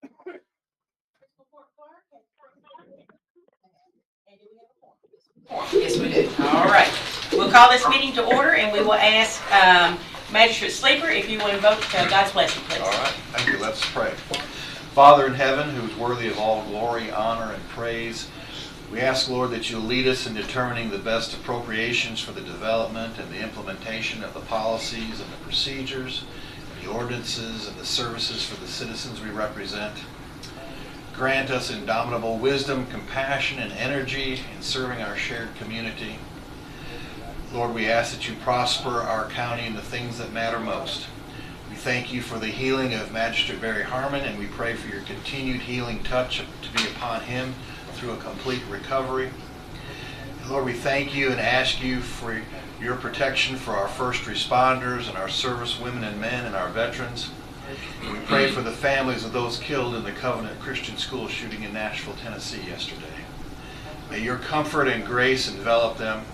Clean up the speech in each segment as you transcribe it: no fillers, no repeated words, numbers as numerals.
Fiscal Court Clerk has and do we have a form? Yes, we do. All right. We'll call this meeting to order, and we will ask Magistrate Sleeper if you will invoke God's blessing, please. All right. Thank you. Let's pray. Father in heaven, who is worthy of all glory, honor, and praise, we ask, Lord, that you'll lead us in determining the best appropriations for the development and the implementation of the policies and the procedures, the ordinances, and the services for the citizens we represent. Grant us indomitable wisdom, compassion, and energy in serving our shared community. Lord, we ask that you prosper our county in the things that matter most. We thank you for the healing of Magistrate Barry Harmon, and we pray for your continued healing touch to be upon him through a complete recovery. And Lord, we thank you and ask you for your protection for our first responders and our service women and men and our veterans. We pray for the families of those killed in the Covenant Christian School shooting in Nashville, Tennessee yesterday. May your comfort and grace envelop them.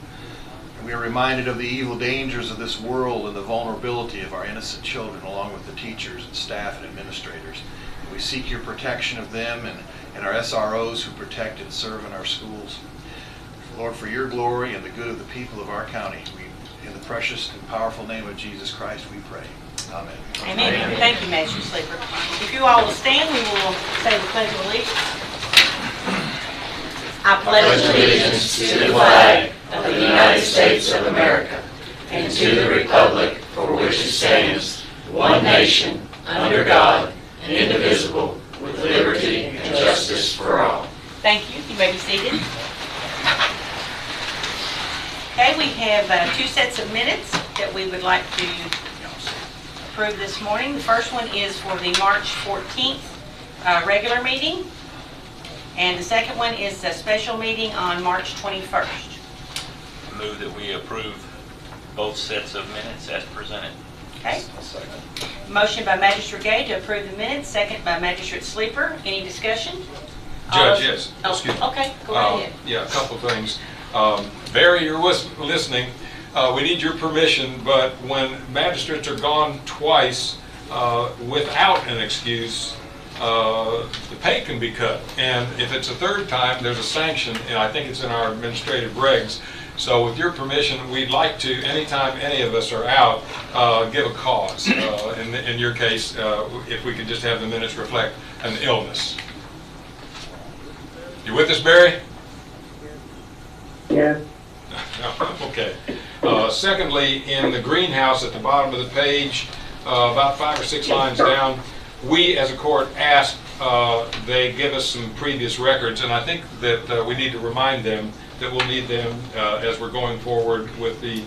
And we are reminded of the evil dangers of this world and the vulnerability of our innocent children, along with the teachers and staff and administrators. And we seek your protection of them and our SROs who protect and serve in our schools. Lord, for your glory and the good of the people of our county, in the precious and powerful name of Jesus Christ, we pray. Amen. Amen. Amen. Thank you, Magistrate Sleeper. If you all will stand, we will say the Pledge of Allegiance. I pledge allegiance to the flag of the United States of America and to the republic for which it stands, one nation, under God, indivisible, with liberty and justice for all. Thank you. You may be seated. Okay, we have 2 sets of minutes that we would like to approve this morning. The first one is for the March 14th regular meeting, and the second one is a special meeting on March 21st. I move that we approve both sets of minutes as presented. Okay. Motion by Magistrate Gay to approve the minutes, second by Magistrate Sleeper. Any discussion? Judge, yes. Excuse me. Okay, go ahead. Yeah, a couple of things. Barry, you're listening. We need your permission, but when magistrates are gone twice without an excuse, the pay can be cut. And if it's a third time, there's a sanction, and I think it's in our administrative regs. So with your permission, we'd like to, anytime any of us are out, give a cause. In your case, if we could just have the minutes reflect an illness. You with us, Barry? Yes. No, okay. Secondly, in the greenhouse at the bottom of the page, about 5 or 6 lines down, we as a court asked they give us some previous records, and I think that we need to remind them that we'll need them as we're going forward with the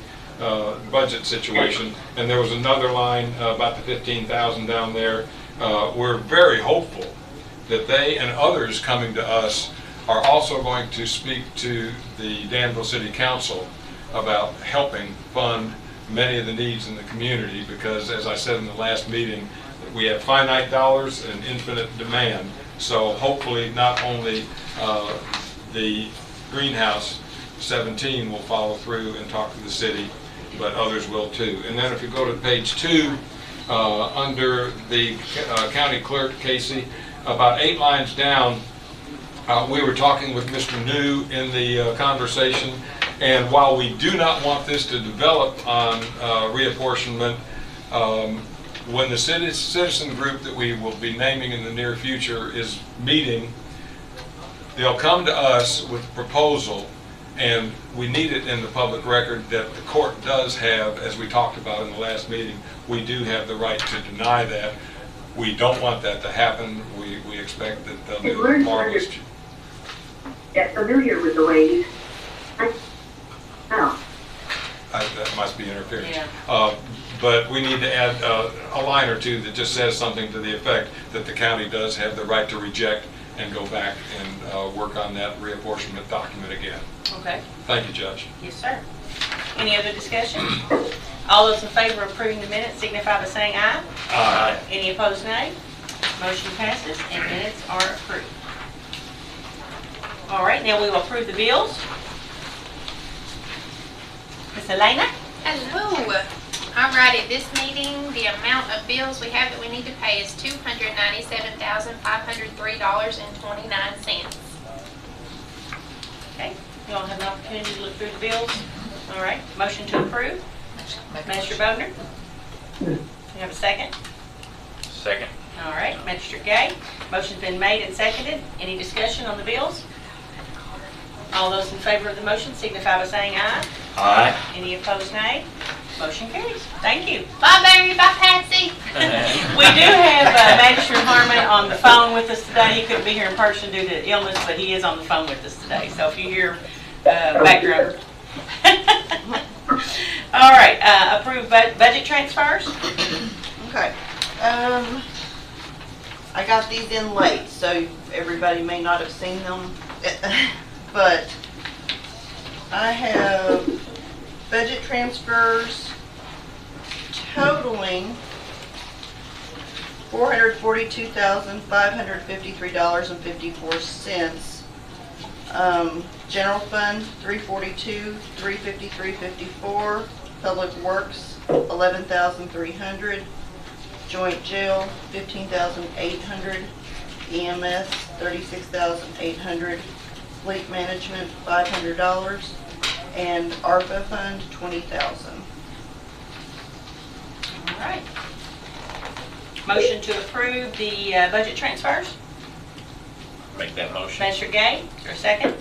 budget situation. And there was another line about the $15,000 down there. We're very hopeful that they and others coming to us are also going to speak to the Danville City Council about helping fund many of the needs in the community, because as I said in the last meeting, we have finite dollars and infinite demand. So hopefully not only the Greenhouse 17 will follow through and talk to the city, but others will too. And then if you go to page 2, under the county clerk, Casey, about 8 lines down, we were talking with Mr. New in the conversation, and while we do not want this to develop on reapportionment, when the citizen group that we will be naming in the near future is meeting, they'll come to us with a proposal, and we need it in the public record that the court does have, as we talked about in the last meeting, we do have the right to deny that. We don't want that to happen. We expect that they'll do a marvelous job. Get familiar with the way no. That must be interference. Yeah. But we need to add a line or two that just says something to the effect that the county does have the right to reject and go back and work on that reapportionment document again. Okay. Thank you, Judge. Yes, sir. Any other discussion? All those in favor of approving the minutes signify by saying aye. Aye. Any opposed, nay. Motion passes and minutes are approved. All right, now we will approve the bills. Ms. Elena? Hello. All right at this meeting, the amount of bills we have that we need to pay is $297,503.29. Okay, you all have an opportunity to look through the bills. All right, motion to approve. Magistrate Bogner? You have a second? Second. All right, Magistrate Gay. Motion's been made and seconded. Any discussion on the bills? All those in favor of the motion signify by saying aye. Aye. Any opposed, nay? Motion carries. Thank you. Bye, Barry. Bye, Patsy. We do have Magistrate Harmon on the phone with us today. He couldn't be here in person due to illness, but he is on the phone with us today. So if you hear background. All right, approved budget transfers. Okay. I got these in late, so everybody may not have seen them. But I have budget transfers totaling $442,553.54. General fund, $342, $353.54. Public Works, $11,300. Joint jail, $15,800. EMS, $36,800. Fleet management, $500. And ARPA fund, $20,000. All right. Motion to approve the budget transfers. Make that motion. Magistrate Gay, or second?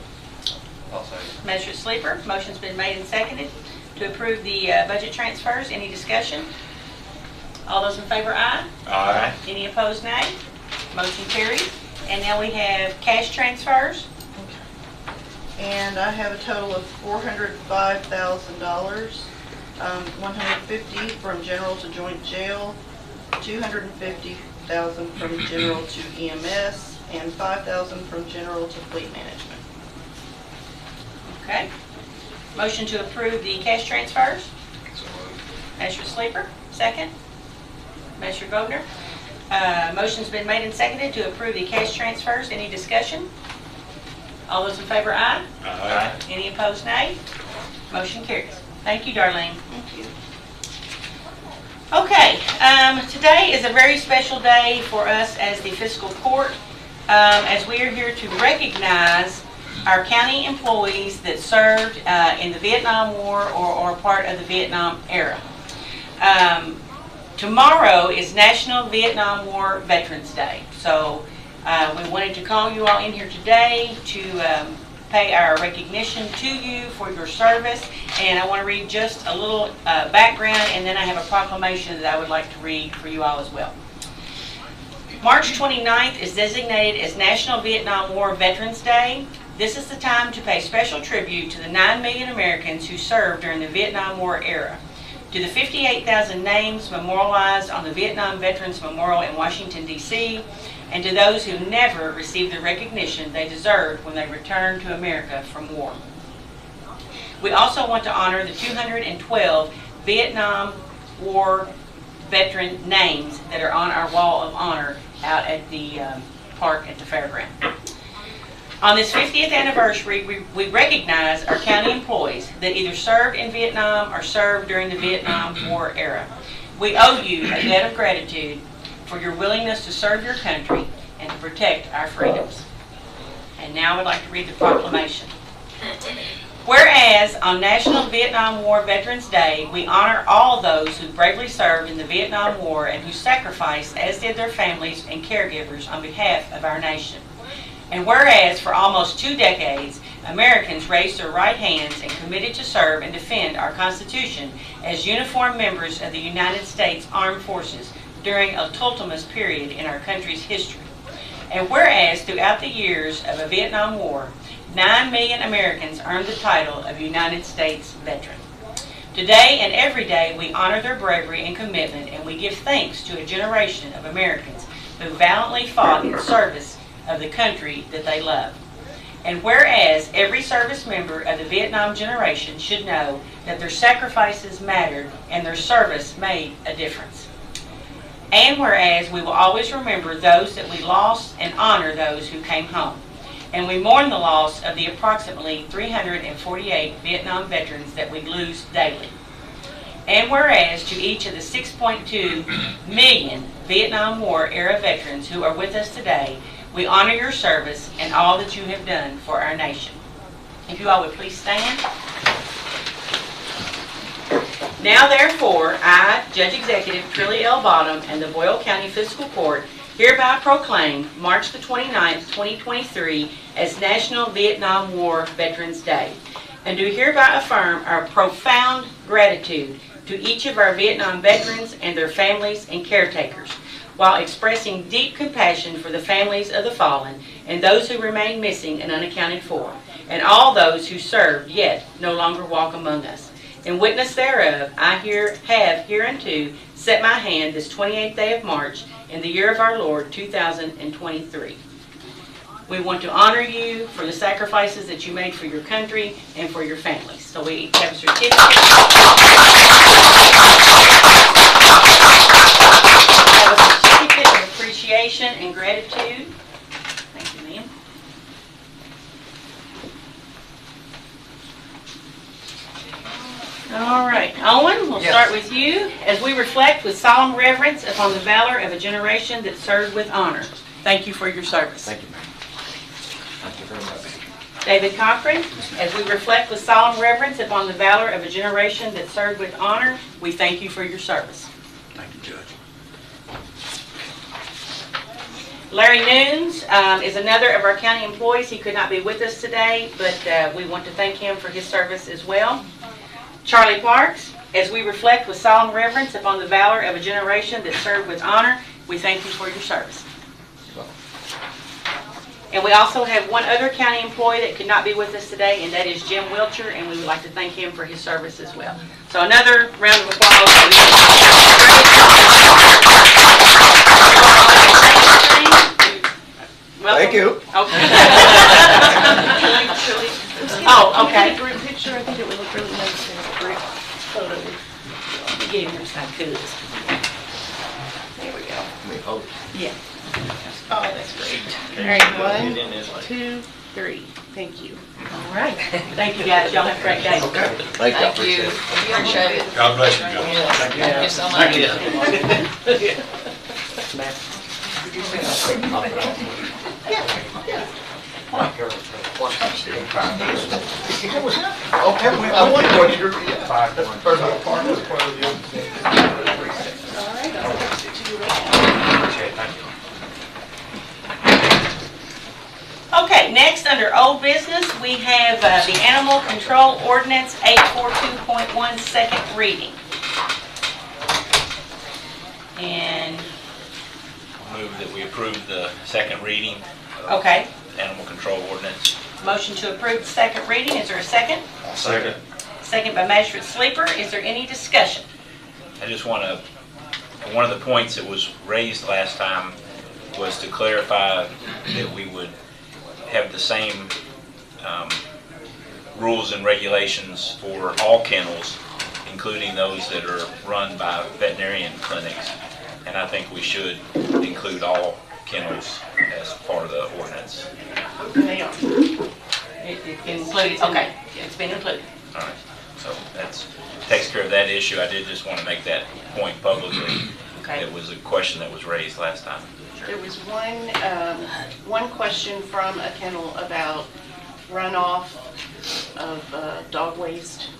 I'll say. Magistrate Sleeper. Motion's been made and seconded to approve the budget transfers. Any discussion? All those in favor, aye. Aye. Any opposed, nay? Motion carries. And now we have cash transfers. And I have a total of $405,000, $150 from general to joint jail, $250,000 from general to EMS, and $5,000 from general to fleet management. Okay. Motion to approve the cash transfers. Magistrate Sleeper, second. Magistrate Bogner. Motion's been made and seconded to approve the cash transfers. Any discussion? All those in favor, aye. Aye. Any opposed, nay? Motion carries. Thank you, Darlene. Thank you. Okay, today is a very special day for us as the fiscal court, as we are here to recognize our county employees that served in the Vietnam War or part of the Vietnam era. Tomorrow is National Vietnam War Veterans Day, so we wanted to call you all in here today to pay our recognition to you for your service. And I want to read just a little background, and then I have a proclamation that I would like to read for you all as well. March 29th is designated as National Vietnam War Veterans Day. This is the time to pay special tribute to the 9 million Americans who served during the Vietnam War era, to the 58,000 names memorialized on the Vietnam Veterans Memorial in Washington, D.C., and to those who never received the recognition they deserved when they returned to America from war. We also want to honor the 212 Vietnam War veteran names that are on our wall of honor out at the park at the fairground. On this 50th anniversary, we recognize our county employees that either served in Vietnam or served during the Vietnam War era. We owe you a debt of gratitude for your willingness to serve your country and to protect our freedoms. And now I would like to read the proclamation. Whereas on National Vietnam War Veterans Day, we honor all those who bravely served in the Vietnam War and who sacrificed, as did their families and caregivers, on behalf of our nation. And whereas for almost 2 decades, Americans raised their right hands and committed to serve and defend our Constitution as uniformed members of the United States Armed Forces during a tumultuous period in our country's history. And whereas throughout the years of a Vietnam War, 9 million Americans earned the title of United States Veteran. Today and every day we honor their bravery and commitment, and we give thanks to a generation of Americans who valiantly fought in service of the country that they love. And whereas every service member of the Vietnam generation should know that their sacrifices mattered and their service made a difference. And whereas we will always remember those that we lost and honor those who came home. And we mourn the loss of the approximately 348 Vietnam veterans that we lose daily. And whereas to each of the 6.2 million Vietnam War era veterans who are with us today, we honor your service and all that you have done for our nation. If you all would please stand. Now therefore, I, Judge Executive Trilly L. Bottom, and the Boyle County Fiscal Court hereby proclaim March the 29th, 2023 as National Vietnam War Veterans Day, and do hereby affirm our profound gratitude to each of our Vietnam veterans and their families and caretakers, while expressing deep compassion for the families of the fallen and those who remain missing and unaccounted for, and all those who served yet no longer walk among us. In witness thereof, I have hereunto set my hand this 28th day of March in the year of our Lord 2023. We want to honor you for the sacrifices that you made for your country and for your families. So we each have a certificate. We have a certificate of appreciation and gratitude. Thank you, ma'am. All right, Owen, we'll start with you. As we reflect with solemn reverence upon the valor of a generation that served with honor. Thank you for your service. Thank you, ma'am. Thank you very much. David Cochran, as we reflect with solemn reverence upon the valor of a generation that served with honor, we thank you for your service. Thank you, Judge. Larry Nunes is another of our county employees. He could not be with us today, but we want to thank him for his service as well. Charlie Parks, as we reflect with solemn reverence upon the valor of a generation that served with honor, we thank you for your service. And we also have one other county employee that could not be with us today, and that is Jim Wilcher, and we would like to thank him for his service as well. So another round of applause. Thank you. Okay. Oh, okay. Group picture, I think it would look really nice in a group photo. We gave him some kudos. There we go. Let me hold. Yeah. Oh, that's great. All right, 1, 2, 3. Thank you. All right. Thank you, guys. Y'all have a great day. Okay. Thank you. Appreciate it. God bless you, guys. Thank you so much. Okay, I wonder what you're, yeah. That's part of the other thing. All right, I'll pass it to you right now. Okay, next under old business, we have the Animal Control Ordinance 842.1 second reading. And, Move that we approve the second reading of okay, Animal Control Ordinance. motion to approve the second reading. Is there a second? Second. Second by Magistrate Sleeper. Is there any discussion? I just want to, one of the points that was raised last time was to clarify that we would have the same rules and regulations for all kennels, including those that are run by veterinarian clinics. And I think we should include all kennels as part of the ordinance. They are. It's included, okay, it's been included. All right, so that's, takes care of that issue. I did just want to make that point publicly. Okay. It was a question that was raised last time. There was one question from a kennel about runoff of dog waste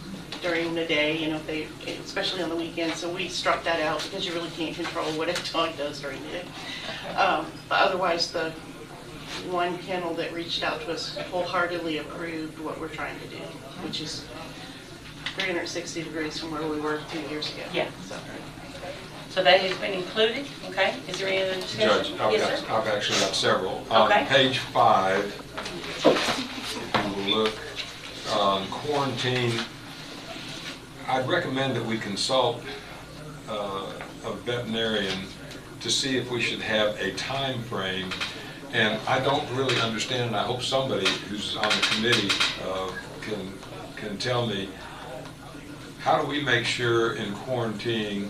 during the day, you know, if they, especially on the weekends. So we struck that out because you really can't control what a dog does during the day. But otherwise, the one kennel that reached out to us wholeheartedly approved what we're trying to do, which is 360 degrees from where we were 2 years ago. Yeah. So that has been included, okay? Is there any other discussion? Judge, Yes, sir. I've actually got several. Okay. On page 5, if you will look, quarantine, I'd recommend that we consult a veterinarian to see if we should have a time frame. And I don't really understand, and I hope somebody who's on the committee can tell me, how do we make sure in quarantining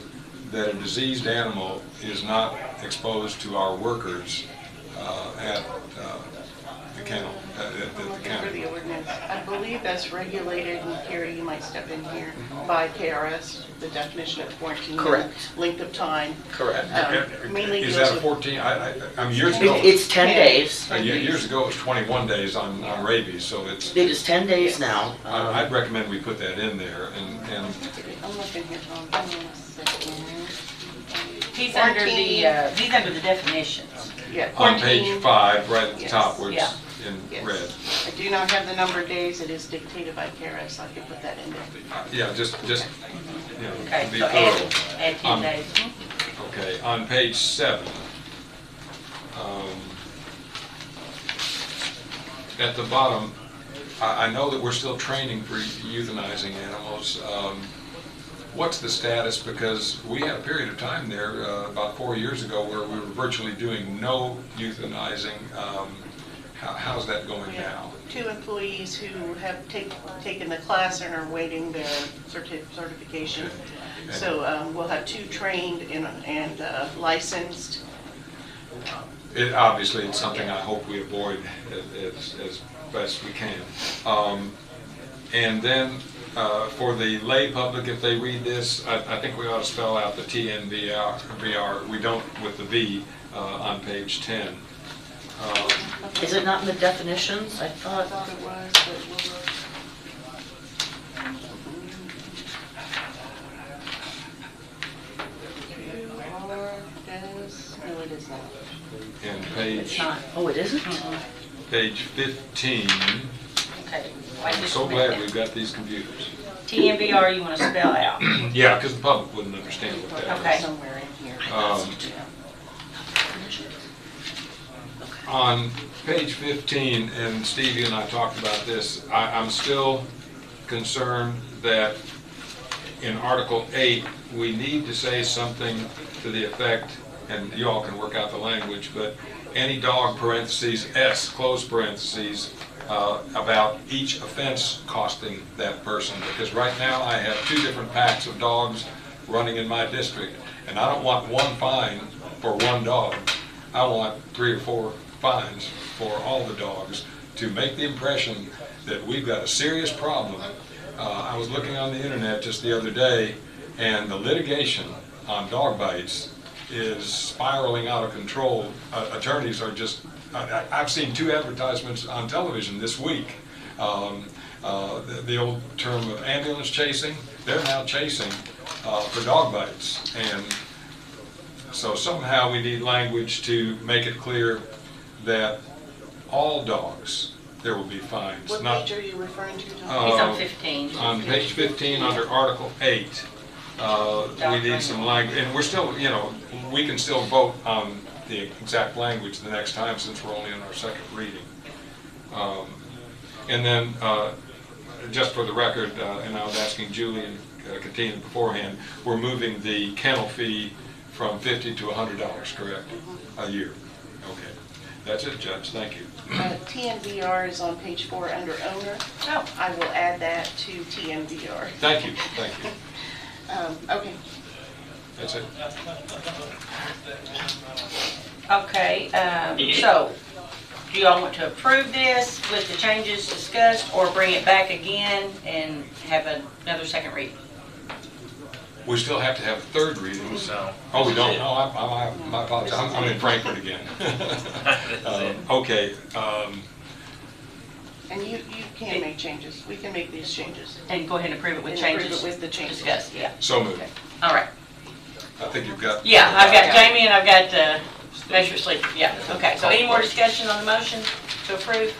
that a diseased animal is not exposed to our workers the kennel, I'm the looking for county. the ordinance. I believe that's regulated, and Kari, you might step in here, by KRS, the definition of quarantine. Correct. Length of time. Correct. Mainly Is deals that a with 14, I mean, years ago, It's 10 days. years ago it was 21 days on rabies, so it's, It is 10 days now. I'd recommend we put that in there, and I'm looking here, Tom. Hold on a second. He's under the definitions. Yeah. on page quarantine. 5, right at the Yes. top where Yeah. it's in Yes. red. I do not have the number of days. It is dictated by KRS. I could put that in there. Yeah, just, you know, Okay, be so thorough. add 10 days. Okay, on page 7, at the bottom, I know that we're still training for euthanizing animals. What's the status? Because we had a period of time there about 4 years ago where we were virtually doing no euthanizing. How's that going We have now? 2 employees who have taken the class and are waiting their certification. Okay. So we'll have 2 trained and licensed. Obviously, it's something I hope we avoid as best we can. And then for the lay public, if they read this, I think we ought to spell out the TNVR. We don't with the V on page 10. Is it not in the definitions? I I thought. thought it was, but we'll look. No, it is not. And It's page not. Oh, it isn't? page 15. Okay. Wait I'm just so a glad minute. we've got these computers. TNVR you want to spell out. Yeah, because the public wouldn't understand what that is. Okay. Somewhere in here. On page 15, and Stevie and I talked about this, I'm still concerned that in Article 8, we need to say something to the effect, and you all can work out the language, but any dog, parentheses, S, close parentheses, about each offense costing that person. Because right now, I have 2 different packs of dogs running in my district, and I don't want 1 fine for 1 dog. I want 3 or 4 fines for all the dogs to make the impression that we've got a serious problem. I was looking on the internet just the other day, and the litigation on dog bites is spiraling out of control. Attorneys are just, I've seen 2 advertisements on television this week. The old term of ambulance chasing, they're now chasing for dog bites. And so somehow we need language to make it clear that all dogs, there will be fines. What Not- page are you referring to, Tom? He's on 15. On page 15, under Article 8, we need some language, and we're still, you know, we can still vote on the exact language the next time since we're only in our 2nd reading. And then, just for the record, and I was asking Julie and Katina beforehand, we're moving the kennel fee from $50 to $100, correct? A year. Okay. That's it, Judge. Thank you. TNVR is on page 4 under owner. Oh, I will add that to TNVR. Thank you. Thank you. Okay. That's it. okay. So, do you all want to approve this with the changes discussed, or bring it back again and have another 2nd reading? We still have to have a 3rd reading. So. Oh, we don't? No, my apologies. I'm in Frankfurt again. Okay. And you can make changes. We can make these changes. And go ahead and approve it with And approve changes it with the changes. discussed, yeah. So moved. All right. I think you've got. Yeah, I've got Jamie and I've got Magistrate Sleep. Yeah, okay. So any more discussion on the motion to approve?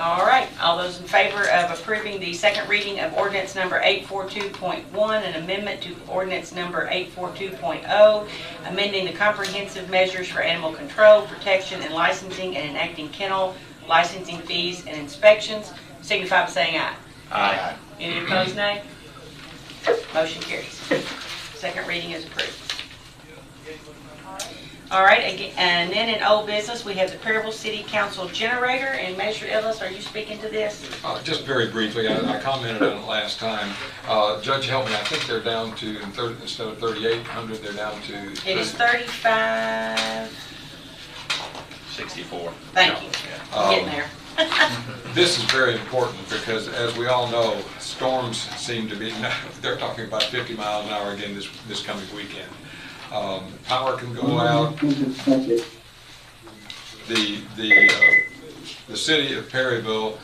All right, all those in favor of approving the 2nd reading of ordinance number 842.1, an amendment to ordinance number 842.0, amending the comprehensive measures for animal control, protection, and licensing, and enacting kennel licensing fees and inspections, signify by saying aye. Aye. Any opposed, nay? Motion carries. 2nd reading is approved. All right, and then in old business, we have the Perryville City Council generator, and Magistrate Ellis, are you speaking to this? Just very briefly, I commented on it last time. Judge, help me, I think they're down to, instead of 3,800, they're down to. It is 35, 64. Thank you. I'm getting there. This is very important because, as we all know, storms seem to be, they're talking about 50 miles an hour again this coming weekend. Power can go out. The city of Perryville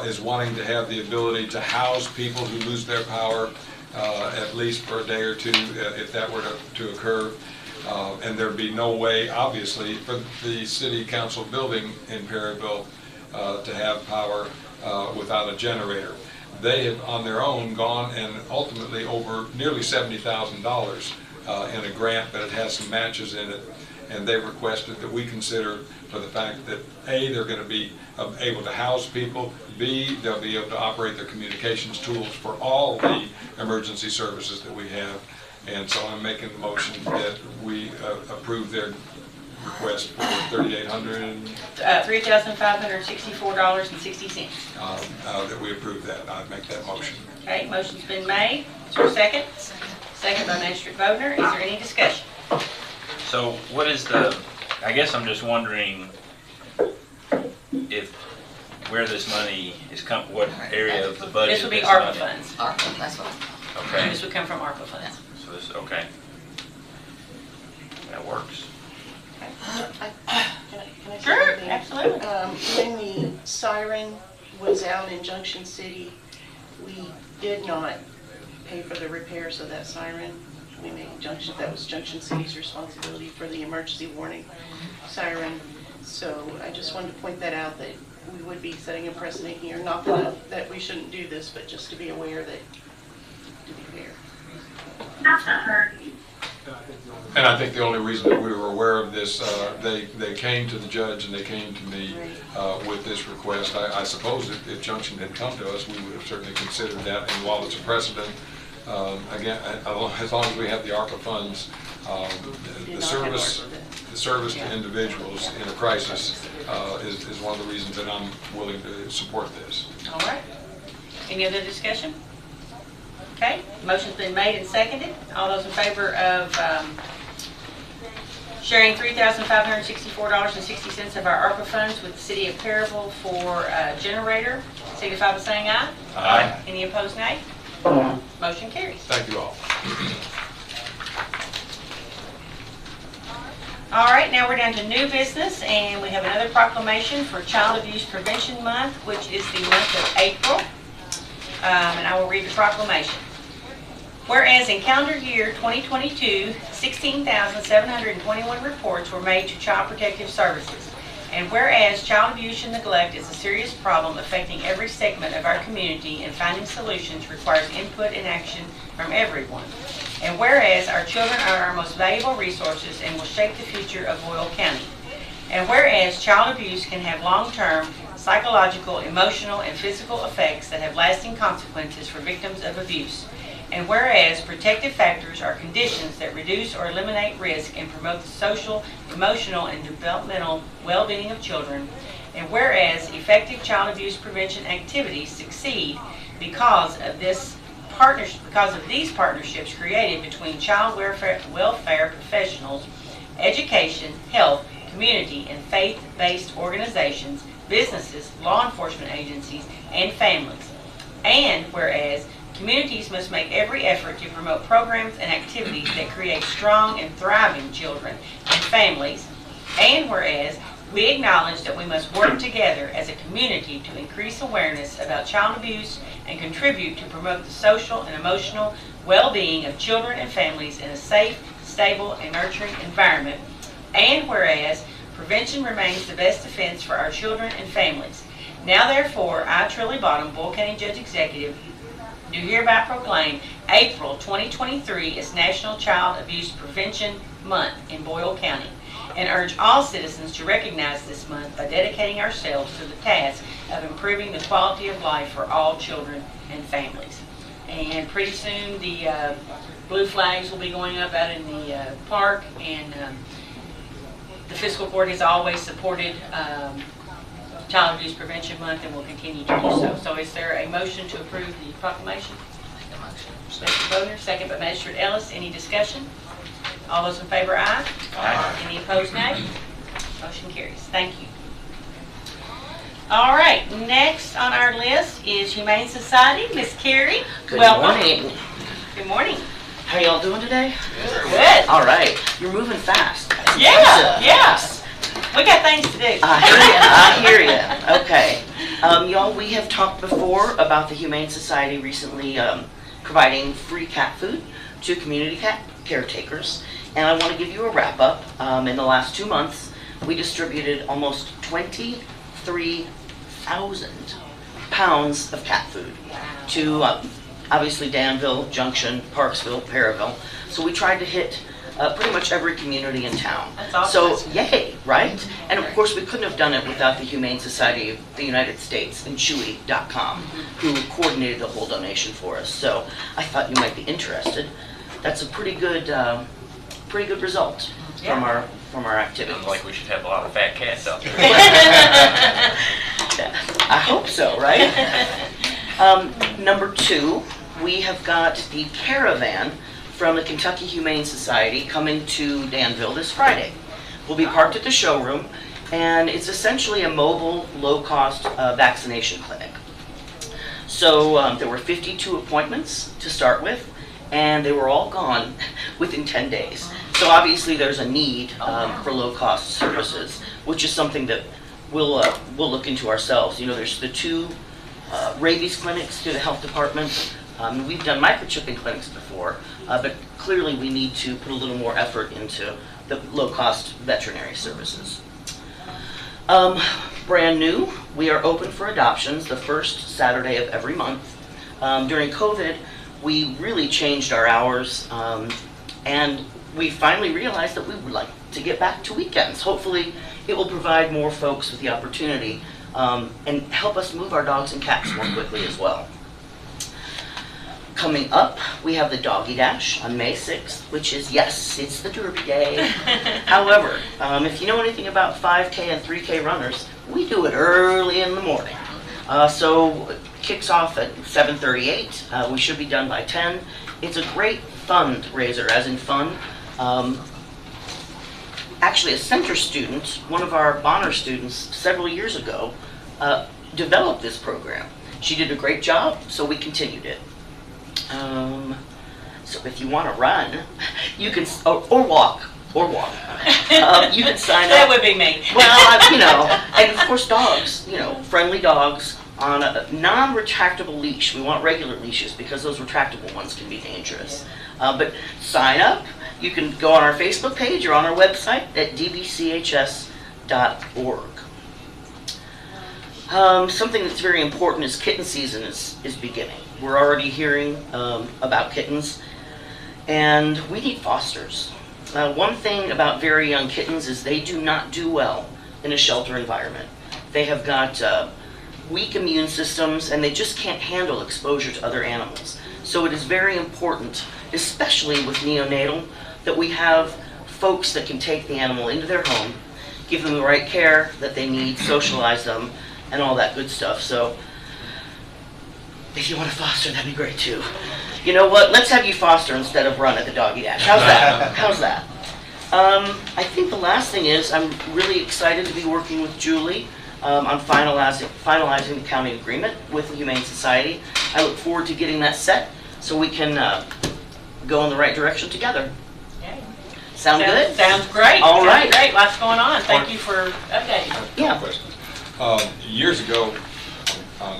is wanting to have the ability to house people who lose their power at least for a day or two if that were to occur. And there'd be no way, obviously, for the city council building in Perryville to have power without a generator. They have on their own gone and ultimately over nearly $70,000 in a grant, but it has some matches in it, and they requested that we consider for the fact that A, they're going to be able to house people, B, they'll be able to operate their communications tools for all the emergency services that we have. And so I'm making the motion that we approve their request for $3,564.60. that we approve that. I'd make that motion. Okay, motion's been made. Is there a second? Second by Magistrate Bodner. Is there any discussion? So what is I guess I'm just wondering where this money is what area of the budget? This would be this ARPA money- funds. ARPA, that's what. Okay, This would come from ARPA funds. so this, okay. That works. Can I say Sure, something? absolutely. When the siren was out in Junction City, we did not pay for the repairs of that siren. We made that was Junction City's responsibility for the emergency warning siren. So I just wanted to point that out, that we would be setting a precedent here. Not that we shouldn't do this, but just to be aware that, to be fair. And I think the only reason that we were aware of this, they came to the judge and they came to me with this request. I suppose if Junction had come to us, we would have certainly considered that. And while it's a precedent, again, as long as we have the ARPA funds, the service to individuals in a crisis is one of the reasons that I'm willing to support this. All right. Any other discussion? Okay, motion's been made and seconded. All those in favor of sharing $3,564.60 of our ARPA funds with the city of Perryville for a generator, signify by saying aye. Aye. Any opposed, nay? Motion carries. Thank you all. All right, now we're down to new business, and we have another proclamation for Child Abuse Prevention Month, which is the month of April. And I will read the proclamation. Whereas in calendar year 2022, 16,721 reports were made to Child Protective Services. And whereas child abuse and neglect is a serious problem affecting every segment of our community, and finding solutions requires input and action from everyone. And whereas our children are our most valuable resources and will shape the future of Boyle County. And whereas child abuse can have long-term psychological, emotional, and physical effects that have lasting consequences for victims of abuse. And whereas protective factors are conditions that reduce or eliminate risk and promote the social, emotional, and developmental well-being of children. And whereas effective child abuse prevention activities succeed because of these partnerships created between child welfare professionals, education, health, community, and faith-based organizations, businesses, law enforcement agencies, and families. And whereas communities must make every effort to promote programs and activities that create strong and thriving children and families. And whereas we acknowledge that we must work together as a community to increase awareness about child abuse and contribute to promote the social and emotional well-being of children and families in a safe, stable, and nurturing environment. And whereas prevention remains the best defense for our children and families. Now therefore, I, Trilly Bottom, Boyle County Judge Executive, do hereby proclaim April 2023 as National Child Abuse Prevention Month in Boyle County, and urge all citizens to recognize this month by dedicating ourselves to the task of improving the quality of life for all children and families. And pretty soon the blue flags will be going up out in the park, and the Fiscal Court has always supported Child Abuse Prevention Month and will continue to do so. So is there a motion to approve the proclamation? Mr. Bodner, second by Magistrate Ellis. Any discussion? All those in favor, aye. Aye. Any opposed, nay? Motion carries. Thank you. All right, next on our list is Humane Society. Miss Kari. Good welcome. morning. Good morning. How y'all doing today? Good. All right. You're moving fast. That's Yeah, impressive. yeah. We got things to do. I hear you. Okay. Y'all, we have talked before about the Humane Society recently providing free cat food to community cat caretakers. And I want to give you a wrap up. In the last 2 months, we distributed almost 23,000 pounds of cat food to obviously Danville, Junction, Parksville, Perryville. So we tried to hit pretty much every community in town. That's awesome. So yay, right? And of course we couldn't have done it without the Humane Society of the United States and Chewy.com, who coordinated the whole donation for us. So I thought you might be interested. That's a pretty good result from our activities. Sounds like we should have a lot of fat cats out there. I hope so, right? Number 2, we have got the caravan from the Kentucky Humane Society coming to Danville this Friday. We'll be parked at the showroom, and it's essentially a mobile, low-cost vaccination clinic. So there were 52 appointments to start with, and they were all gone within 10 days. So obviously there's a need for low-cost services, which is something that we'll look into ourselves. You know, there's the 2 rabies clinics through the health department. We've done microchipping clinics before, but clearly we need to put a little more effort into the low-cost veterinary services. Brand new, we are open for adoptions the first Saturday of every month. During COVID, we really changed our hours, and we finally realized that we would like to get back to weekends. Hopefully, it will provide more folks with the opportunity and help us move our dogs and cats more quickly as well. Coming up, we have the Doggy Dash on May 6th, which is, yes, it's the Derby Day. However, if you know anything about 5K and 3K runners, we do it early in the morning. So it kicks off at 7:38. We should be done by 10. It's a great fundraiser, as in fun. Actually, a center student, one of our Bonner students several years ago, developed this program. She did a great job, so we continued it. So if you want to run, you can, or walk, you can sign up. That would be me. Well, you know, and of course dogs, you know, friendly dogs on a non-retractable leash. We want regular leashes because those retractable ones can be dangerous. But sign up. You can go on our Facebook page or on our website at dbchs.org. Something that's very important is kitten season is beginning. We're already hearing about kittens, and we need fosters. One thing about very young kittens is they do not do well in a shelter environment. They have got weak immune systems, and they just can't handle exposure to other animals. So it is very important, especially with neonatal, that we have folks that can take the animal into their home, give them the right care that they need, socialize them, and all that good stuff. So if you want to foster, that'd be great too. You know what? Let's have you foster instead of run at the Doggy Dash. How's that? How's that? I think the last thing is I'm really excited to be working with Julie on finalizing the county agreement with the Humane Society. I look forward to getting that set so we can go in the right direction together. Sound good? Sounds great. All Sounds right. great. Lots going on. Thank you for updating. Yeah. Questions. Years ago, on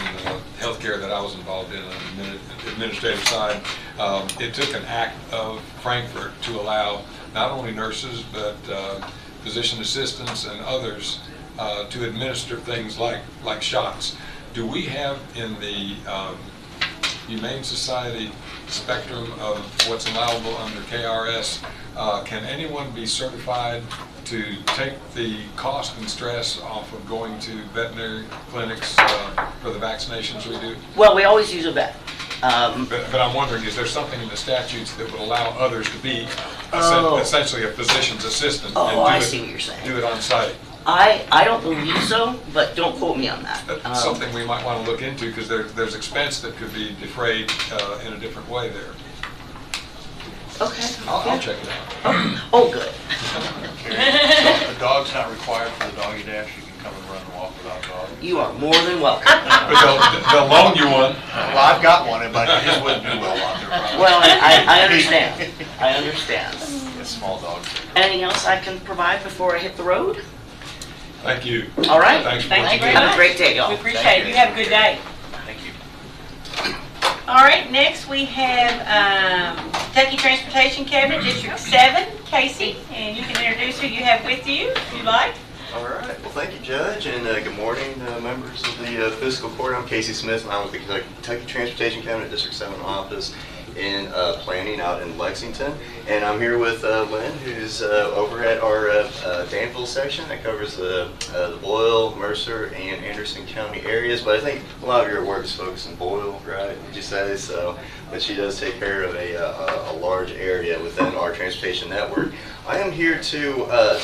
healthcare that I was involved in on the administrative side, it took an act of Frankfurt to allow not only nurses but physician assistants and others to administer things like shots. Do we have in the Humane Society spectrum of what's allowable under KRS, can anyone be certified to take the cost and stress off of going to veterinary clinics for the vaccinations we do? Well, we always use a vet. But I'm wondering, is there something in the statutes that would allow others to be essentially a physician's assistant Oh, I and see what you're saying. do it on site? I don't believe so, but don't quote me on that. That's something we might want to look into because there's expense that could be defrayed in a different way there. Okay. I'll check it out. Oh, good. So a dog's not required dash, you can come and run and walk without dogs. You are more than welcome. But they'll loan you one. Well, I've got one, but his wouldn't do well out there. probably. Well, I understand. I understand. It's small dogs. Anything else I can provide before I hit the road? Thank you. All right. Thanks for Thank what you you very do. much. Have a great day, y'all. We appreciate it. You have a good day. Thank you. All right, next we have Kentucky Transportation Cabinet, District 7, Casey, and you can introduce who you have with you if you like. All right. Well, thank you, Judge, and good morning, members of the Fiscal Court. I'm Casey Smith, and I'm with the Kentucky Transportation Cabinet District 7 office in planning out in Lexington. And I'm here with Lynn, who's over at our Danville section that covers the Boyle, Mercer, and Anderson County areas. But I think a lot of your work is focused in Boyle, right? Would you say so? But she does take care of a large area within our transportation network. I am here to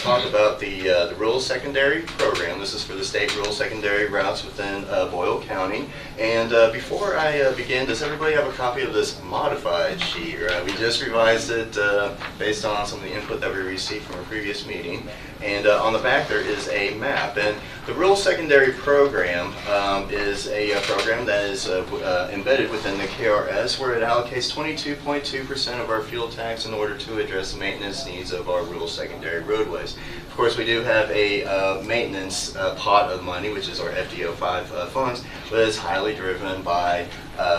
talk about the rural secondary program. This is for the state rural secondary routes within Boyle County. And before I begin, does everybody have a copy of this modified sheet? We just revised it based on some of the input that we received from a previous meeting. And on the back there is a map. And the rural secondary program is a program that is embedded within the KRS, where it allocates 22.2% of our fuel tax in order to address the maintenance needs of our rural secondary roadways. Of course, we do have a maintenance pot of money, which is our FDO5 funds, but it's highly driven by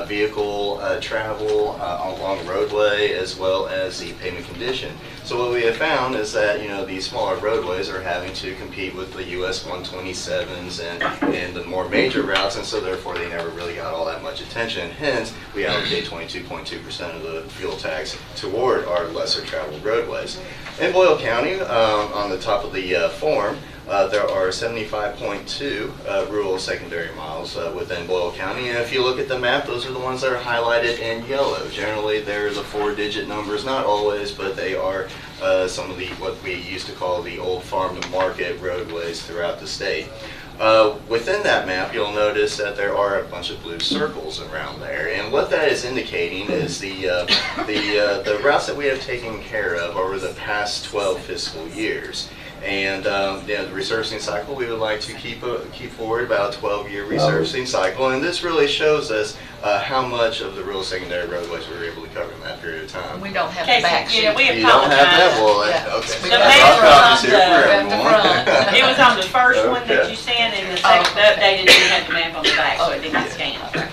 vehicle travel along the roadway as well as the pavement condition. So what we have found is that, you know, these smaller roadways are having to compete with the US 127s and the more major routes, and so therefore they never really got all that much attention. Hence, we allocate 22.2% of the fuel tax toward our lesser traveled roadways. In Boyle County, on the top of the form, there are 75.2 rural secondary miles within Boyle County. And if you look at the map, those are the ones that are highlighted in yellow. Generally, they're the 4-digit numbers, not always, but they are some of the what we used to call the old farm to market roadways throughout the state. Within that map, you'll notice that there are a bunch of blue circles around there, and what that is indicating is the routes that we have taken care of over the past 12 fiscal years. And the resurfacing cycle, we would like to keep forward about a 12-year resurfacing cycle, and this really shows us how much of the rural secondary roadways we were able to cover in that period of time. We don't have Casey, the back sheet. yeah, we You don't have that? apologize. Well, Yeah. okay. The I've back got was copies here on for the everyone. front. It was on the first one that Okay. you sent, and the second, the updated didn't have the map on the back, so it didn't scan. All right.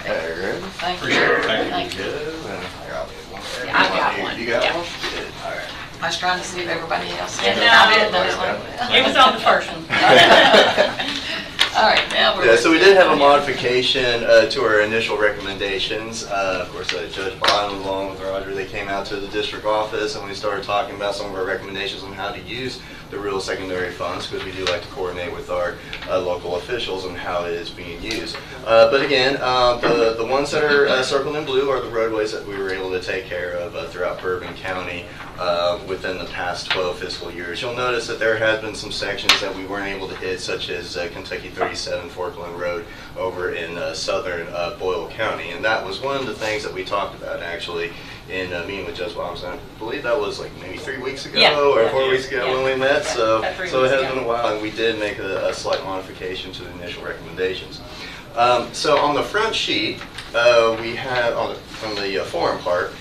Thank you. Appreciate it. Thank you. Thank you. Good. I got one. Yeah, I got one. You got Yeah. one? Good. All right. I was trying to see if everybody else Yeah, had it. no. I didn't know. It was on the first one. All right, now we're. Yeah, so we did have a modification to our initial recommendations. Of course, Judge Bottom, along with Roger, they came out to the district office and we started talking about some of our recommendations on how to use the rural secondary funds, because we do like to coordinate with our local officials on how it is being used. But again, the ones that are circled in blue are the roadways that we were able to take care of throughout Bourbon County within the past 12 fiscal years. You'll notice that there has been some sections that we weren't able to hit, such as Kentucky 37 Forkland Road over in southern Boyle County. And that was one of the things that we talked about actually in meeting with Judge Robinson. I believe that was like maybe 3 weeks ago Yeah. or 4 weeks ago Yeah. when we met. So, About 3 so it weeks has ago. been a while, and we did make a slight modification to the initial recommendations. So on the front sheet, we have on the forum part,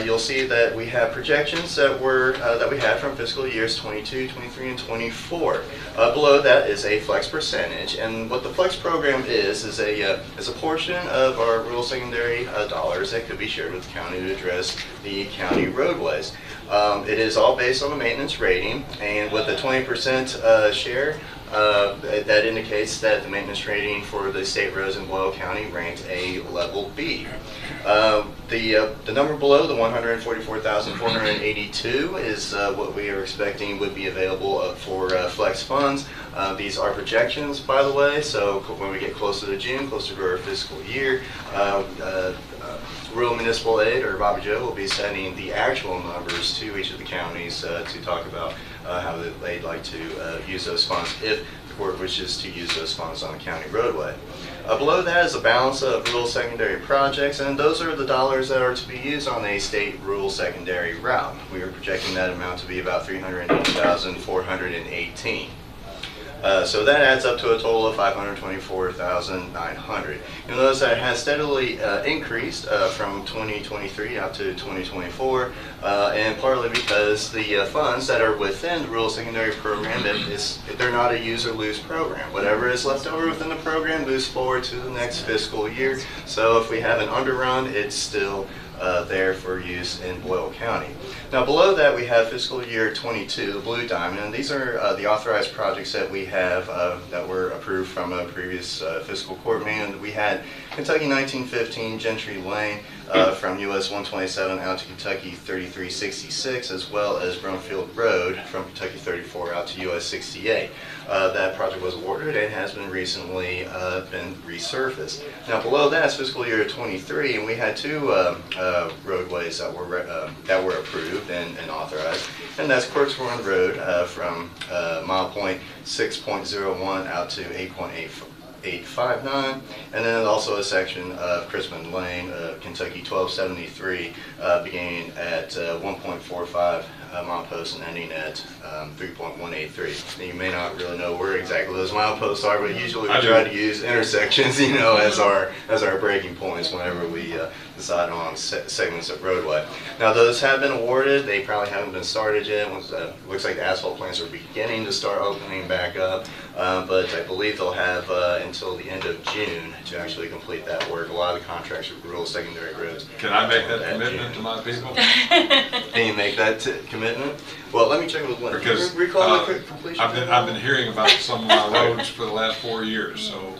you'll see that we have projections that we had from fiscal years 22, 23, and 24. Below that is a flex percentage, and what the flex program is a portion of our rural secondary dollars that could be shared with the county to address the county roadways. It is all based on the maintenance rating, and with the 20% share, that indicates that the maintenance rating for the state roads in Boyle County ranked a level B. The number below, the 144,482, is what we are expecting would be available for flex funds. These are projections, by the way, so when we get closer to June, closer to our fiscal year, Rural Municipal Aid, or Bobby Joe, will be sending the actual numbers to each of the counties to talk about how they'd like to use those funds if the court wishes to use those funds on a county roadway. Below that is a balance of rural secondary projects, and those are the dollars that are to be used on a state rural secondary route. We are projecting that amount to be about $380,418. So that adds up to a total of $524,900. You'll notice that it has steadily increased from 2023 out to 2024, and partly because the funds that are within the rural secondary program, they're not a use or lose program. Whatever is left over within the program moves forward to the next fiscal year. So if we have an underrun, it's still there for use in Boyle County. Now below that we have fiscal year 22, the Blue Diamond, and these are the authorized projects that we have that were approved from a previous fiscal court meeting. We had Kentucky 1915 Gentry Lane from US 127 out to Kentucky 3366, as well as Brumfield Road from Kentucky 34 out to US 68. That project was awarded and has been recently been resurfaced. Now below that is fiscal year 23, and we had two roadways that were approved and authorized, and that's Clerk's Run Road from mile point 6.01 out to 8.859, and then also a section of Crispin Lane, Kentucky 1273, beginning at 1.45 mileposts and ending at 3.183. You may not really know where exactly those mileposts are, but usually we try to use intersections, as our breaking points whenever we decide on segments of roadway. Now those have been awarded. They probably haven't been started yet. Looks like the asphalt plants are beginning to start opening back up, but I believe they'll have until the end of June to actually complete that work. A lot of the contracts are rural secondary roads. Can I make that commitment to my people? Can you make that commitment? Well, let me check with Lynn. Because recall the quick completion. I've been hearing about some of my roads for the last 4 years, so.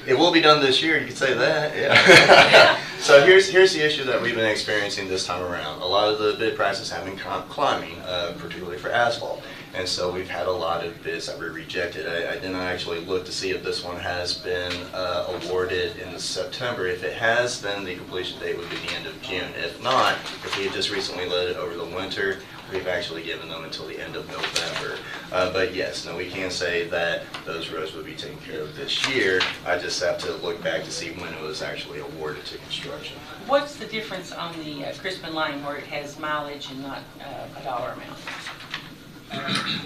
It will be done this year, you could say that, yeah. So here's the issue that we've been experiencing this time around. A lot of the bid prices have been climbing, particularly for asphalt. And so we've had a lot of bids that were rejected. I did not actually look to see if this one has been awarded in September. If it has, then the completion date would be the end of June. If not, if we just recently let it over the winter, we've actually given them until the end of November. But yes, no, we can say that those roads would be taken care of this year. I just have to look back to see when it was actually awarded to construction. What's the difference on the Crispin Lane where it has mileage and not a dollar amount?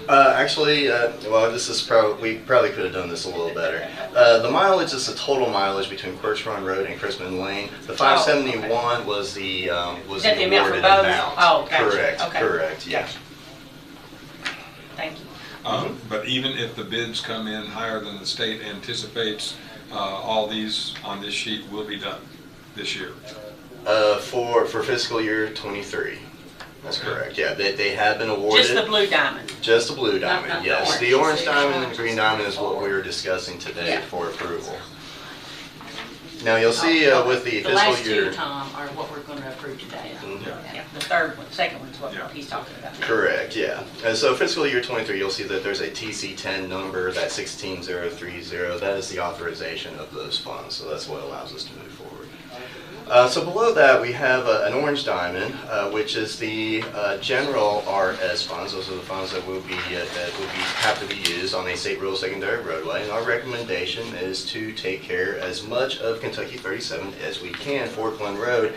Well, this is we probably could have done this a little better. The mileage is the total mileage between Clerk's Run Road and Crispin Lane. The 571 was the awarded amount. Oh, gotcha. Correct. Okay. Correct. Yeah. Gotcha. Thank you. But even if the bids come in higher than the state anticipates, all these on this sheet will be done this year. For fiscal year 23. That's correct. Yeah, they have been awarded. Just the Blue Diamond. Just the Blue Diamond, not yes. the The orange diamond and the green diamond is what we were discussing today for approval. Now you'll see with the fiscal last year. two, Tom, are what we're going to approve today. Mm-hmm. Yeah, the second one's what he's talking about. Correct, yeah. And so fiscal year 23, you'll see that there's a TC10 number, that 16030. That is the authorization of those funds, so that's what allows us to move forward. So below that we have an orange diamond, which is the general RS funds. Those are the funds that have to be used on a state rural secondary roadway. And our recommendation is to take care as much of Kentucky 37 as we can, Fort Glen Road,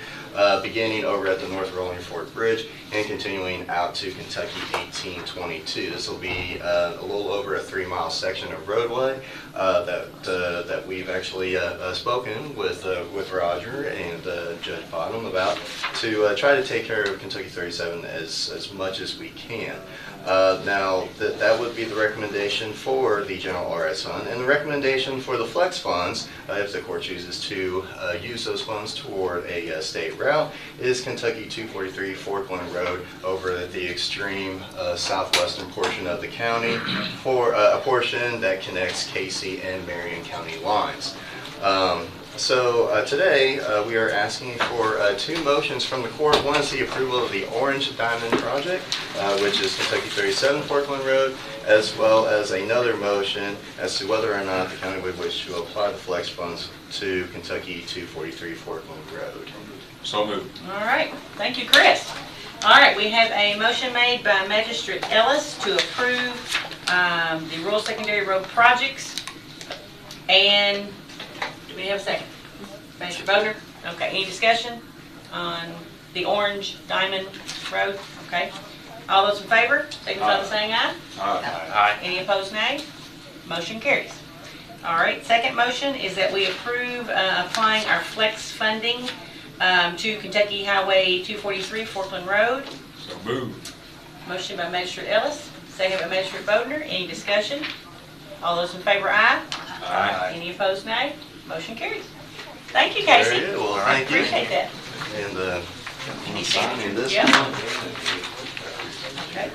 beginning over at the North Rolling Fork Bridge and continuing out to Kentucky 1822. This will be a little over a 3-mile section of roadway that we've actually spoken with Roger and Judge Bottom about to try to take care of Kentucky 37 as much as we can. Now, that would be the recommendation for the general RS fund, and the recommendation for the flex funds, if the court chooses to use those funds toward a state route, is Kentucky 243 Fort Glen Road over at the extreme southwestern portion of the county for a portion that connects Casey and Marion County lines. So today we are asking for 2 motions from the court. One is the approval of the Orange Diamond Project, which is Kentucky 37 Fort Glen Road, as well as another motion as to whether or not the county would wish to apply the flex funds to Kentucky 243 Fort Glen Road. So moved. All right. Thank you, Chris. All right. We have a motion made by Magistrate Ellis to approve the rural secondary road projects. And do we have a second? Mr. Bodner? Okay. Any discussion on the Orange Diamond Road? Okay. All those in favor, signify by saying aye. Aye. Any opposed, nay? Motion carries. All right, second motion is that we approve applying our flex funding to Kentucky Highway 243 Forkland Road. So moved. Motion by Magistrate Ellis, second by Magistrate Bodner. Any discussion? All those in favor, aye. Aye. Any opposed, nay? Motion carries. Thank you, Casey. Very good. Well, thank you. Appreciate that. And I'm signing this Yeah. one. Okay.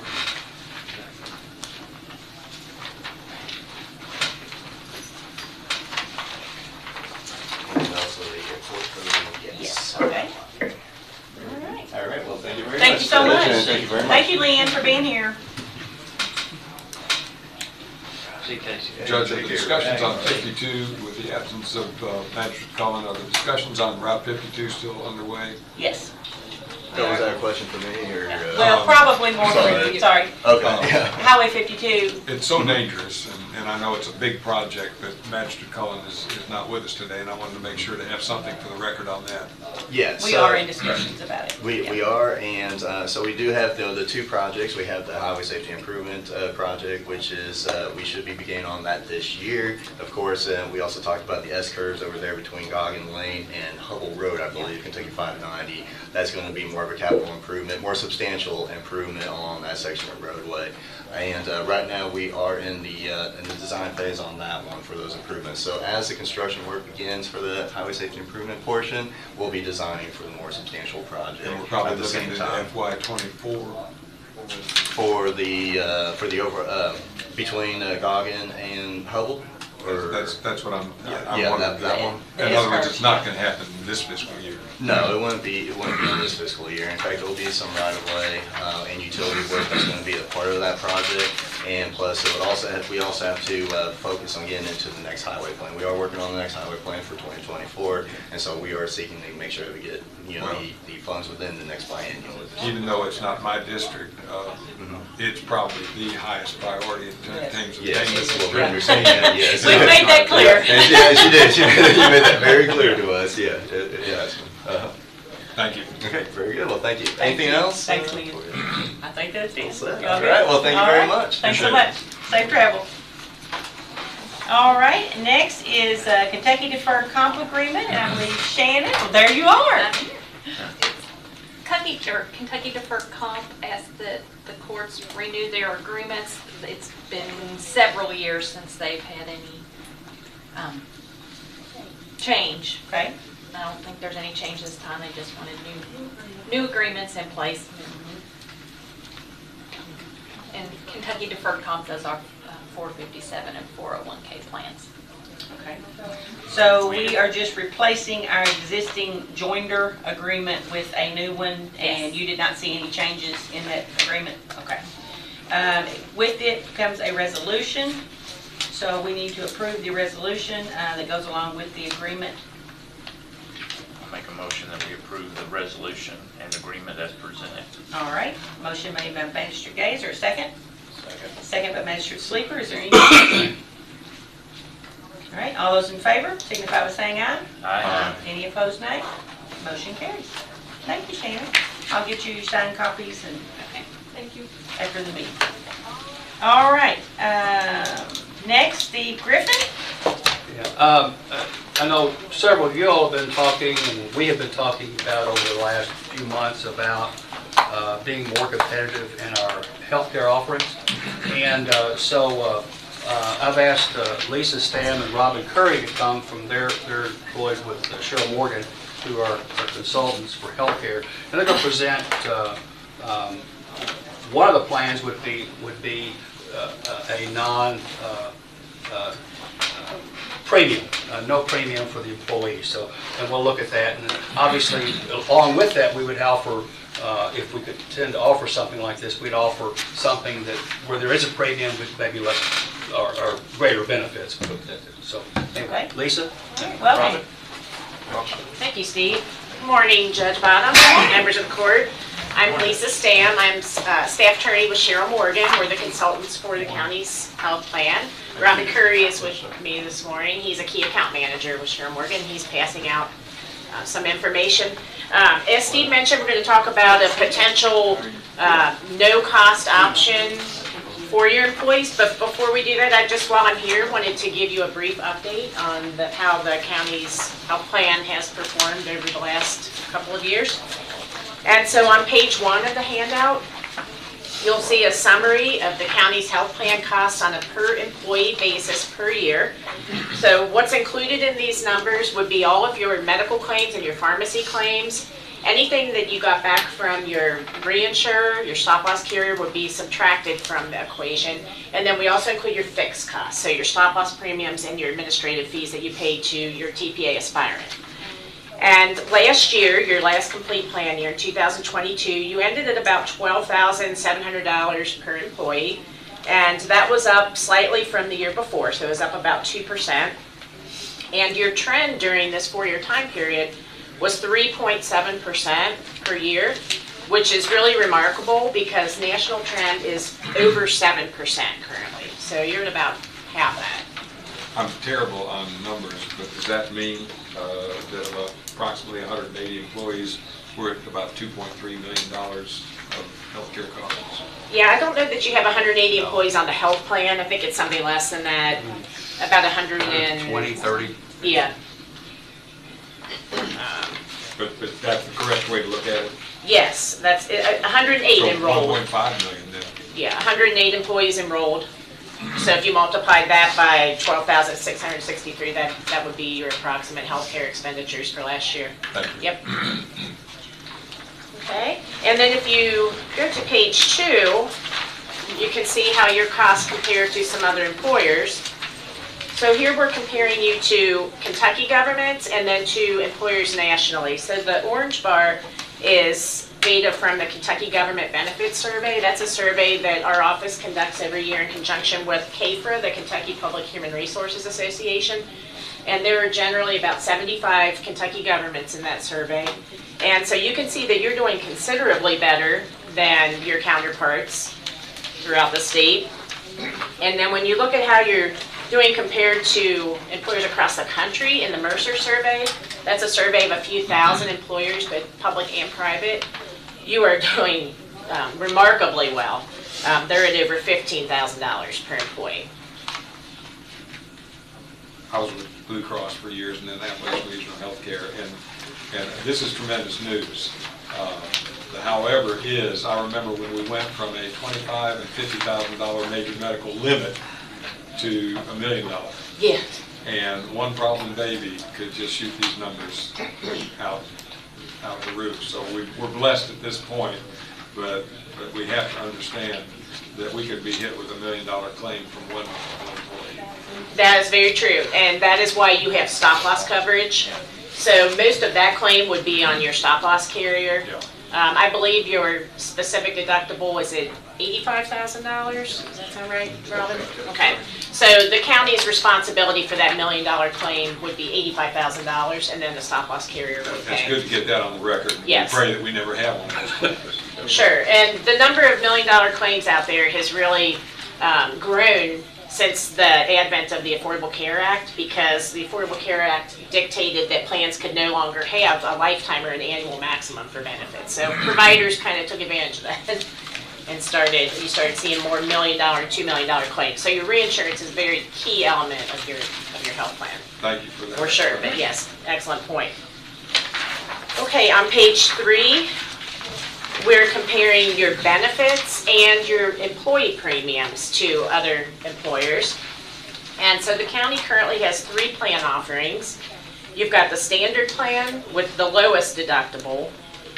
And also the airport permit. Yes, okay. All right. All right, well, thank you very much. Thank you so much. Judge, and Thank you very much. Thank you, Leanne, for being here. Judge, are the discussions on 52, with the absence of Magistrate Cullen, are the discussions on Route 52 still underway? Yes. Oh, was that a question for me, or? Well, probably more for sorry. you, sorry. Okay, yeah. Highway 52, It's so dangerous, and I know it's a big project, but Magistrate Cullen is not with us today, and I wanted to make sure to have something for the record on that. Yes. we are in discussions about it. We are, and so we do have the two projects. We have the Highway Safety Improvement Project, which is, we should be beginning on that this year. Of course, we also talked about the S-curves over there between Goggin Lane and Hubble Road, I believe, Kentucky 590. That's going to be more of a capital improvement, more substantial improvement along that section of roadway. And right now, we are in the design phase on that one for those improvements. So as the construction work begins for the Highway Safety Improvement portion, we'll be designing for the more substantial project. And we're probably at the looking same at time. FY '24. For the over, between Goggin and Hubble? Or- That's what I'm Yeah, wondering. that one. In other words, it's not going to happen this fiscal year. No, it wouldn't be in this fiscal year. In fact, there'll be some right-of-way and utility work that's going to be a part of that project. And plus, it would also we also have to focus on getting into the next highway plan. We are working on the next highway plan for 2024, and so we are seeking to make sure that we get, the funds within the next biennial. Even though it's not my district, it's probably the highest priority in terms of Yes, payment. that's what we understand, yes. We've made that clear. Yeah, she did. You made that very clear to us, yeah. Yes. Thank you. Okay, very good. Well, thank you. Anything else? Thanks, Lee. I think that's it. All right. Y'all good? Well, thank you All very right. much. Thanks so Appreciate much. Safe travel. All right, next is Kentucky Deferred Comp Agreement, and I believe Shannon, well, there you are. Kentucky Deferred Comp asked that the courts renew their agreements. It's been several years since they've had any change. Okay. I don't think there's any change this time. They just wanted new agreements in place. And Kentucky Deferred Comp does our 457 and 401k plans. Okay. So we are just replacing our existing joinder agreement with a new one, and Yes. you did not see any changes in that agreement? Okay. With it comes a resolution, so we need to approve the resolution that goes along with the agreement. I'll make a motion that we approve the resolution and agreement as presented. All right, motion made by Magistrate Gazer, second? Second. Second by Magistrate Sleeper, is there any discussion? All right, all those in favor, signify by saying aye. Aye. Any opposed, nay? Motion carries. Thank you, Shannon. I'll get you signed copies and Thank you. after the meeting. All right, next, Steve Griffin. Yeah, I know several of you all have been talking, and we have been talking about over the last few months about being more competitive in our healthcare offerings. And so I've asked Lisa Stam and Robin Kari to come from they're employed with Sherrill Morgan, who are consultants for healthcare, and they're going to present. One of the plans would be a non premium, no premium for the employees. So, and we'll look at that. And obviously, along with that, we would offer, if we could tend to offer something like this, we'd offer something that where there is a premium with maybe less or greater benefits. So, anyway, Okay. Lisa, Welcome. Robin. Thank you, Steve. Good morning, Judge Bottom, members of the court. I'm Lisa Stam. I'm staff attorney with Sherrill Morgan. We're the consultants for the county's health plan. Robin Curry is with me this morning. He's a key account manager with Sherrill Morgan. He's passing out some information. As Steve mentioned, we're going to talk about a potential no-cost option for your employees, but before we do that, while I'm here, wanted to give you a brief update on how the county's health plan has performed over the last couple of years. And so on page 1 of the handout, you'll see a summary of the county's health plan costs on a per employee basis per year. So what's included in these numbers would be all of your medical claims and your pharmacy claims. Anything that you got back from your reinsurer, your stop-loss carrier, would be subtracted from the equation. And then we also include your fixed costs, so your stop-loss premiums and your administrative fees that you pay to your TPA aspirant. And last year, your last complete plan year, in 2022, you ended at about $12,700 per employee. And that was up slightly from the year before, so it was up about 2%. And your trend during this 4-year time period was 3.7% per year, which is really remarkable because national trend is over 7% currently. So you're at about half that. I'm terrible on numbers, but does that mean that about approximately 180 employees were at about $2.3 million of healthcare costs? Yeah, I don't know that you have 180 employees on the health plan. I think it's something less than that, about 20, 30? Yeah. But that's the correct way to look at it? Yes, that's 108 So enrolled. 1.5 million then. Yeah, 108 employees enrolled. So if you multiply that by 12,663, that would be your approximate healthcare expenditures for last year. Thank you. Yep. Okay, and then if you go to page 2, you can see how your costs compare to some other employers. So here we're comparing you to Kentucky government and then to employers nationally. So the orange bar is data from the Kentucky Government Benefits Survey. That's a survey that our office conducts every year in conjunction with CAFRA, the Kentucky Public Human Resources Association. And there are generally about 75 Kentucky governments in that survey. And so you can see that you're doing considerably better than your counterparts throughout the state. And then when you look at how you're doing compared to employers across the country in the Mercer survey, that's a survey of a few thousand employers, but public and private, you are doing remarkably well. They're at over $15,000 per employee. I was with Blue Cross for years and then Appalachian Regional Healthcare, and this is tremendous news. The however is, I remember when we went from a $25,000 and $50,000 major medical limit to $1 million. Yeah. And one problem baby could just shoot these numbers out the roof. So we're blessed at this point, but we have to understand that we could be hit with $1 million claim from one employee. That is very true, and that is why you have stop-loss coverage. So most of that claim would be on your stop-loss carrier. Yeah. I believe your specific deductible was at $85,000. Does that sound right, Robin? Okay. So the county's responsibility for that $1 million claim would be $85,000, and then the stop-loss carrier would pay. That's good to get that on the record. Yes. We pray that we never have one. Sure, and the number of $1 million claims out there has really grown since the advent of the Affordable Care Act, because the Affordable Care Act dictated that plans could no longer have a lifetime or an annual maximum for benefits. So providers kind of took advantage of that and you started seeing more $1 million and $2 million claims. So your reinsurance is a very key element of your health plan. Thank you for that. For sure, but yes, excellent point. Okay, on page 3, we're comparing your benefits and your employee premiums to other employers. And so the county currently has 3 plan offerings. You've got the standard plan with the lowest deductible,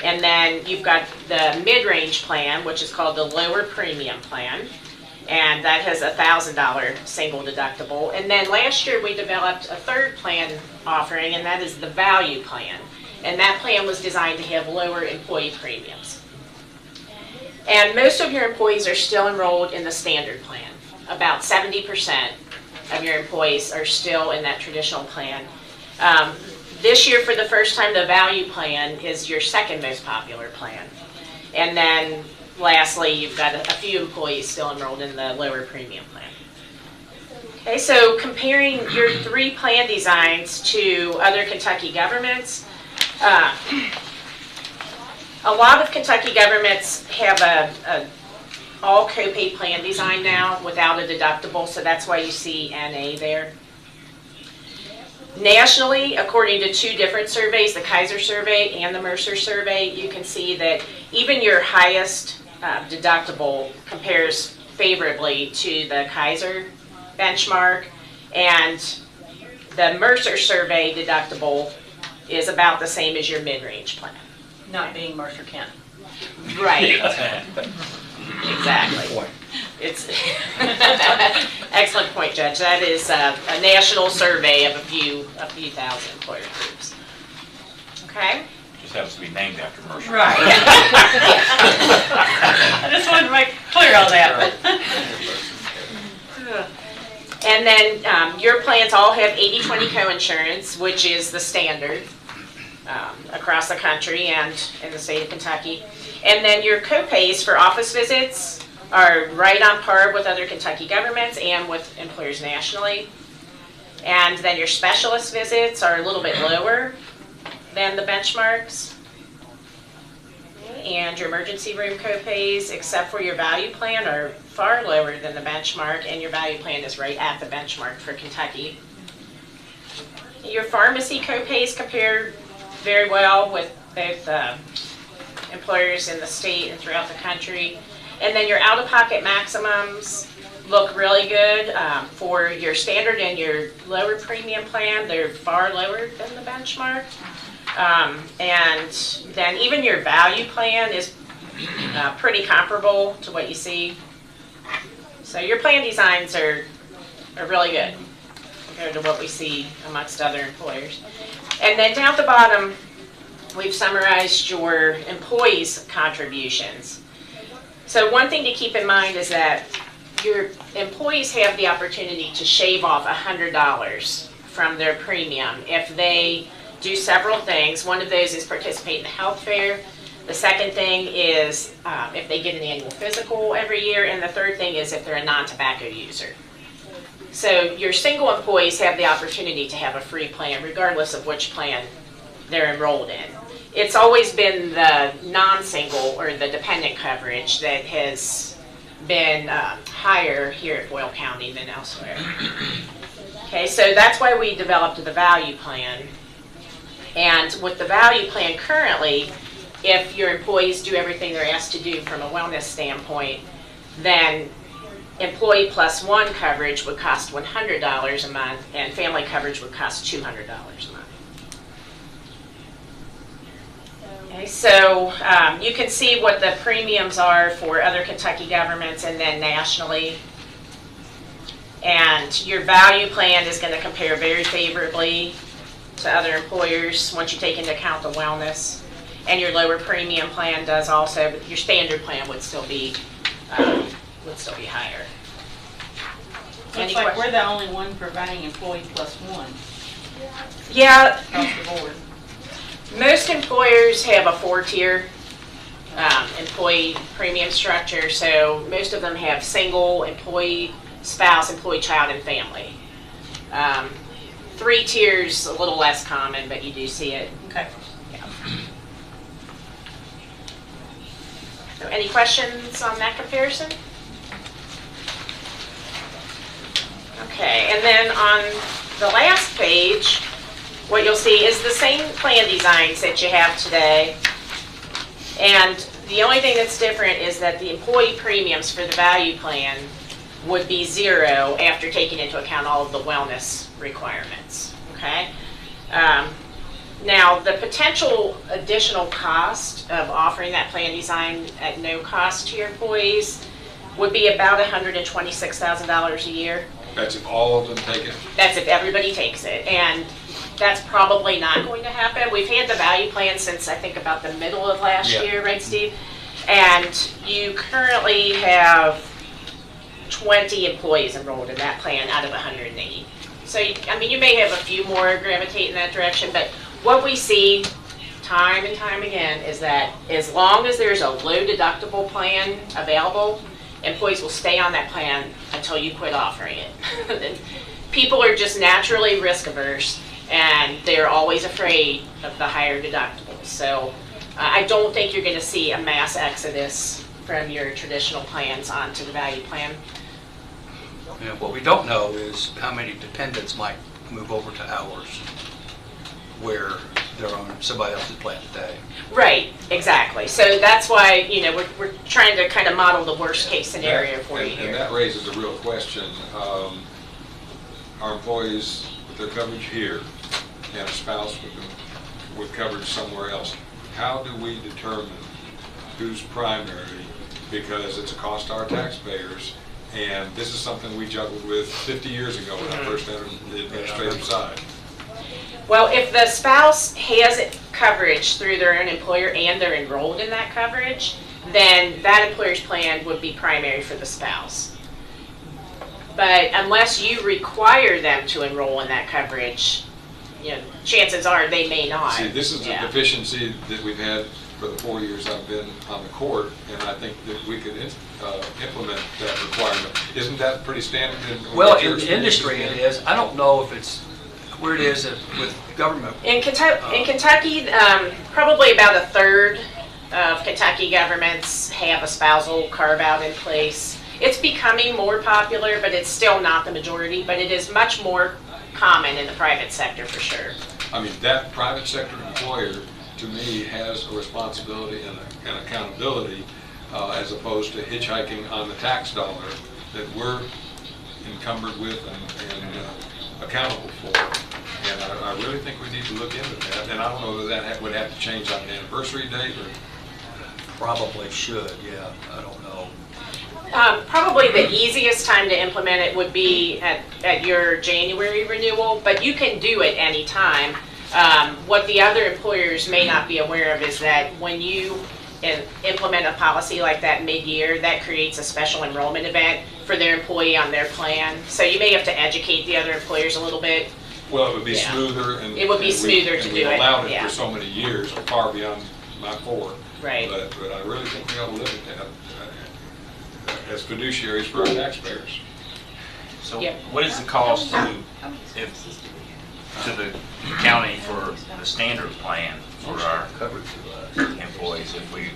and then you've got the mid-range plan, which is called the lower premium plan, and that has a $1,000 single deductible. And then last year we developed a 3rd plan offering, and that is the value plan. And that plan was designed to have lower employee premiums. And most of your employees are still enrolled in the standard plan. About 70% of your employees are still in that traditional plan. This year, for the first time, the value plan is your 2nd most popular plan. And then lastly, you've got a few employees still enrolled in the lower premium plan. Okay, so comparing your 3 plan designs to other Kentucky governments, A lot of Kentucky governments have a all copay plan design now without a deductible, so that's why you see NA there. Nationally, according to two different surveys, the Kaiser survey and the Mercer survey, you can see that even your highest deductible compares favorably to the Kaiser benchmark, and the Mercer survey deductible is about the same as your mid-range plan. Not being Mercer County. Right. Exactly. It's excellent point, Judge. That is a national survey of a few thousand employer groups. Okay. Just happens to be named after Mercer. Right. I just wanted to make clear on that. And then your plans all have 80/20 co-insurance, which is the standard across the country and in the state of Kentucky. And then your co-pays for office visits are right on par with other Kentucky governments and with employers nationally. And then your specialist visits are a little bit lower than the benchmarks. And your emergency room co-pays, except for your value plan, are far lower than the benchmark, and your value plan is right at the benchmark for Kentucky. Your pharmacy co-pays compare very well with both employers in the state and throughout the country. And then your out-of-pocket maximums look really good. For your standard and your lower premium plan, they're far lower than the benchmark. And then even your value plan is pretty comparable to what you see. So your plan designs are really good compared to what we see amongst other employers. And then down at the bottom, we've summarized your employees' contributions. So one thing to keep in mind is that your employees have the opportunity to shave off $100 from their premium if they do several things. One of those is participate in the health fair. The second thing is if they get an annual physical every year. And the third thing is if they're a non-tobacco user. So your single employees have the opportunity to have a free plan regardless of which plan they're enrolled in. It's always been the non-single or the dependent coverage that has been higher here at Boyle County than elsewhere. Okay, so that's why we developed the value plan. And with the value plan currently, if your employees do everything they're asked to do from a wellness standpoint, then employee plus one coverage would cost $100 a month, and family coverage would cost $200 a month. Okay, so you can see what the premiums are for other Kentucky governments and then nationally. And your value plan is going to compare very favorably to other employers once you take into account the wellness. And your lower premium plan does also, but your standard plan would still be higher. Looks like we're the only one providing employee plus one. Yeah. Across the board. Most employers have a 4-tier employee premium structure, so most of them have single, employee, spouse, employee, child, and family. 3 tiers, a little less common, but you do see it. Okay. Yeah. So any questions on that comparison? Okay, and then on the last page, what you'll see is the same plan designs that you have today. And the only thing that's different is that the employee premiums for the value plan would be 0 after taking into account all of the wellness requirements, okay? Now, the potential additional cost of offering that plan design at no cost to your employees would be about $126,000 a year. That's if all of them take it? That's if everybody takes it. And that's probably not going to happen. We've had the value plan since I think about the middle of last year, right, Steve? And you currently have 20 employees enrolled in that plan out of 180. So, I mean, you may have a few more gravitate in that direction, but what we see time and time again is that as long as there's a low deductible plan available, employees will stay on that plan until you quit offering it. People are just naturally risk averse, and they're always afraid of the higher deductibles. So I don't think you're going to see a mass exodus from your traditional plans onto the value plan. And what we don't know is how many dependents might move over to ours where they're on somebody else's plan today. Right, exactly. So that's why, you know, we're trying to kind of model the worst case scenario for you And here. that raises a real question. Our employees with their coverage here and a spouse with coverage somewhere else, how do we determine who's primary? Because it's a cost to our taxpayers, and this is something we juggled with 50 years ago when I first entered the administrative side. Well, if the spouse has coverage through their own employer and they're enrolled in that coverage, then that employer's plan would be primary for the spouse. But unless you require them to enroll in that coverage, you know, chances are they may not. See, this is the deficiency that we've had for the 4 years I've been on the court, and I think that we could implement that requirement. Isn't that pretty standard? Well, in the industry it is. I don't know if it's where it is with government. In Kentucky, probably about a third of Kentucky governments have a spousal carve-out in place. It's becoming more popular, but it's still not the majority, but it is much more common in the private sector for sure. I mean, that private sector employer, to me, has a responsibility and accountability as opposed to hitchhiking on the tax dollar that we're encumbered with and accountable for. And I really think we need to look into that. And I don't know that that would have to change on the anniversary date or... Probably should, yeah. I don't know. Probably the easiest time to implement it would be at your January renewal, but you can do it any time. What the other employers may not be aware of is that when you implement a policy like that mid-year, that creates a special enrollment event for their employee on their plan. So you may have to educate the other employers a little bit. Well, it would be smoother. And it would be smoother to do it. We've allowed it for so many years, far beyond my 4. Right. But I really think we ought to look at that as fiduciaries for our taxpayers. So what is the cost to the county for the standard plan for our employees if we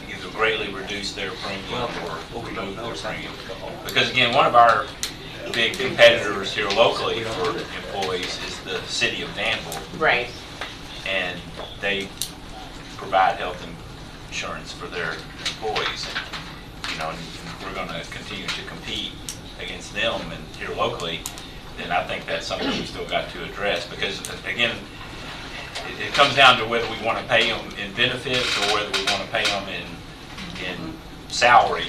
either greatly reduce their premium or remove their premium? Because again, one of our big competitors here locally for employees is the city of Danville. Right. And they provide health insurance for their employees. You know, and we're going to continue to compete against them and here locally, then I think that's something we've still got to address because, again, it comes down to whether we want to pay them in benefits or whether we want to pay them in salary.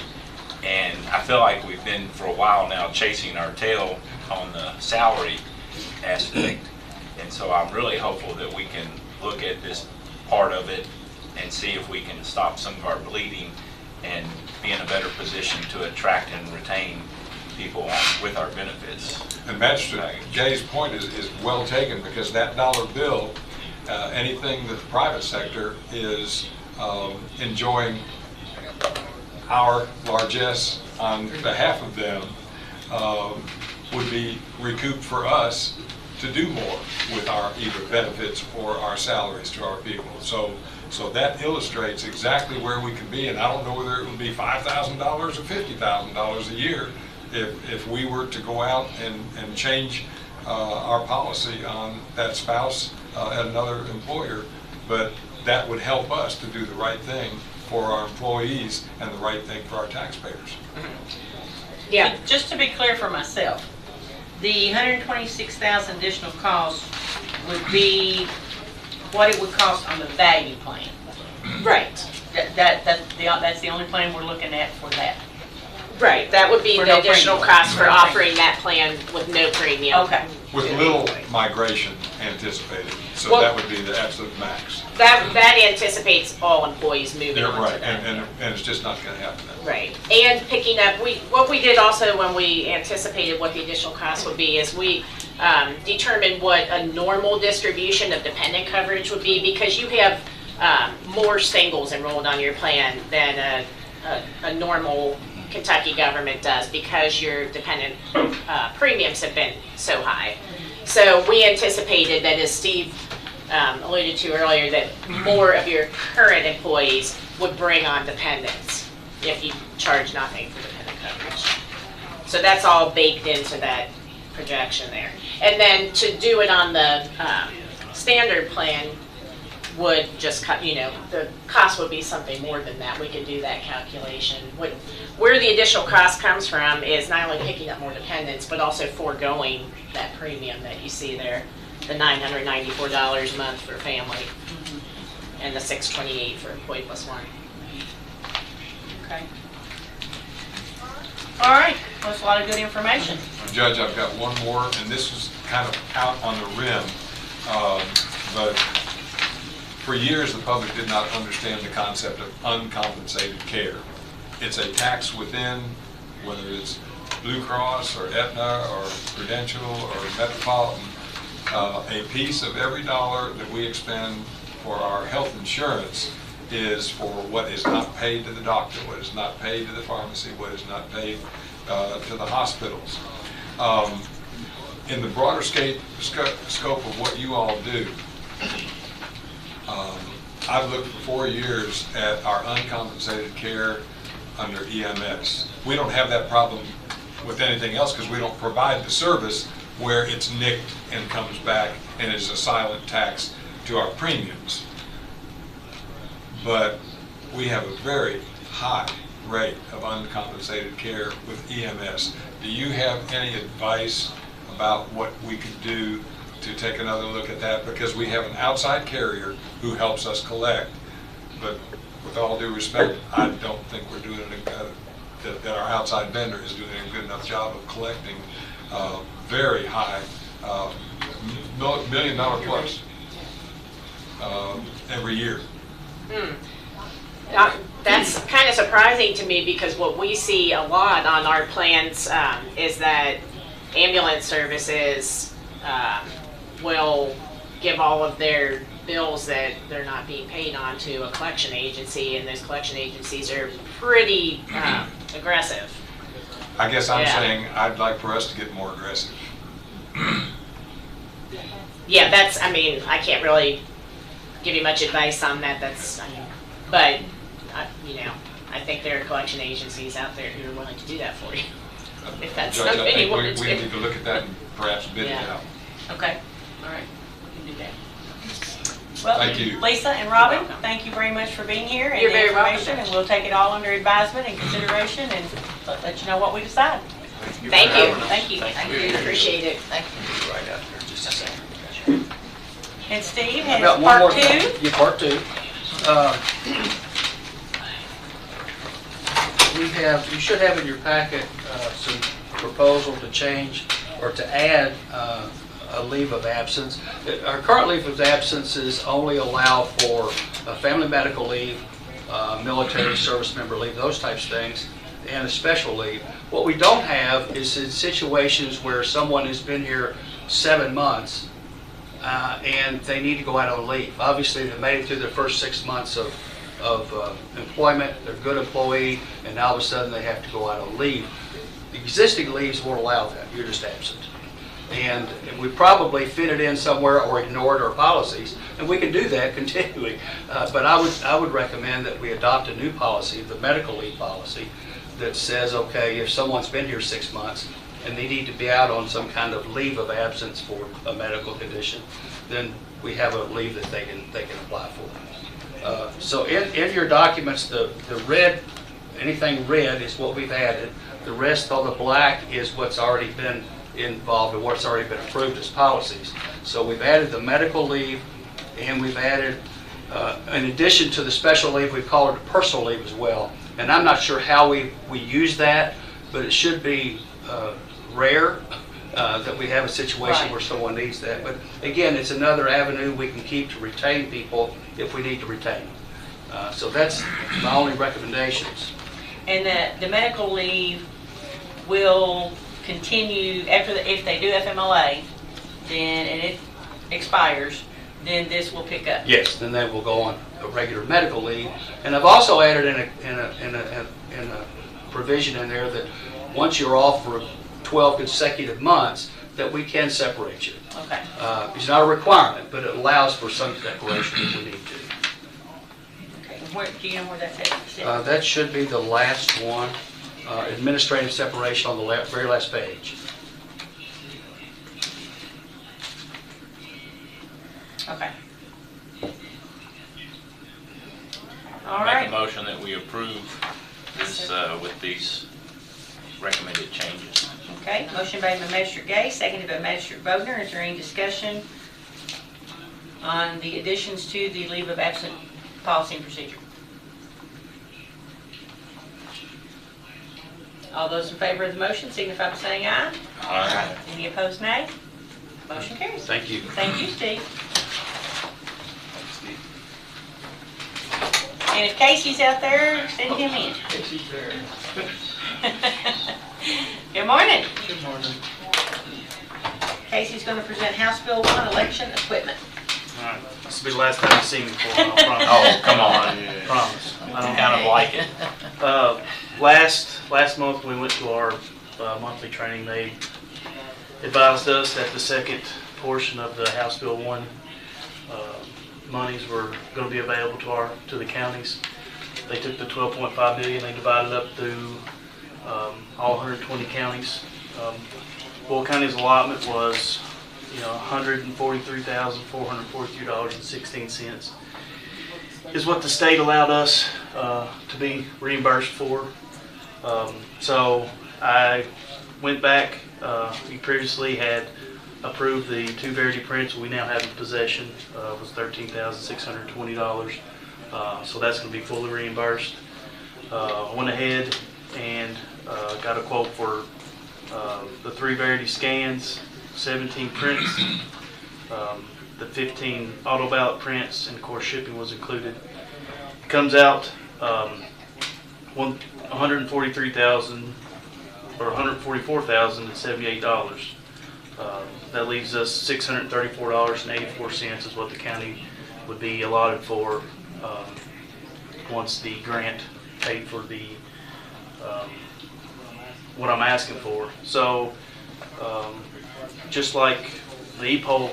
And I feel like we've been for a while now chasing our tail on the salary aspect. And so I'm really hopeful that we can look at this part of it and see if we can stop some of our bleeding and be in a better position to attract and retain people with our benefits. And Magistrate Jay's point is well taken because that dollar bill, anything that the private sector is enjoying our largesse on behalf of them would be recouped for us to do more with our either benefits or our salaries to our people. So that illustrates exactly where we can be, and I don't know whether it would be $5,000 or $50,000 a year if we were to go out and change our policy on that spouse at another employer, but that would help us to do the right thing for our employees and the right thing for our taxpayers. Yeah. Just to be clear for myself, the $126,000 additional cost would be what it would cost on the value plan. Right. That's the only plan we're looking at for that. Right. That would be the additional cost for offering that plan with no premium. Okay. With little migration anticipated, so that would be the absolute max. That anticipates all employees moving on Right, to that. and it's just not going to happen. Right, and picking up, what we did also when we anticipated what the additional cost would be is we determined what a normal distribution of dependent coverage would be because you have more singles enrolled on your plan than a normal Kentucky government does because your dependent premiums have been so high. So we anticipated that as Steve alluded to earlier, that more of your current employees would bring on dependents if you charge nothing for dependent coverage. So that's all baked into that projection there. And then to do it on the standard plan would just cut, the cost would be something more than that. We could do that calculation. Where the additional cost comes from is not only picking up more dependents, but also foregoing that premium that you see there, the $994 a month for family, and the $628 for employee plus one. Okay. All right, well, that's a lot of good information. Judge, I've got one more, and this is kind of out on the rim, but for years the public did not understand the concept of uncompensated care. It's a tax within, whether it's Blue Cross or Aetna or Prudential or Metropolitan, a piece of every dollar that we expend for our health insurance is for what is not paid to the doctor, what is not paid to the pharmacy, what is not paid to the hospitals. In the broader scope of what you all do, I've looked for 4 years at our uncompensated care under EMS. We don't have that problem with anything else because we don't provide the service where it's nicked and comes back and is a silent tax to our premiums. But we have a very high rate of uncompensated care with EMS. Do you have any advice about what we could do to take another look at that? Because we have an outside carrier who helps us collect, but with all due respect, I don't think we're doing that our outside vendor is doing a good enough job of collecting very high, $1 million plus every year. That's kind of surprising to me because what we see a lot on our plans is that ambulance services will give all of their bills that they're not being paid on to a collection agency, and those collection agencies are pretty aggressive. I guess I'm saying I'd like for us to get more aggressive. Yeah, I can't really give you much advice on that. But I think there are collection agencies out there who are willing to do that for you. If that's Judge, something you want to do. we need to look at that and perhaps bid it out. Okay, all right, we can do that. Well, Thank you. Lisa and Robin, thank you very much for being here and You're the very welcome. information, and we'll take it all under advisement and consideration and let you know what we decide. Thank you. Thank you. Appreciate it. Thank you. Right out there, just a second. And Steve I've has got one more. part two. Yeah, part two. You should have in your packet some proposal to change or to add a leave of absence. Our current leave of absences only allow for family medical leave, military service member leave, those types of things, and a special leave. What we don't have is in situations where someone has been here 7 months and they need to go out on leave. Obviously, they made it through their first 6 months of employment, they're a good employee, and now all of a sudden they have to go out on leave. The existing leaves won't allow that, you're just absent. And we probably fit it in somewhere or ignored our policies, and we can do that continually. But I would recommend that we adopt a new policy, the medical leave policy, that says, okay, if someone's been here 6 months and they need to be out on some kind of leave of absence for a medical condition, then we have a leave that they can apply for. So in your documents, the red, anything red is what we've added. The rest of the black is what's already been involved and what's already been approved as policies. So we've added the medical leave, and we've added, in addition to the special leave, we've called it a personal leave as well. And I'm not sure how we use that, but it should be rare that we have a situation where someone needs that. But again, it's another avenue we can keep to retain people if we need to retain them. So that's my only recommendations. And the medical leave will continue if they do FMLA, then, and it expires, then this will pick up. Yes, then they will go on a regular medical leave. And I've also added in a provision in there that once you're off for 12 consecutive months, that we can separate you. Okay. It's not a requirement, but it allows for some separation if we need to. Okay. Where, do you know where that's at? That should be the last one, administrative separation on the very last page. Okay. All Make right. a motion that we approve this with these recommended changes. Okay, motion made by Magistrate Gay, seconded by Magistrate Bodner. Is there any discussion on the additions to the leave of absence policy and procedure? All those in favor of the motion signify by saying aye. Aye. Any opposed, nay? Motion carries. Thank you. Thank you, Steve. And if Casey's out there, send him in. Casey's there. Good morning. Good morning. Casey's going to present House Bill 1, election equipment. All right, this will be the last time you see me before, I promise. Oh, come on. Promise. I don't Kind of like it. Last month, we went to our monthly training. They advised us that the second portion of the House Bill 1 monies were going to be available to the counties. They took the $12.5 million, they divided it up through all 120 counties. Boyle County's allotment was, $143,443.16 is what the state allowed us to be reimbursed for. So I went back. We previously had approved the 2 Verity prints we now have in possession. Was $13,620. So that's going to be fully reimbursed. I went ahead and got a quote for the 3 Verity scans, 17 prints, the 15 auto ballot prints, and of course shipping was included. It comes out $143,000 or $144,078. That leaves us $634.84 is what the county would be allotted for once the grant paid for the what I'm asking for. So just like the e-poll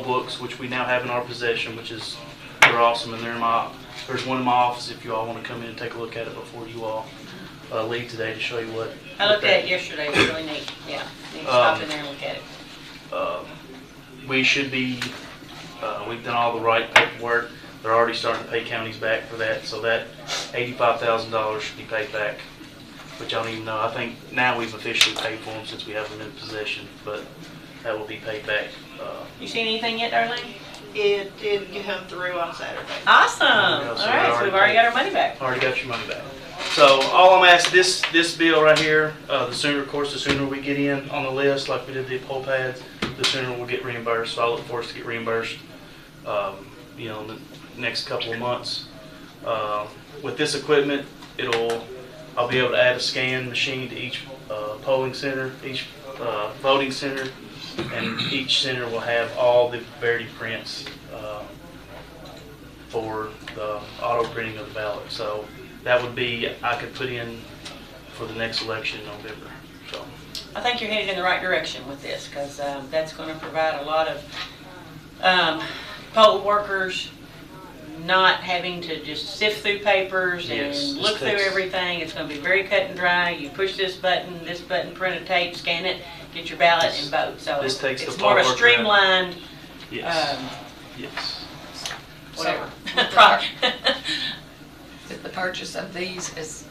books, which we now have in our possession, they're awesome, and there's one in my office if you all want to come in and take a look at it before you all leave today to show you what. I looked at it yesterday. It's really neat. Yeah, need to stop in there and look at it. We should be, we've done all the right paperwork. They're already starting to pay counties back for that, so that $85,000 should be paid back, which I don't even know. I think now we've officially paid for them since we have them in possession, but that will be paid back. You seen anything yet, Darlene? It did come through on Saturday. Awesome. Yeah, All so right, so we've already got our money back. Already got your money back. So all I'm asking, this bill right here, the sooner, of course, the sooner we get in on the list, like we did the poll pads, the sooner we'll get reimbursed. So I look for us to get reimbursed, in the next couple of months. With this equipment, I'll be able to add a scan machine to each polling center, each voting center, and each center will have all the Verity prints for the auto printing of the ballot. So that would be, I could put in for the next election in November. So I think you're headed in the right direction with this, because that's going to provide a lot of poll workers not having to just sift through papers and look through everything. It's going to be very cut and dry. You push this button, print a tape, scan it, get your ballot, and vote. So it's more of a streamlined, yes. whatever. The purchase of these is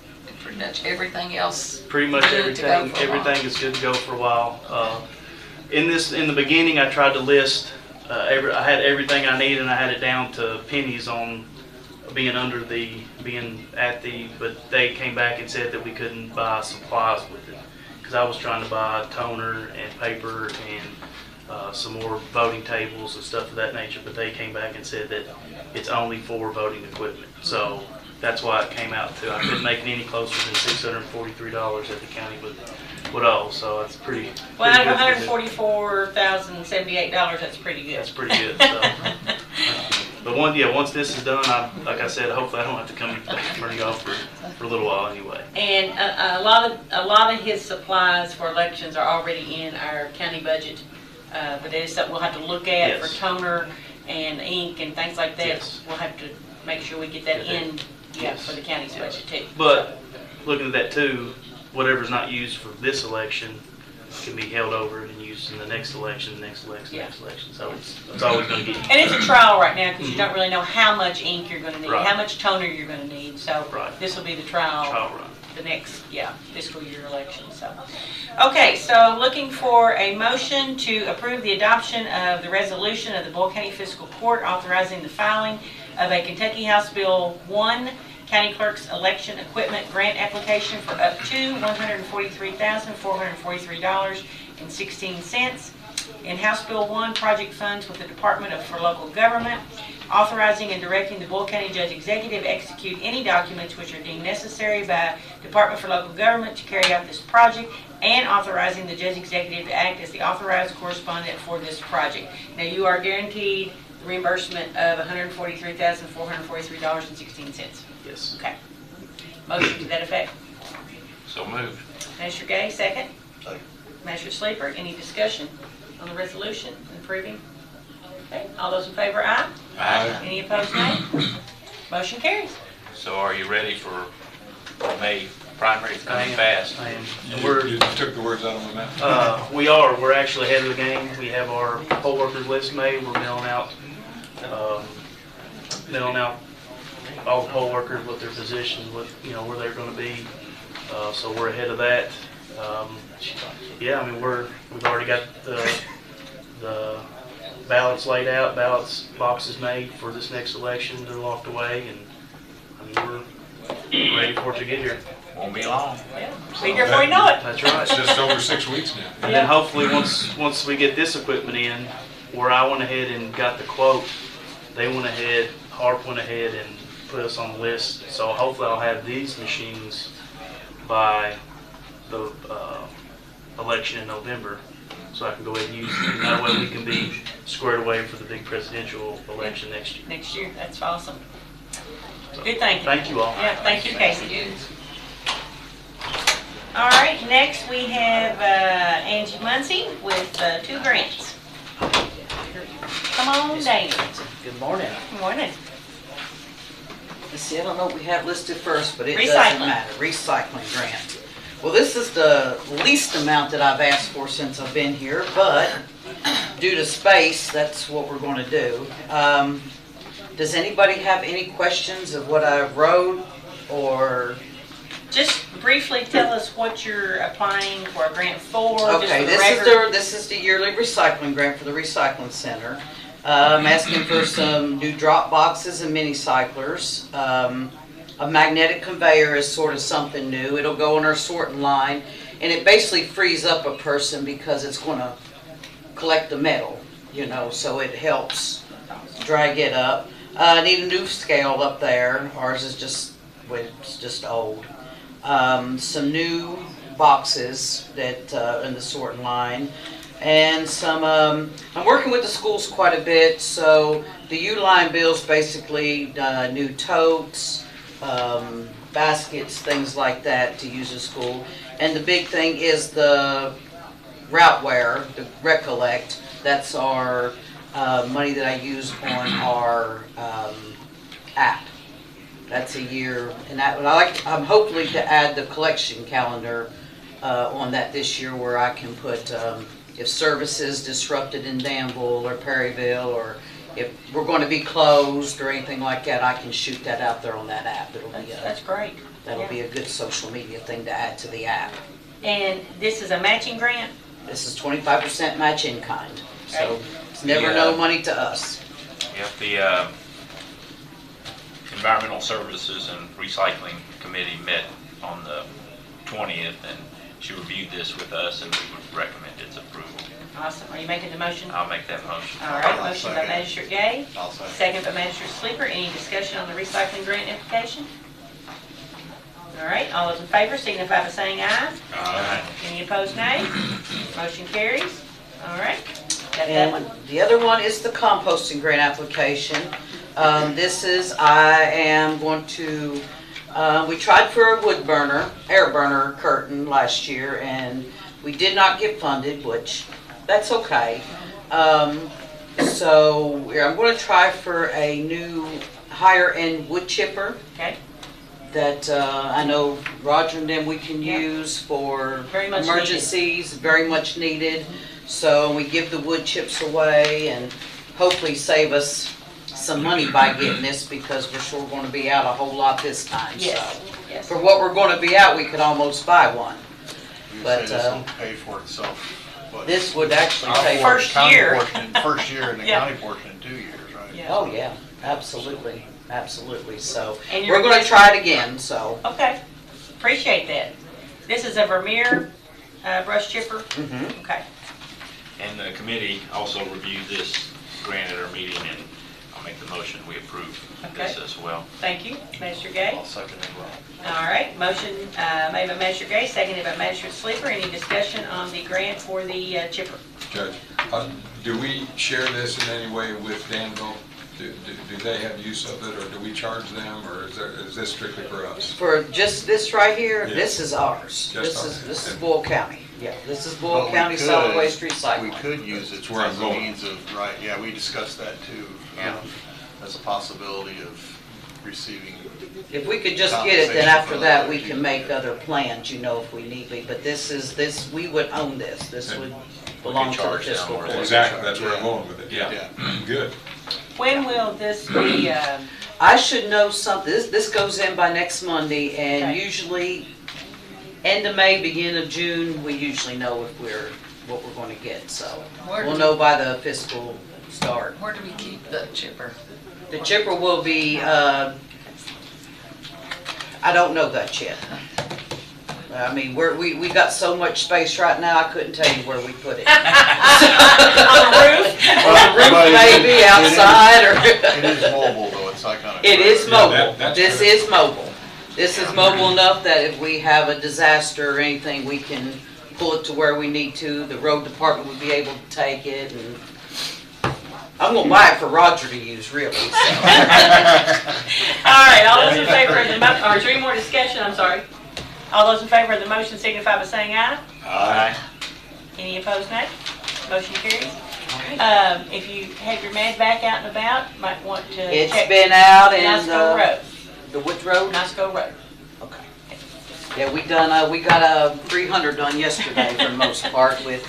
pretty much everything else. Pretty much everything is good to go for a while. In the beginning, I tried to list. I had everything I needed, and I had it down to pennies on but they came back and said that we couldn't buy supplies with it, because I was trying to buy toner and paper and some more voting tables and stuff of that nature, but they came back and said that it's only for voting equipment. So that's why it came out to, I couldn't make it any closer than $643 that the county would owe, so it's pretty Well, out of good. $144,078, that's pretty good. That's pretty good. So, but once this is done, like I said, hopefully I don't have to come back for the offer for a little while anyway. And a lot of his supplies for elections are already in our county budget. But it is something we'll have to look at for Yes. toner and ink and things like that. Yes. We'll have to make sure we get that in, Yes. for the county's budget too. But looking at that too, whatever's not used for this election can be held over and used in the next election, next election, Yeah. next election. So it's always going to get used. And it's a trial right now because you don't really know how much ink you're going to need, Right. how much toner you're going to need. So Right. this will be the trial run. the next, fiscal year election, so. Okay, so looking for a motion to approve the adoption of the resolution of the Boyle County Fiscal Court authorizing the filing of a Kentucky House Bill 1 County Clerk's Election Equipment Grant Application for up to $143,443.16 in House Bill 1 project funds with the Department for Local Government, authorizing and directing the Boyle County Judge Executive execute any documents which are deemed necessary by Department for Local Government to carry out this project, and authorizing the Judge Executive to act as the authorized correspondent for this project. Now, you are guaranteed the reimbursement of $143,443.16. Yes. Okay. Motion to that effect. So moved. Magistrate Gay, second. Second. Magistrate Sleeper, any discussion on the resolution approving? Okay, all those in favor, aye. Aye. Any opposed, nay? Motion carries. So are you ready for May primary I coming am. fast? I am. You And we're, you took the words out of my mouth. we are. We're actually ahead of the game. We have our poll workers list made. We're mailing out all the poll workers, what their positions, what, where they're going to be. So we're ahead of that. Yeah, I mean, we've already got the ballots laid out, boxes made for this next election. They're locked away, and I mean, we're ready for it to get here. Won't be long. Be here before you know it. That's right. It's just over 6 weeks now. And then hopefully once we get this equipment in, where I went ahead and got the quote, Harp went ahead and put us on the list. So hopefully I'll have these machines by the election in November, so I can go ahead and use them. And that way we can be squared away for the big presidential election next year. Next year, that's awesome. Good thinking. Thank you all. Yeah, thank you, Casey. All right, next we have Angie Muncy with 2 grants. Come on down. Good morning. Good morning. Let's see, I don't know what we have listed first, but it Recycling. doesn't matter. Recycling grant. Well, this is the least amount that I've asked for since I've been here, but due to space, that's what we're going to do. Does anybody have any questions of what I wrote, or? Just briefly tell us what you're applying for a grant for. just Okay, for the this record. is the yearly recycling grant for the recycling center. I'm asking for some new drop boxes and mini cyclers. A magnetic conveyor is sort of something new. It'll go on our sorting line, and it basically frees up a person because it's going to collect the metal, so it helps drag it up. I need a new scale up there. Ours is just old. Some new boxes that in the sorting line, and some. I'm working with the schools quite a bit, so the U-line bills basically new totes, baskets, things like that to use in school. And the big thing is the routeware, the Recollect. That's our money that I use on our app. That's a year, and I'm hopefully to add the collection calendar on that this year, where I can put if services disrupted in Danville or Perryville, or if we're going to be closed or anything like that, I can shoot that out there on that app. That's great. That'll be a good social media thing to add to the app. And this is a matching grant? This is 25% match in kind, so Okay. it's never no money to us. Yep, the Environmental Services and Recycling Committee met on the 20th, and she reviewed this with us, and we would recommend its approval. Awesome. Are you making the motion? I'll make that motion. All right, motion by Magistrate Gay, I'll second. second by Magistrate Sleeper. Any discussion on the recycling grant application? All right, all those in favor signify by saying aye. Aye. Any opposed, nay? Motion carries. All right, got that one? And the other one is the composting grant application. I am going to We tried for a wood burner, air burner curtain last year, and we did not get funded, which, that's okay. So I'm gonna try for a new higher end wood chipper. Okay. That I know Roger and them we can use for Very much emergencies, very much needed. So we give the wood chips away and hopefully save us some money by getting this, because we're sure going to be out a whole lot this time. Yes, So yes. for what we're going to be out, we could almost buy one. You But, say this will pay for itself. what, This would actually our pay. First county year. portion in first year and the Yeah. county portion in 2 years, right? Yeah. Oh, yeah, absolutely, absolutely. So And you're- we're going to try it again, so. Okay, appreciate that. This is a Vermeer brush chipper? Mhm. Okay. And the committee also reviewed this grant at our meeting, and I'll make the motion, we approve this Okay. as well. Thank you, Magistrate Gay. I'll second it, Rob. All right, motion made by Magistrate Gay, seconded by Magistrate Sleeper. Any discussion on the grant for the chipper? Judge, do we share this in any way with Danville? Do they have use of it, or do we charge them, or is this strictly for us? For just this right here, Yeah. this is ours. Just This is ours. Boyle County. Yeah, this is Boyle But we County could- Solid Waste We Recycling. could use it That's where I'm as a going. means of, right, yeah, we discussed that too. Yeah. As a possibility of receiving. If we could just get it, then after that, we can make other plans, you know, if we need be. But this, we would own this. This would belong to the charge them fiscal or- court. Exactly, that's where I'm going with it, yeah. Yeah. Good. When will this be, I should know something. This goes in by next Monday, and Okay. usually end of May, beginning of June, we usually know if what we're going to get. So Where we'll do- know by the fiscal start. Where do we keep the chipper? The chipper will be, I don't know that yet. I mean, we got so much space right now, I couldn't tell you where we put it. on the roof? On the roof, But maybe, outside, or. It is mobile though, it's not kind of. It is Yeah, mobile. that's This good. is mobile. This is mobile enough that if we have a disaster or anything, we can pull it to where we need to. The road department would be able to take it, and I'm gonna buy it for Roger to use, really, so. All right, all those in favor of the motion, or is there any more discussion? I'm sorry. All those in favor of the motion signify by saying aye. Aye. Any opposed, nay? Motion carries. If you have your med back out and about, might want to check. It's been out in Nasco Road. the which road? Nasco Road. Okay. Yeah, we got 300 done yesterday for the most part with,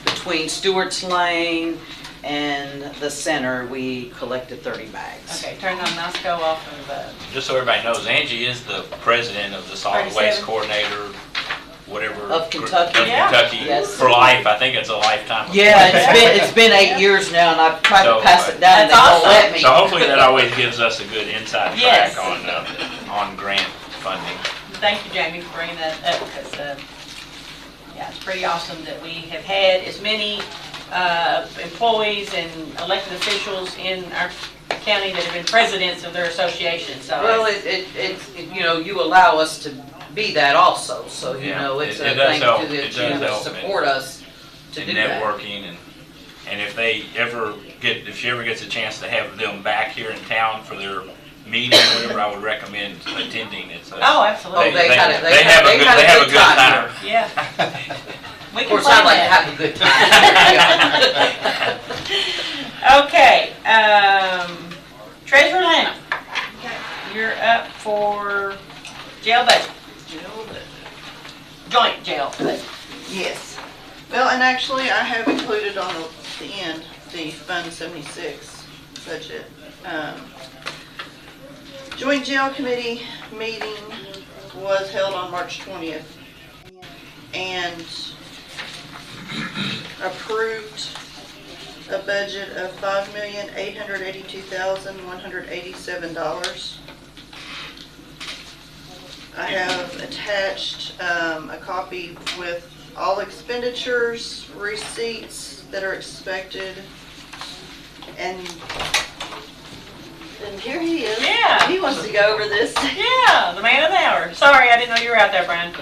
between Stewart's Lane and the center, we collected 30 bags. Okay, turn on Nasco off of, Just so everybody knows, Angie is the president of the solid waste 37. coordinator, whatever. Of Kentucky. Of Yeah. Kentucky, Yes. for life. I think it's a lifetime. Yeah, it's been 8 years now, and I've tried to So, pass it down, and they That's won't let me. So hopefully that always gives us a good inside Yes. track on grant funding. thank you, Jamie, for bringing that up, because, yeah, it's pretty awesome that we have had as many employees and elected officials in our county that have been presidents of their association, so. Well, you know, you allow us to be that also, so, you Yeah, know, it's it a does thank help. you It that does you help. support us to And do that. networking, and if she ever gets a chance to have them back here in town for their meeting, or whatever, I would recommend attending. It's Oh, absolutely. Oh, they had a good time time. Yeah. We Of can course, I plan like to that. have a good time. Okay, Treasurer Lana, you're up for jail budget. Joint jail budget. Yes. Well, and actually, I have included on the end, the Fund 76 budget. Joint Jail Committee meeting was held on March 20th and approved a budget of $5,882,187. I have attached a copy with all expenditures, receipts that are expected, and here he is. Yeah. He wants to go over this. Yeah, the man of the hour. Sorry, I didn't know you were out there, Brian.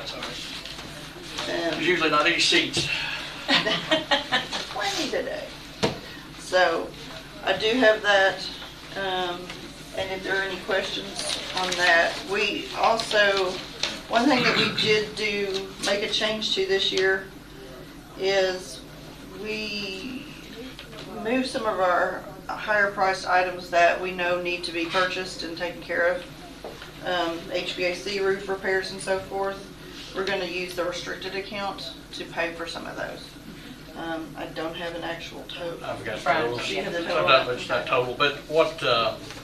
There's usually not any seats. Plenty today. So, I do have that, and if there are any questions on that. We also, one thing that we did do, make a change to this year is we moved some of our higher priced items that we know need to be purchased and taken care of. HVAC roof repairs and so forth. We're going to use the restricted account to pay for some of those. I don't have an actual total. I've got Right. totals. Do you have the So total? it's not total, but what,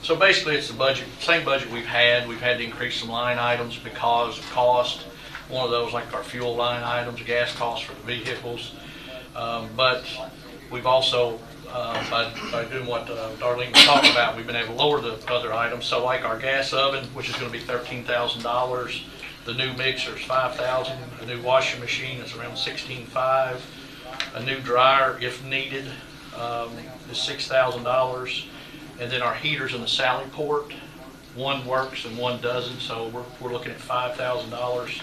so basically it's the budget, same budget we've had. We've had to increase some line items because of cost. One of those, like our fuel line items, gas costs for the vehicles. But we've also, by doing what Darlene was talking about, we've been able to lower the other items. So like our gas oven, which is going to be $13,000. The new mixer is $5,000. The new washing machine is around $16,500. A new dryer, if needed, is $6,000. And then our heaters in the Sally Port, one works and one doesn't, so we're looking at $5,000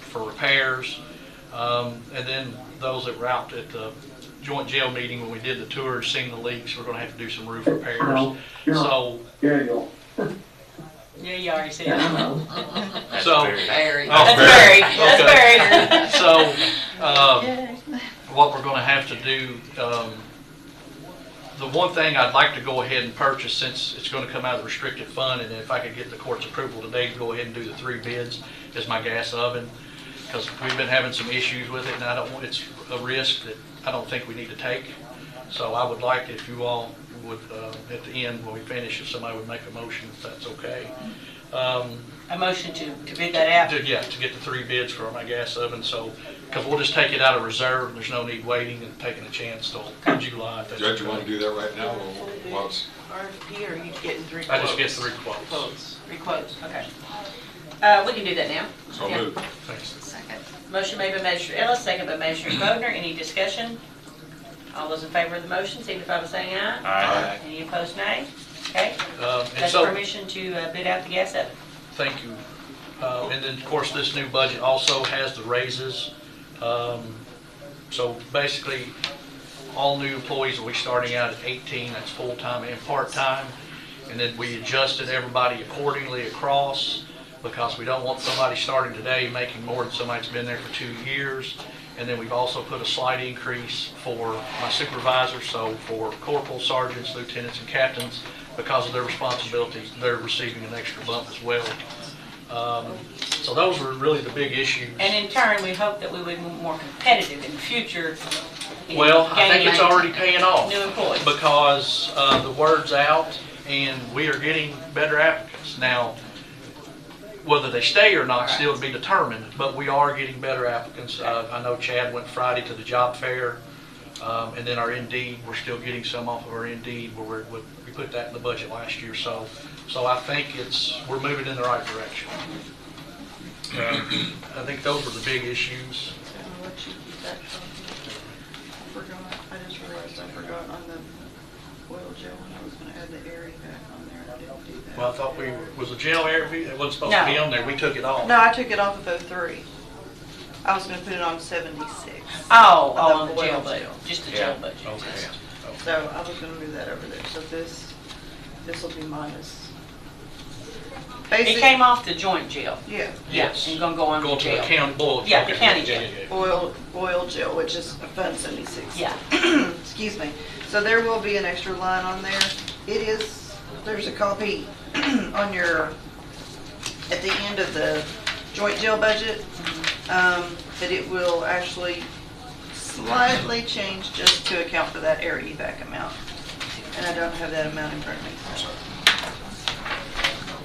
for repairs. And then those that were out at the joint jail meeting when we did the tour, seeing the leaks, we're going to have to do some roof repairs. So. Yeah, you already said it. So. Barry. Oh, That's Barry. So, what we're going to have to do, the one thing I'd like to go ahead and purchase, since it's going to come out of the restricted fund, and if I could get the court's approval today to go ahead and do the 3 bids, is my gas oven, because we've been having some issues with it, and I don't want, it's a risk that I don't think we need to take. So I would like if you all would, at the end when we finish, if somebody would make a motion, if that's okay. A motion to bid that out? To get the 3 bids for my gas oven, so, because we'll just take it out of reserve, there's no need waiting and taking a chance till July. Judge, you want to do that right now, or what's? RFP, or are you getting 3 quotes? I just get 3 quotes. 3 quotes, okay. We can do that now. So Yeah. moved. Thanks. Second. Motion made by Magistrate Ellis, second by Magistrate Bodner. Any discussion? All those in favor of the motion, signify by saying aye. Aye. Any opposed, nay? Okay. And That's so, permission to bid out the gas oven. thank you. And then, of course, this new budget also has the raises. So basically, all new employees will be starting out at 18, that's full-time and part-time. And then we adjusted everybody accordingly across, because we don't want somebody starting today making more than somebody that's been there for 2 years. And then we've also put a slight increase for my supervisors, so for corporals, sergeants, lieutenants, and captains, because of their responsibilities, they're receiving an extra bump as well. So those were really the big issues. And in turn, we hope that we would be more competitive in the future. in Well, I think it's gaining already paying off. New employees. Because the word's out, and we are getting better applicants. Now, whether they stay or not, still to be determined, but we are getting better applicants. I know Chad went Friday to the job fair, and then our Indeed, we're still getting some off of our Indeed, where we put that in the budget last year. So I think we're moving in the right direction. I think those were the big issues. I'll let you keep that. I forgot, I just realized I forgot on the Boyle jail, and I was gonna add the area back on there, and I didn't do that. Well, I thought was the jail area, it wasn't supposed to be on there, we took it off. No, I took it off of 03. I was gonna put it on 76. Oh, Of the on the Boyle jail budget, just the jail budget. Okay. So I was gonna move that over there, so this will be minus. It came off the joint jail. Yeah. Yes. And gonna go on the Going to jail. the county, Boyle. Yeah, the Okay. county Yeah, jail. yeah, yeah. Boyle jail, which is Fund 76. Yeah. Excuse me. So there will be an extra line on there. There's a copy on at the end of the joint jail budget, that it will actually slightly change just to account for that area back amount. And I don't have that amount in front of me.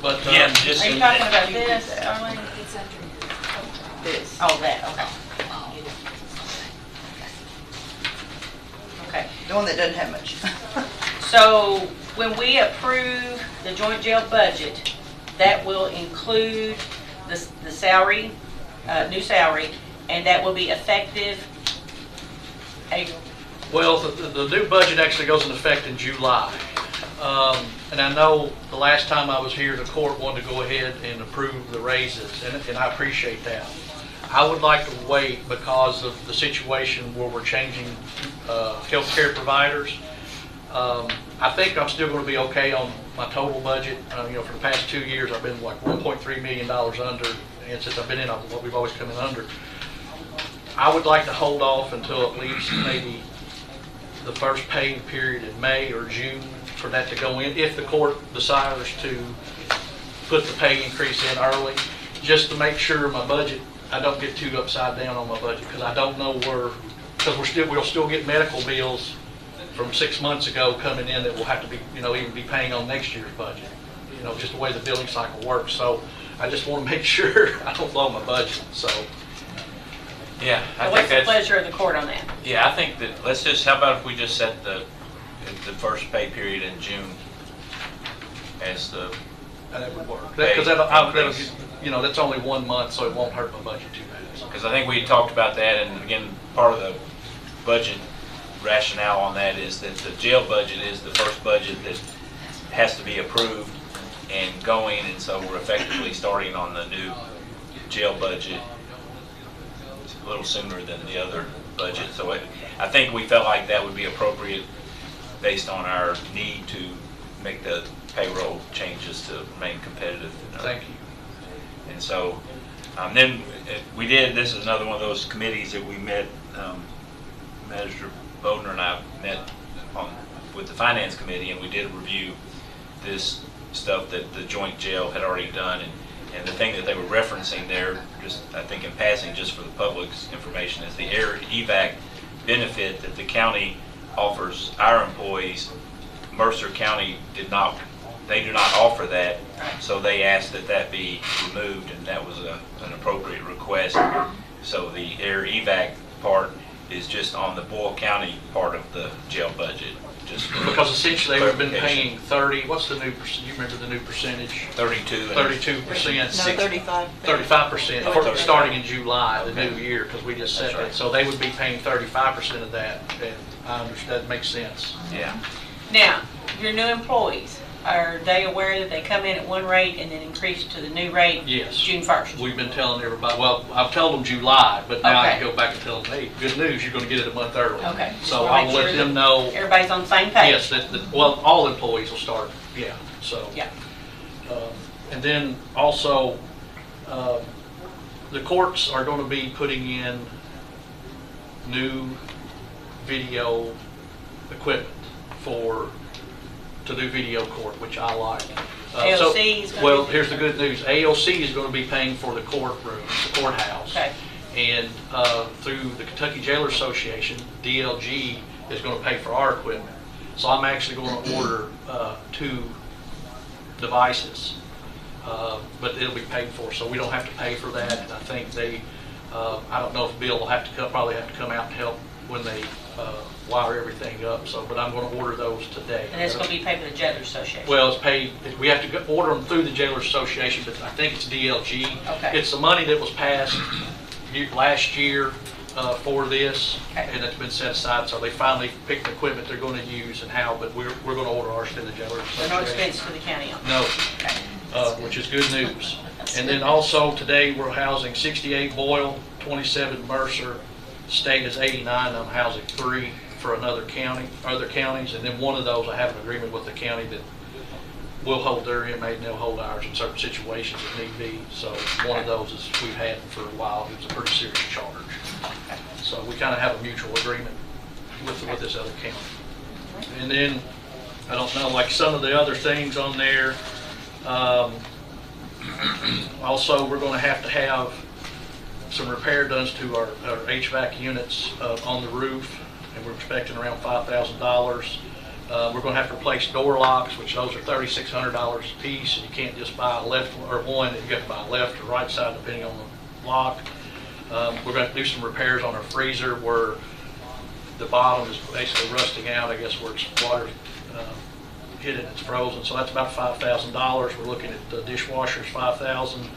But, Yeah, just. Are you talking about this, Arlene? This. Oh, that, okay. Okay. The one that doesn't have much. So when we approve the joint jail budget, that will include the salary, new salary, and that will be effective Well, the new budget actually goes into effect in July. And I know the last time I was here, the court wanted to go ahead and approve the raises, and I appreciate that. I would like to wait because of the situation where we're changing healthcare providers. I think I'm still going to be okay on my total budget. You know, for the past 2 years, I've been like $1.3 million under, and since I've been in, we've always come in under. I would like to hold off until at least maybe the first paying period in May or June for that to go in, if the court desires to put the pay increase in early, just to make sure my budget, I don't get too upside down on my budget, because I don't know where, because we'll still get medical bills from 6 months ago coming in that we'll have to be, you know, even be paying on next year's budget, you know, just the way the billing cycle works. So I just want to make sure I don't blow my budget, so. Yeah, I think What's the that's, pleasure of the court on that? yeah, I think that, let's just, how about if we just set the first pay period in June as the That would work. pay Because increase. you know, that's only 1 month, so it won't hurt my budget too bad. So. Because I think we talked about that, and again, part of the budget rationale on that is that the jail budget is the first budget that has to be approved and going, and so we're effectively starting on the new jail budget a little sooner than the other budget. So I think we felt like that would be appropriate based on our need to make the payroll changes to remain competitive. Thank you. And so then we did, this is another one of those committees that we met, Magistrate Bodner and I met with the Finance Committee, and we did review this stuff that the joint jail had already done. And the thing that they were referencing there, just I think in passing, just for the public's information, is the air evac benefit that the county offers our employees. Mercer County do not offer that, so they asked that that be removed, and that was an appropriate request. So the air evac part is just on the Boyle County part of the jail budget. Just because essentially they've been clarification. paying 30, what's the new, you remember the new percentage? 32. 32%. No, 35. 35%, starting in July, the new year, because we just set That's right. that. So they would be paying 35% of that, and I understand, that makes sense. Yeah. Now, your new employees, are they aware that they come in at one rate and then increase to the new rate? Yes. June 1st? We've been telling everybody, well, I've told them July, but now I Okay. can go back and tell them, hey, good news, you're going to get it a month early. Okay. So Just wanna I'll make let sure them that know. Everybody's on the same page? Yes, well, all employees will start, yeah, so. Yeah. And then also, the courts are going to be putting in new video equipment to do video court, which I like. AOC is going to Well, be- here's the good news. AOC is going to be paying for the courtroom, the courthouse. Okay. And through the Kentucky Jailers Association, DLG is going to pay for our equipment. So I'm actually going to order 2 devices, but it'll be paid for, so we don't have to pay for that. And I think I don't know if Bill will probably have to come out and help when they wire everything up. So, but I'm going to order those today. And it's going to be paid for the Jailers Association? Well, it's paid, we have to order them through the Jailers Association, but I think it's DLG. Okay. It's the money that was passed last year for this, Okay. and it's been set aside, so they finally picked the equipment they're going to use and how, but we're going to order ours through the Jailers So Association. no expense for the county on that? No, Okay. which is good news. And then also today, we're housing 68 Boyle, 27 Mercer, state is 89, I'm housing 3 for other counties, and then one of those I have an agreement with the county that we'll hold their inmate and they'll hold ours in certain situations if need be. So one of those is we've had for a while. It was a pretty serious charge. So we kind of have a mutual agreement with this other county. And then, I don't know, like some of the other things on there, also we're going to have some repair done to our HVAC units on the roof, and we're expecting around $5,000. We're going to have to replace door locks, which those are $3,600 a piece, and you can't just buy a left or one, you have to buy a left or right side depending on the lock. We're going to do some repairs on our freezer where the bottom is basically rusting out, I guess, where it's water hit it, it's frozen, so that's about $5,000. We're looking at the dishwashers, $5,000.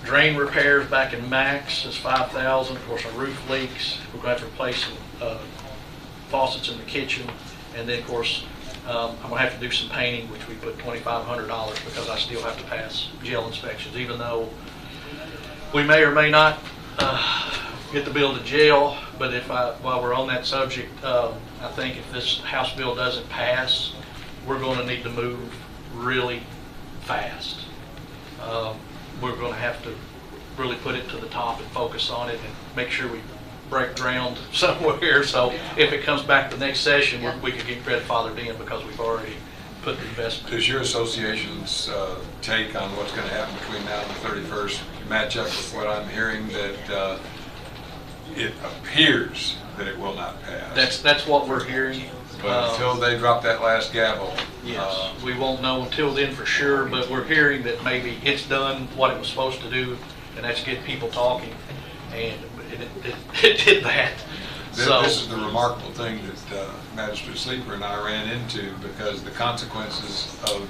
Drain repairs back in Max is $5,000. Of course, our roof leaks. We're going to have to replace some faucets in the kitchen. And then, of course, I'm going to have to do some painting, which we put $2,500 because I still have to pass jail inspections, even though we may or may not get the bill to jail. But while we're on that subject, I think if this House bill doesn't pass, we're going to need to move really fast. We're going to have to really put it to the top and focus on it and make sure we break ground somewhere. So if it comes back the next session, we could get grandfathered in because we've already put the investment. Does your association's take on what's going to happen between now and the 31st match up with what I'm hearing, that it appears that it will not pass? That's what we're hearing. But until they drop that last gavel. Yes, we won't know until then for sure, but we're hearing that maybe it's done what it was supposed to do, and that's get people talking, and it did that. This is the remarkable thing that Magistrate Sleeper and I ran into, because the consequences of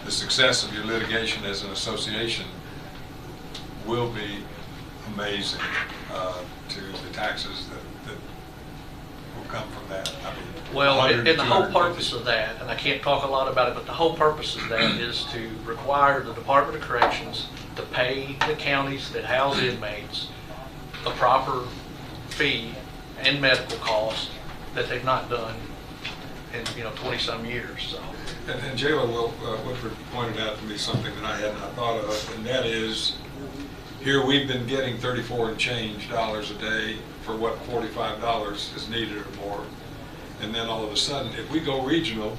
the success of your litigation as an association will be amazing to the taxes that will come from that. I mean, well, and the whole purpose of that, and I can't talk a lot about it, but the whole purpose of that is to require the Department of Corrections to pay the counties that house inmates a proper fee and medical costs that they've not done in 20-some years. So. And Jayla Woodford pointed out to me something that I had not thought of, and that is, here we've been getting 34 and change dollars a day for what $45 is needed or more, and then all of a sudden, if we go regional,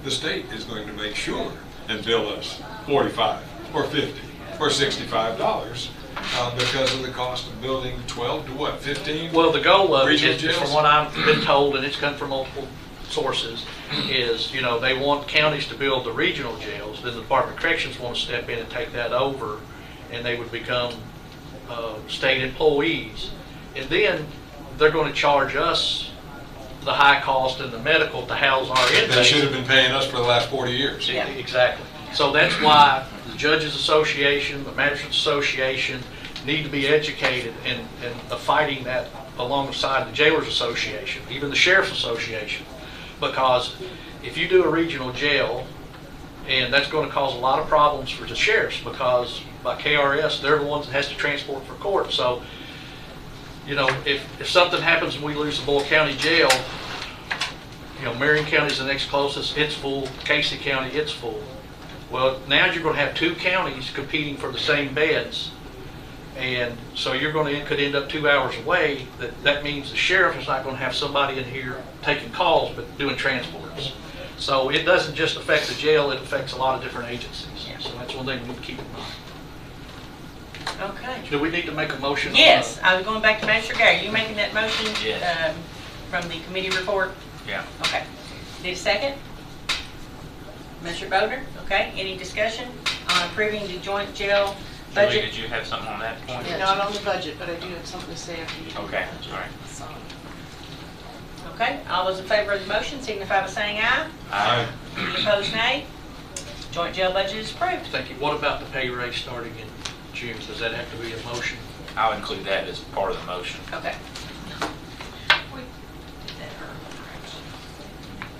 the state is going to make sure and bill us $45 or $50 or $65 because of the cost of building 12 to what, 15? Well, the goal of it, is, from what I've been told, and it's come from multiple sources, is they want counties to build the regional jails, then the Department of Corrections want to step in and take that over, and they would become state employees. And then they're going to charge us the high cost and the medical to house our inmates. They should have been paying us for the last 40 years. Yeah. Exactly. So that's why the Judges Association, the Magistrates Association need to be educated and fighting that alongside the Jailers Association, even the Sheriff's Association. Because if you do a regional jail, and that's going to cause a lot of problems for the sheriffs, because by KRS, they're the ones that has to transport for court. So, if something happens and we lose the Boyle County Jail, Marion County is the next closest, it's full. Casey County, it's full. Well, now you're going to have two counties competing for the same beds, and so you're going to could end up 2 hours away. That means the sheriff is not going to have somebody in here taking calls, but doing transports. So it doesn't just affect the jail; it affects a lot of different agencies. So that's one thing we need to keep in mind. Okay. Do we need to make a motion? Yes, I was going back to Magistrate Gary. Are you making that motion? Yes. From the committee report? Yeah. Okay. Need a second? Mr. Bowder? Okay. Any discussion on approving the joint jail budget? Julie, did you have something on that point? Not on the budget, but I do have something to say after you. Okay, all right. Okay. All those in favor of the motion signify by saying aye. Aye. Any opposed, nay? Joint jail budget is approved. Thank you. What about the pay raise starting in June? Does that have to be a motion? I'll include that as part of the motion. Okay.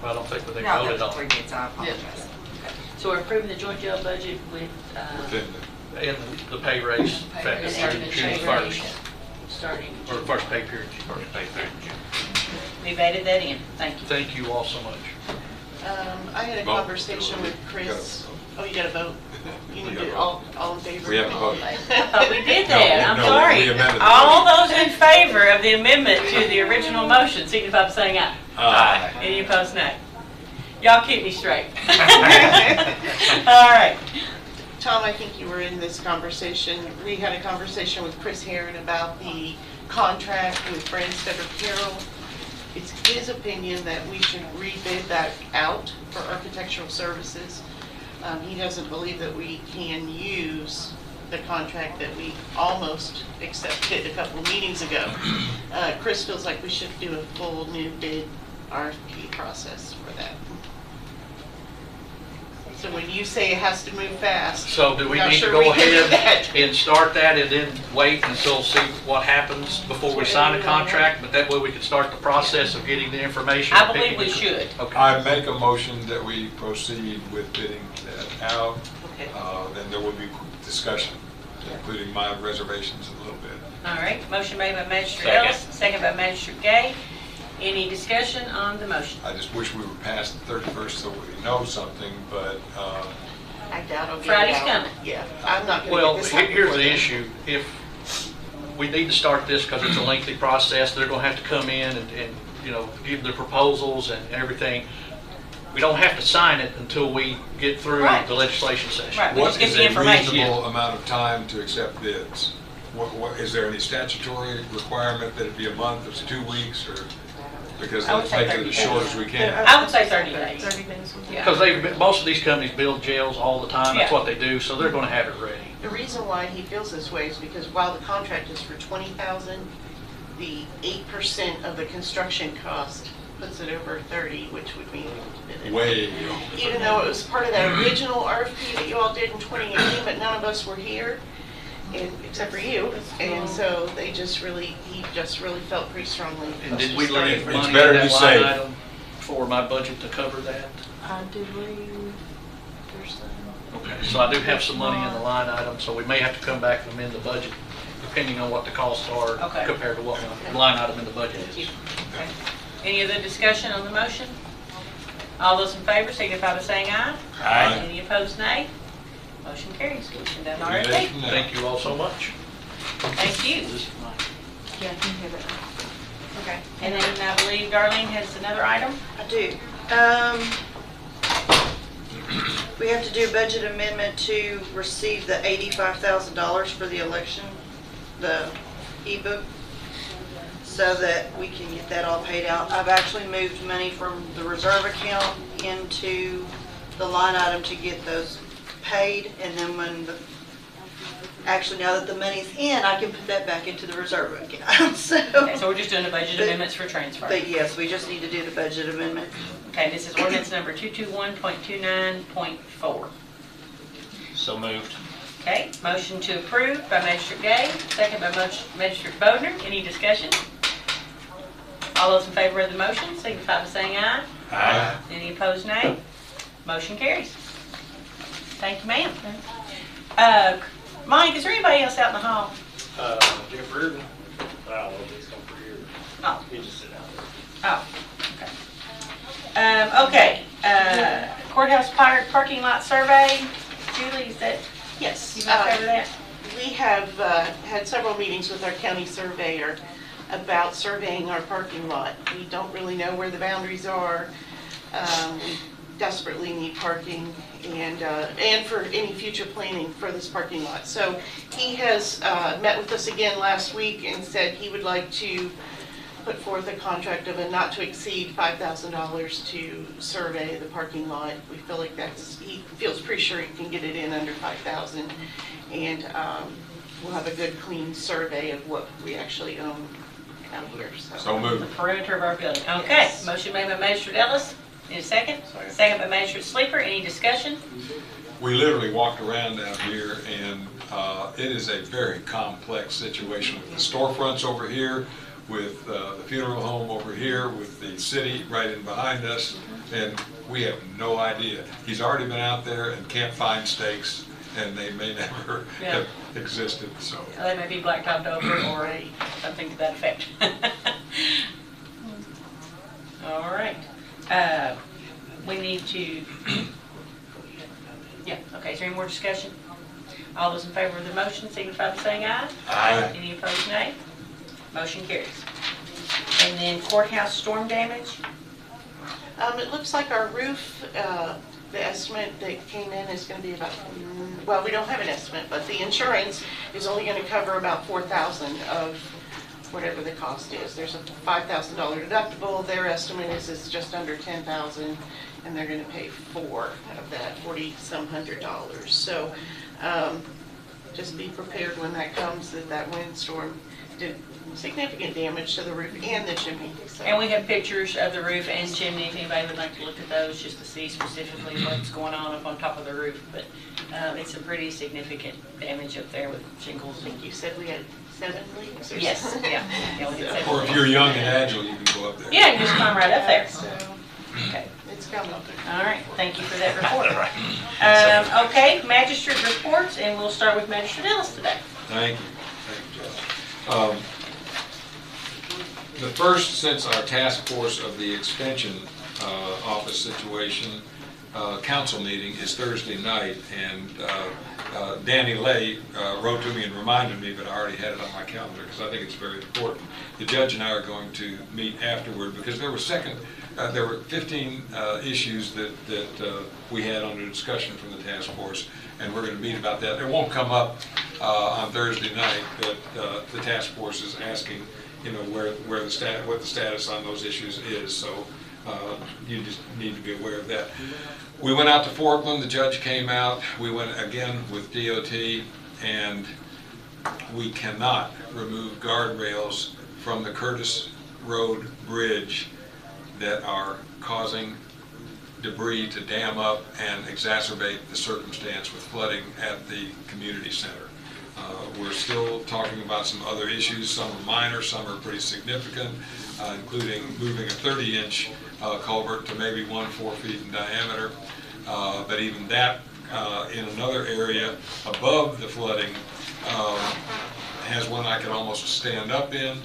Well, I don't think they No, voted that's on it. previous, I apologize. So we're approving the joint jail budget with, And the pay raise effective June 1st. starting. Or the first pay period. First pay period. We've added that in. Thank you. Thank you all so much. I had a Vote. conversation with Chris. Oh, you got to vote. You need to all in favor. We haven't voted. Oh, we did that. I'm No, sorry. we amended the All those in favor of the amendment to the original motion, signify by saying aye. Aye. Any opposed, nay. Y'all keep me straight. All right. Tom, I think you were in this conversation. We had a conversation with Chris Herron about the contract with Branstead Carroll. It's his opinion that we should rebid that out for architectural services. He doesn't believe that we can use the contract that we almost accepted a couple of meetings ago. Chris feels like we should do a full new bid RFP process for that. So when you say it has to move fast, So do we not need sure to we go can do ahead that. and start that and then wait until see what happens before we sign a contract? But that way we can start the process of getting the information. I believe we should. Okay. I make a motion that we proceed with bidding that out. Okay. Then there will be discussion including my reservations in a little bit. All right, motion made by Magistrate Second. Ellis, second by Magistrate Gay. Any discussion on the motion? I just wish we were past the 31st so we know something, but I doubt I'll get it Friday's out. coming. Yeah, I'm not gonna Well, get this out here's before the then. issue. If we need to start this because it's a lengthy process, they're going to have to come in and give their proposals and everything. We don't have to sign it until we get through Right. the legislation session. Right, we what just get is the a information. reasonable amount of time to accept bids? Is there any statutory requirement that it be a month, or 2 weeks, or because I would let's say make it 30 as short days. as we can? I would say 30 days. 30 days. Yeah. Because most of these companies build jails all the time. That's Yeah. what they do, so they're going to have it ready. The reason why he feels this way is because while the contract is for 20,000, the 8% of the construction cost puts it over 30, which would mean Way. even though it was part of that original RFP that you all did in 2018, but none of us were here, except for you, and so he just really felt pretty strongly. And did we leave It's money in better to that be line safe. item for my budget to cover that? I do believe there's some. Okay, so I do have some money in the line item, so we may have to come back and amend the budget depending on what the costs are Okay. compared to what the line item in the budget is. Okay. Any other discussion on the motion? All those in favor signify by saying aye. Aye. Any opposed, nay. Motion carries. We can done Three days RFP. from now. Thank you all so much. Thank you. This is mine. Yeah, I can have it. Okay. And then I believe Darlene has another item. I do. We have to do a budget amendment to receive the $85,000 for the election, the ebook, so that we can get that all paid out. I've actually moved money from the reserve account into the line item to get those paid, and then actually now that the money's in, I can put that back into the reserve account, so. Okay, so we're just doing the budget amendments for transfer. But yes, we just need to do the budget amendment. Okay, this is ordinance number 221.29.4. So moved. Okay, motion to approve by Magistrate Gay, second by Magistrate Bodner. Any discussion? All those in favor of the motion signify by saying aye. Aye. Any opposed, nay. Motion carries. Thank you, ma'am. Mike, is there anybody else out in the hall? Deferred. I don't know if he's come for here. Oh. He just sit out there. Oh, okay. Courthouse parking lot survey. Julie, is that, Yes. you want to cover that? We have had several meetings with our county surveyor about surveying our parking lot. We don't really know where the boundaries are. We desperately need parking and for any future planning for this parking lot. So he has met with us again last week and said he would like to put forth a contract of a not to exceed $5,000 to survey the parking lot. We feel like he feels pretty sure he can get it in under 5,000, and we'll have a good clean survey of what we actually own out here. So moved. The perimeter of our building. Okay, motion made by Magistrate Ellis. Need a second? Second by Magistrate Sleeper. Any discussion? We literally walked around down here, and it is a very complex situation with the storefronts over here, with the funeral home over here, with the city right in behind us, and we have no idea. He's already been out there and can't find stakes, and they may never have existed, so. They may be blacktopped over or something to that effect. All right. We need to, okay, is there any more discussion? All those in favor of the motion signify by saying aye. Aye. Any opposed, nay. Motion carries. And then courthouse storm damage. It looks like our roof, the estimate that came in is going to be about, well, we don't have an estimate, but the insurance is only going to cover about $4,000 of whatever the cost is. There's a $5,000 deductible. Their estimate is it's just under $10,000, and they're going to pay $4 of that, $40-some hundred. So just be prepared when that comes, that windstorm did significant damage to the roof and the chimney. So. And we have pictures of the roof and chimney, if anybody would like to look at those, just to see specifically what's going on up on top of the roof. But it's some pretty significant damage up there with shingles. I think you said we had 7 leaks or Yes, something. yeah. We had 7 Or if leaks. you're young and agile, you can go up there. Yeah, you just climb right up there. So Okay. it's All right, thank you for that report. Okay, magistrate reports, and we'll start with Magistrate Ellis today. Thank you. Thank you, Judge. The first, since our task force of the extension office situation council meeting is Thursday night, and Danny Lay wrote to me and reminded me, but I already had it on my calendar because I think it's very important. The judge and I are going to meet afterward because there were 15 issues that we had under discussion from the task force, and we're going to meet about that. It won't come up on Thursday night, but the task force is asking, what the status on those issues is. So you just need to be aware of that. We went out to Forkland. The judge came out. We went again with DOT, and we cannot remove guardrails from the Curtis Road Bridge that are causing debris to dam up and exacerbate the circumstance with flooding at the community center. We're still talking about some other issues. Some are minor, some are pretty significant, including moving a 30-inch culvert to maybe 4 feet in diameter. But even that in another area above the flooding has one I can almost stand up in.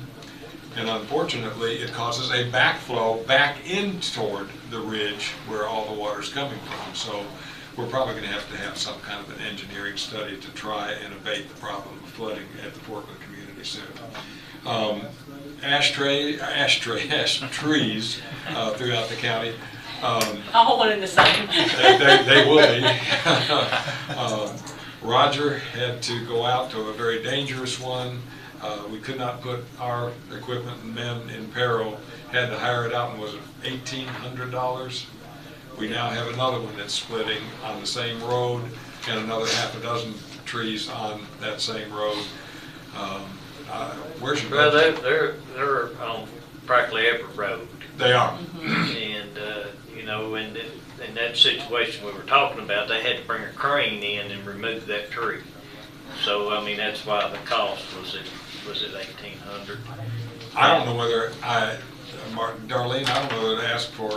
And unfortunately, it causes a backflow back in toward the ridge where all the water's coming from. So we're probably going to have some kind of an engineering study to try and abate the problem of flooding at the Forkland Community Center. Ash trees throughout the county. All one in the same. They will be. Roger had to go out to a very dangerous one. We could not put our equipment and men in peril. Had to hire it out, and was it $1,800? We now have another one that's splitting on the same road, and another half a dozen trees on that same road. Where's your budget? Well, they're on practically every road. They are. And in that situation we were talking about, they had to bring a crane in and remove that tree. So I mean, that's why the cost was it $1,800. I don't know whether Darlene, I don't know whether to ask for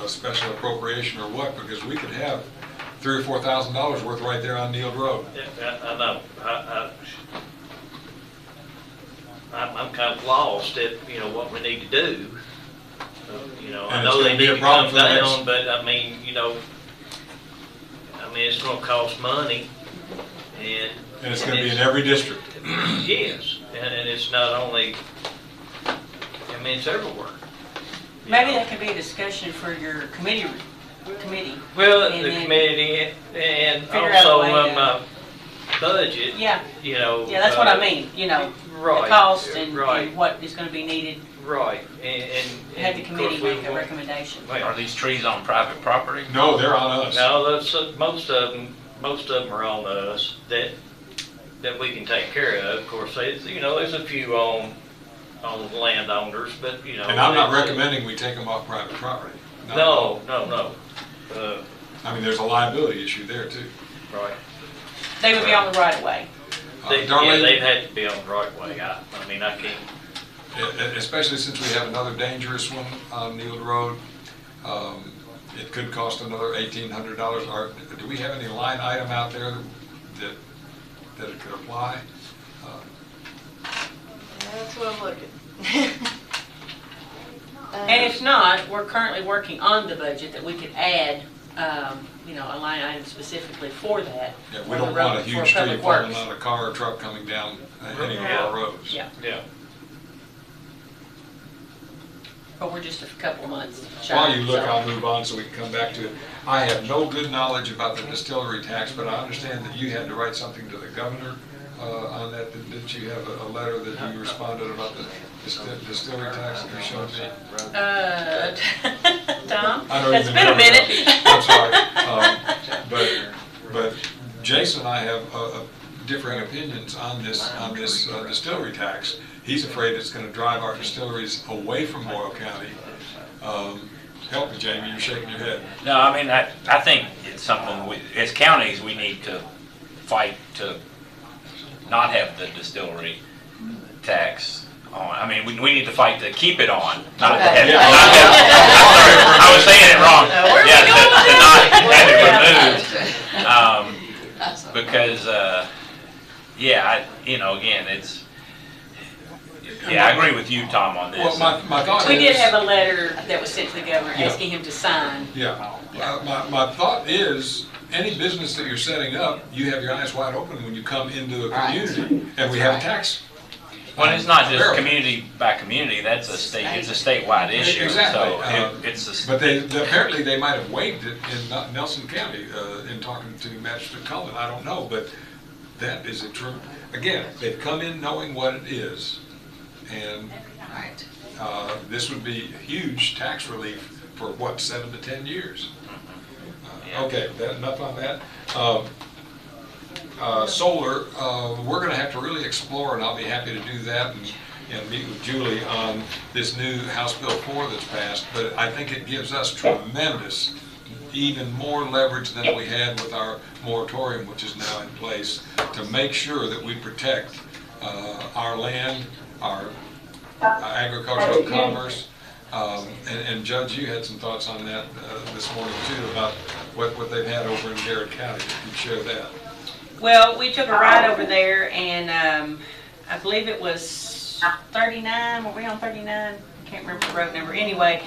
a special appropriation or what, because we could have $3,000 or $4,000 worth right there on Neal Road. Yeah, I know. I'm kind of lost at what we need to do. I know they need to come down, but I mean, it's going to cost money, and it's going to be in every district. Yes, and it's not only. I mean, it's everywhere. Maybe that could be a discussion for your committee. Well, the committee and also my budget. Yeah. Yeah, that's what I mean. Right. The cost and right. what is going to be needed. Right. And had the committee make a recommendation. Are these trees on private property? No, they're on us. No, that's most of them are on us that we can take care of. Of course, there's a few on landowners, but And I'm not recommending we take them off private property. No. I mean, there's a liability issue there too. Right. They would be on the right of way. They've had to be on the right of way. I mean, I can't. Especially since we have another dangerous one on Neal Road. It could cost another $1,800. Do we have any line item out there that it could apply? That's what I'm looking. And if not, we're currently working on the budget that we could add, a line item specifically for that. Yeah, we don't want a huge tree falling on a car or truck coming down any of our roads. Yeah. Yeah. But we're just a couple months shy. While you look, I'll move on so we can come back to it. I have no good knowledge about the distillery tax, but I understand that you had to write something to the governor on that. Didn't you have a letter that you responded about the distillery tax that you showed me? Tom? It's been a minute. I'm sorry. But Jason and I have differing opinions on this distillery tax. He's afraid it's going to drive our distilleries away from Boyle County. Help me, Jamie, you're shaking your head. No, I mean, I think it's something, as counties, we need to fight to not have the distillery tax on. I mean, we need to fight to keep it on, not to Okay. have it, I was saying it wrong. Yeah, to not have it removed. Because, again, it's, I agree with you, Tom, on this. Well, my thought We did is- have a letter that was sent to the governor Yeah. asking him to sign. Yeah. My thought is, any business that you're setting up, you have your eyes wide open when you come into a community, and we have a tax. Well, it's not just barrel. community by community, it's a statewide issue. Exactly. So it's a. But apparently they might have waived it in Nelson County, in talking to Magistrate Cullen, I don't know, but that is a true, again, they've come in knowing what it is, and this would be huge tax relief for what, 7 to 10 years? Okay, enough on that. Solar, we're going to have to really explore, and I'll be happy to do that and meet with Julie on this new House Bill 4 that's passed. But I think it gives us tremendous, even more leverage than we had with our moratorium, which is now in place, to make sure that we protect our land, our agricultural commerce. And Judge, you had some thoughts on that this morning too, about what they've had over in Garrett County. If you'd share that. Well, we took a ride over there, and I believe it was 39. Were we on 39? I can't remember the road number. Anyway,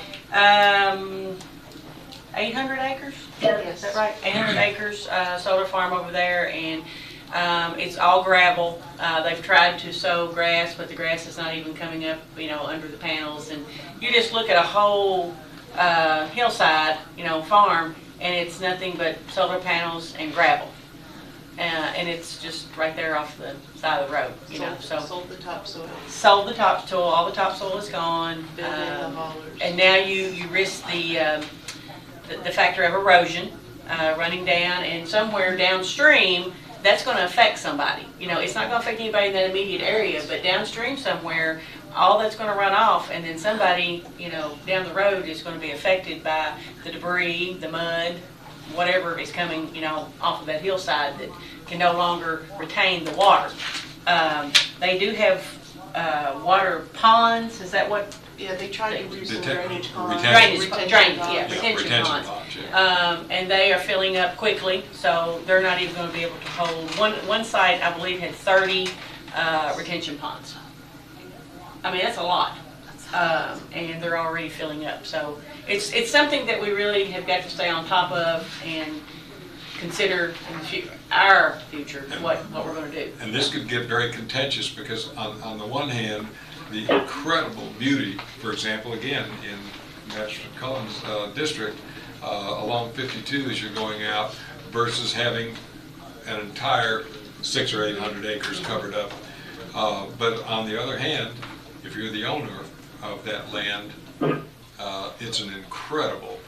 800 acres? Is that right? 800 acres solar farm over there, and it's all gravel. They've tried to sow grass, but the grass is not even coming up, under the panels. And you just look at a whole hillside, farm, and it's nothing but solar panels and gravel. And it's just right there off the side of the road, Sold the topsoil. Sold the topsoil, all the topsoil is gone. Filled in the haulers. And now you risk the factor of erosion running down, and somewhere downstream, that's going to affect somebody. It's not going to affect anybody in that immediate area, but downstream somewhere, all that's going to run off, and then somebody, down the road is going to be affected by the debris, the mud, whatever is coming, off of that hillside that can no longer retain the water. They do have water ponds. Is that what? Yeah, they try to do some drainage ponds. Retention Retention ponds. ponds, yeah. And they are filling up quickly, so they're not even going to be able to hold. One site, I believe, had 30 retention ponds. I mean, that's a lot. And they're already filling up. So it's something that we really have got to stay on top of and consider in our future what we're going to do. And this could get very contentious because on the one hand, the incredible beauty, for example, again, in Magistrate Cullen's district, along 52 as you're going out, versus having an entire 600 or 800 acres covered up. But on the other hand, if you're the owner of that land, it's an incredible,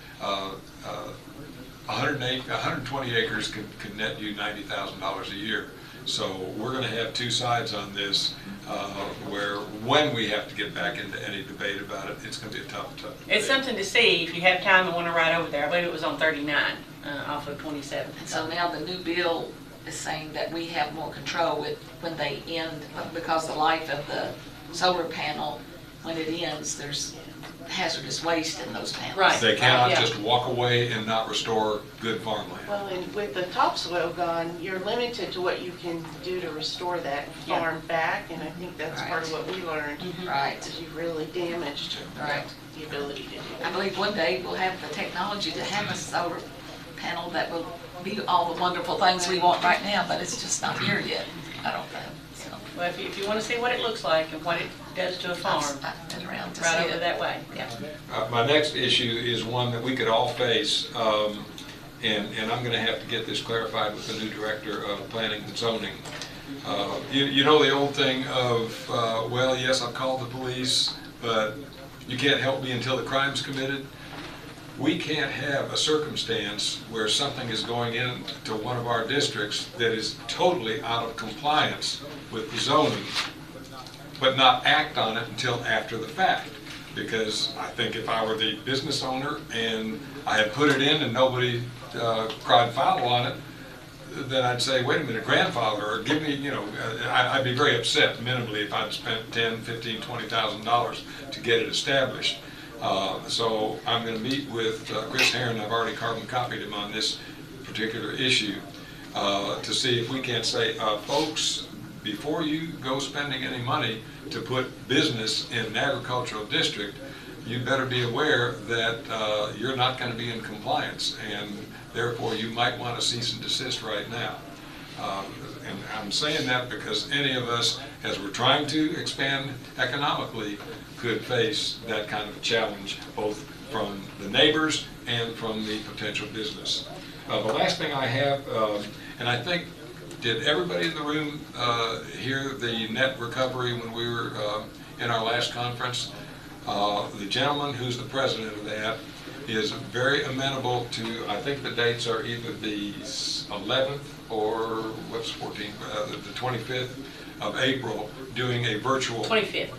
120 acres could net you $90,000 a year. So we're going to have two sides on this, where when we have to get back into any debate about it, it's going to be a tough debate. It's something to see if you have time and want to ride over there. I believe it was on 39 off of 27. And so now the new bill is saying that we have more control with when they end, because the life of the solar panel, when it ends, there's hazardous waste in those panels. Right. They cannot Yeah. just walk away and not restore good farmland. Well, and with the topsoil gone, you're limited to what you can do to restore that farm back, and I think that's part of what we learned. Right. Is you really damaged Right. the ability to do it. I believe one day we'll have the technology to have a solar panel that will be all the wonderful things we want right now, but it's just not here yet, I don't think. So, Well, if you want to see what it looks like and what it does to a farm, I've been around to right see over it. that way. Yeah. My next issue is one that we could all face, and I'm going to have to get this clarified with the new director of planning and zoning. You know the old thing of, well, yes, I've called the police, but you can't help me until the crime's committed. We can't have a circumstance where something is going into one of our districts that is totally out of compliance with the zoning, but not act on it until after the fact. Because I think if I were the business owner and I had put it in and nobody cried foul on it, then I'd say, wait a minute, grandfather, or give me, I'd be very upset minimally if I'd spent $10,000, $15,000, $20,000 to get it established. So I'm going to meet with Chris Herron. I've already carbon copied him on this particular issue to see if we can't say, folks, before you go spending any money to put business in an agricultural district, you better be aware that you're not going to be in compliance, and therefore you might want to cease and desist right now. And I'm saying that because any of us, as we're trying to expand economically, could face that kind of a challenge, both from the neighbors and from the potential business. The last thing I have, and I think, did everybody in the room hear the net recovery when we were in our last conference? The gentleman who's the president of that is very amenable to, I think the dates are either the 11th or what's 14th, the 25th of April, doing a virtual 25th.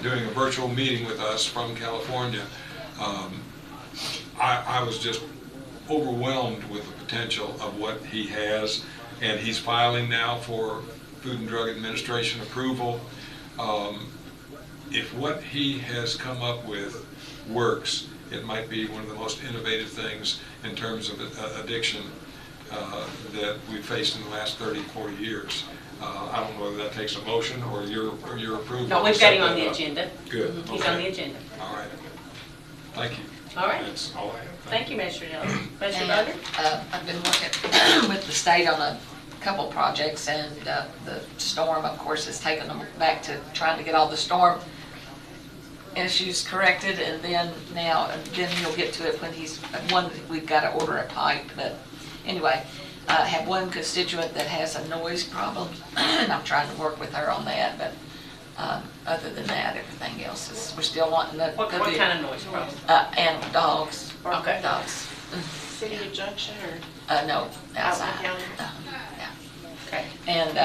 Doing a virtual meeting with us from California. I was just overwhelmed with the potential of what he has, and he's filing now for Food and Drug Administration approval. If what he has come up with works, it might be one of the most innovative things in terms of addiction that we've faced in the last 30, 40 years. I don't know whether that takes a motion or your approval. No, we've got him on the agenda. Good. He's Okay. on the agenda. All right. Thank you. All right. That's all I have. Thank you, Mr. Dillon. Mr. And, Bowden? I've been working with the state on a couple projects, and the storm, of course, has taken them back to trying to get all the storm issues corrected, and then he'll get to it when we've got to order a pipe, but anyway, I have one constituent that has a noise problem, and I'm trying to work with her on that, but other than that, everything else is, we're still wanting to. What kind of noise problem? And dogs. Okay. Dogs. City of Junction or? No, outside. Out in the county? Yeah. Okay. And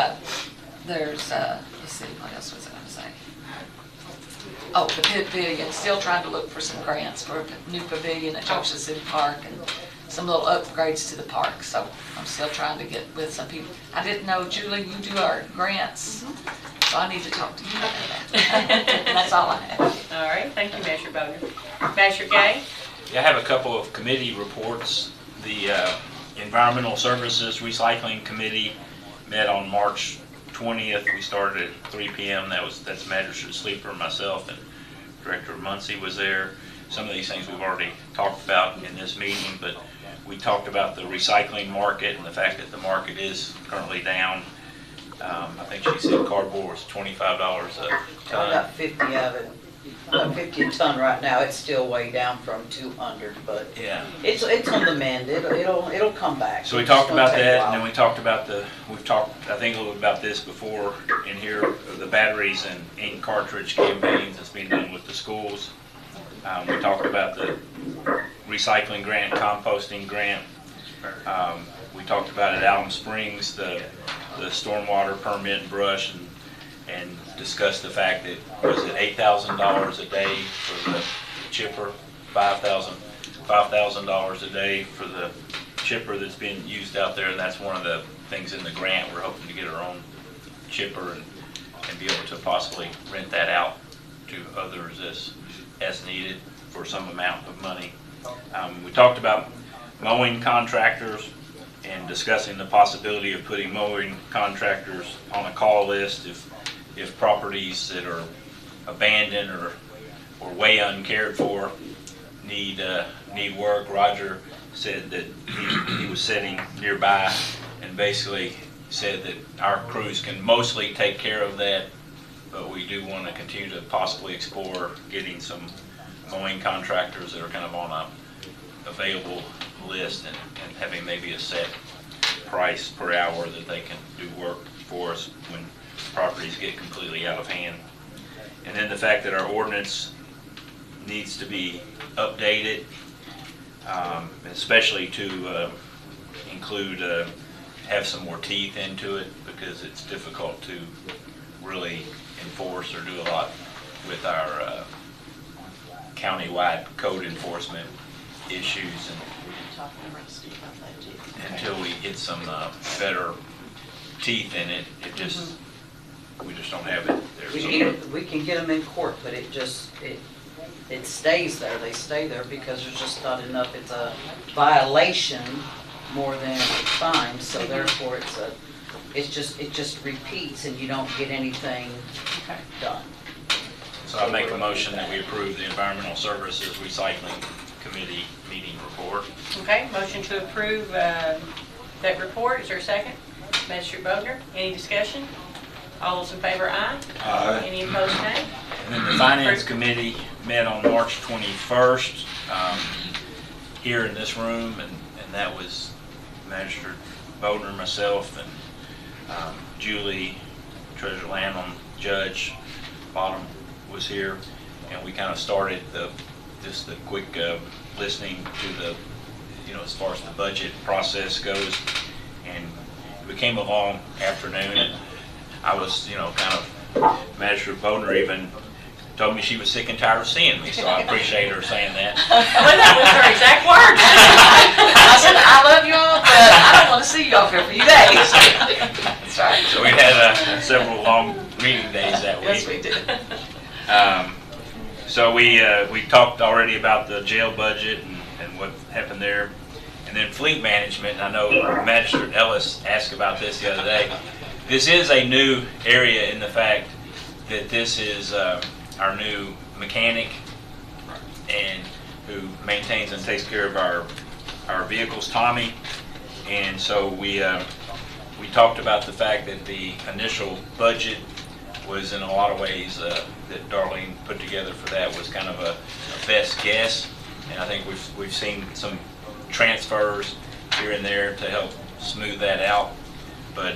there's, let's see, what else was I going to say? Oh, the pavilion, still trying to look for some grants for a new pavilion at Junction City Park and some little upgrades to the park. So I'm still trying to get with some people. I didn't know, Julie, you do our grants, so I need to talk to you about that. That's all I have. All right, thank you, Measure Bowden. Measure Gay? Yeah, I have a couple of committee reports. The Environmental Services Recycling Committee met on March 20th. We started at 3 p.m. That's Magistrate Sleeper, myself, and Director Muncy was there. Some of these things we've already talked about in this meeting, but we talked about the recycling market and the fact that the market is currently down. I think she said cardboard was $25 a ton. About 50 of it. About 50 a ton right now. It's still way down from 200, but yeah, it's on the mend. It'll come back. So we talked about that, and then we talked about we've talked, I think, a little bit about this before in here, the batteries and ink cartridge campaigns that's being done with the schools. We talked about the recycling grant, composting grant. We talked about at Alum Springs, the stormwater permit and brush, and discussed the fact that, was it $8,000 a day for the chipper, $5,000 a day for the chipper that's being used out there, and that's one of the things in the grant. We're hoping to get our own chipper and be able to possibly rent that out to others as needed for some amount of money. We talked about mowing contractors and discussing the possibility of putting mowing contractors on a call list if properties that are abandoned or way uncared for need work. Roger said that he was sitting nearby and basically said that our crews can mostly take care of that, but we do want to continue to possibly explore getting some mowing contractors that are kind of on a available list and having maybe a set price per hour that they can do work for us when properties get completely out of hand. And then the fact that our ordinance needs to be updated, especially to include, have some more teeth into it, because it's difficult to really enforce or do a lot with our county-wide code enforcement issues until we get some better teeth in it. It just, we just don't have it there. We can get them in court, but it stays there. They stay there because there's just not enough. It's a violation more than a fine, so therefore it just repeats and you don't get anything done. So I make a motion that we approve the Environmental Services Recycling Committee meeting report. Okay, motion to approve that report. Is there a second? Magistrate Bodner, any discussion? All those in favor, aye. Aye. Any opposed, nay? And then the Finance Committee met on March 21st here in this room, and that was Magistrate Bodner, myself, and Julie, Treasurer Lanham, Judge Bottom was here, and we kind of started just the quick listening to the, as far as the budget process goes, and we came a long afternoon, and I was, kind of, Magistrate Bodner even told me she was sick and tired of seeing me, so I appreciate her saying that. Well, that was her exact words. I said, I love you all, but I don't want to see you all for a few days. That's right. So we had several long meeting days that week. Yes, we did. So we talked already about the jail budget and what happened there. And then fleet management, I know Magistrate Ellis asked about this the other day. This is a new area in the fact that this is our new mechanic and who maintains and takes care of our vehicles, Tommy. And so we talked about the fact that the initial budget was in a lot of ways that Darlene put together for that was kind of a best guess. And I think we've seen some transfers here and there to help smooth that out. But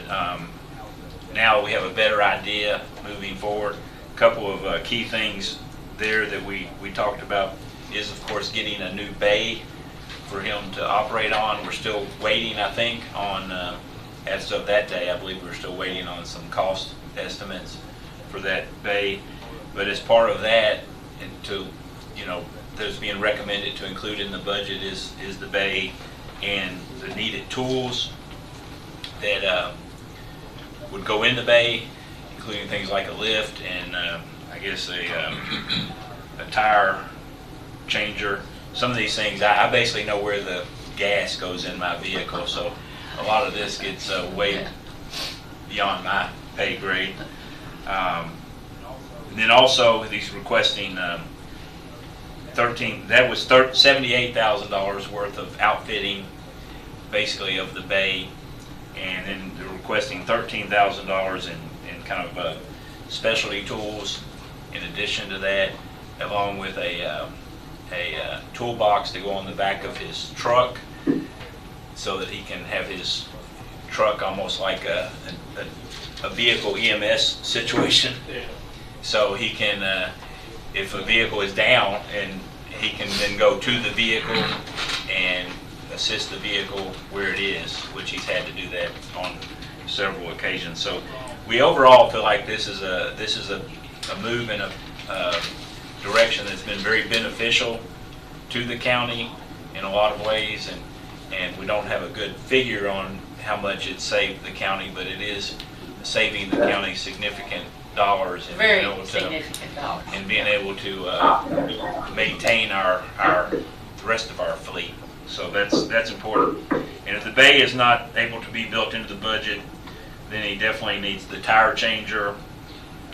now we have a better idea moving forward. A couple of key things there that we talked about is, of course, getting a new bay for him to operate on. We're still waiting, I think, on, as of that day, I believe we're still waiting on some cost estimates for that bay. But as part of that, and to, that's being recommended to include in the budget is the bay and the needed tools that would go in the bay, including things like a lift and I guess a tire changer. Some of these things, I basically know where the gas goes in my vehicle, so a lot of this gets way beyond my pay grade. And then also he's requesting $78,000 worth of outfitting, basically, of the bay, and then they're requesting $13,000 in kind of specialty tools in addition to that, along with a toolbox to go on the back of his truck so that he can have his truck almost like a vehicle EMS situation. Yeah. So he can, if a vehicle is down, and he can then go to the vehicle and assist the vehicle where it is, which he's had to do that on several occasions. So we overall feel like this is a move in a direction that's been very beneficial to the county in a lot of ways, and we don't have a good figure on how much it saved the county, but it is saving the county significant dollars and Very significant dollars. And being able to maintain the rest of our fleet. So that's important. And if the bay is not able to be built into the budget, then he definitely needs the tire changer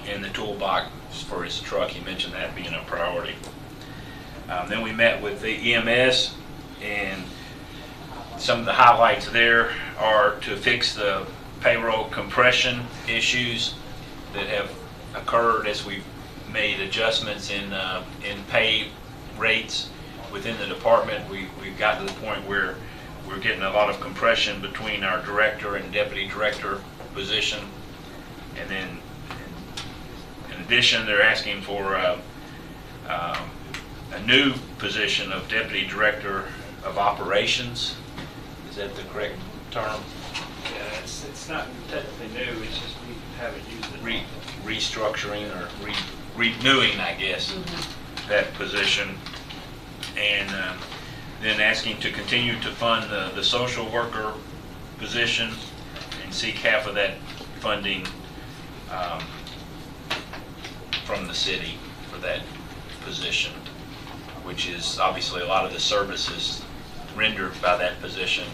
and the toolbox for his truck. He mentioned that being a priority. Then we met with the EMS, and some of the highlights there are to fix the payroll compression issues that have occurred as we've made adjustments in pay rates within the department. We've gotten to the point where we're getting a lot of compression between our director and deputy director position. And then in addition, they're asking for a new position of deputy director of operations. Is that the correct term? Yeah, it's not technically new, it's just we haven't used it. Restructuring or renewing, I guess, that position. And Then asking to continue to fund the social worker position and seek half of that funding from the city for that position, which is obviously a lot of the services rendered by that position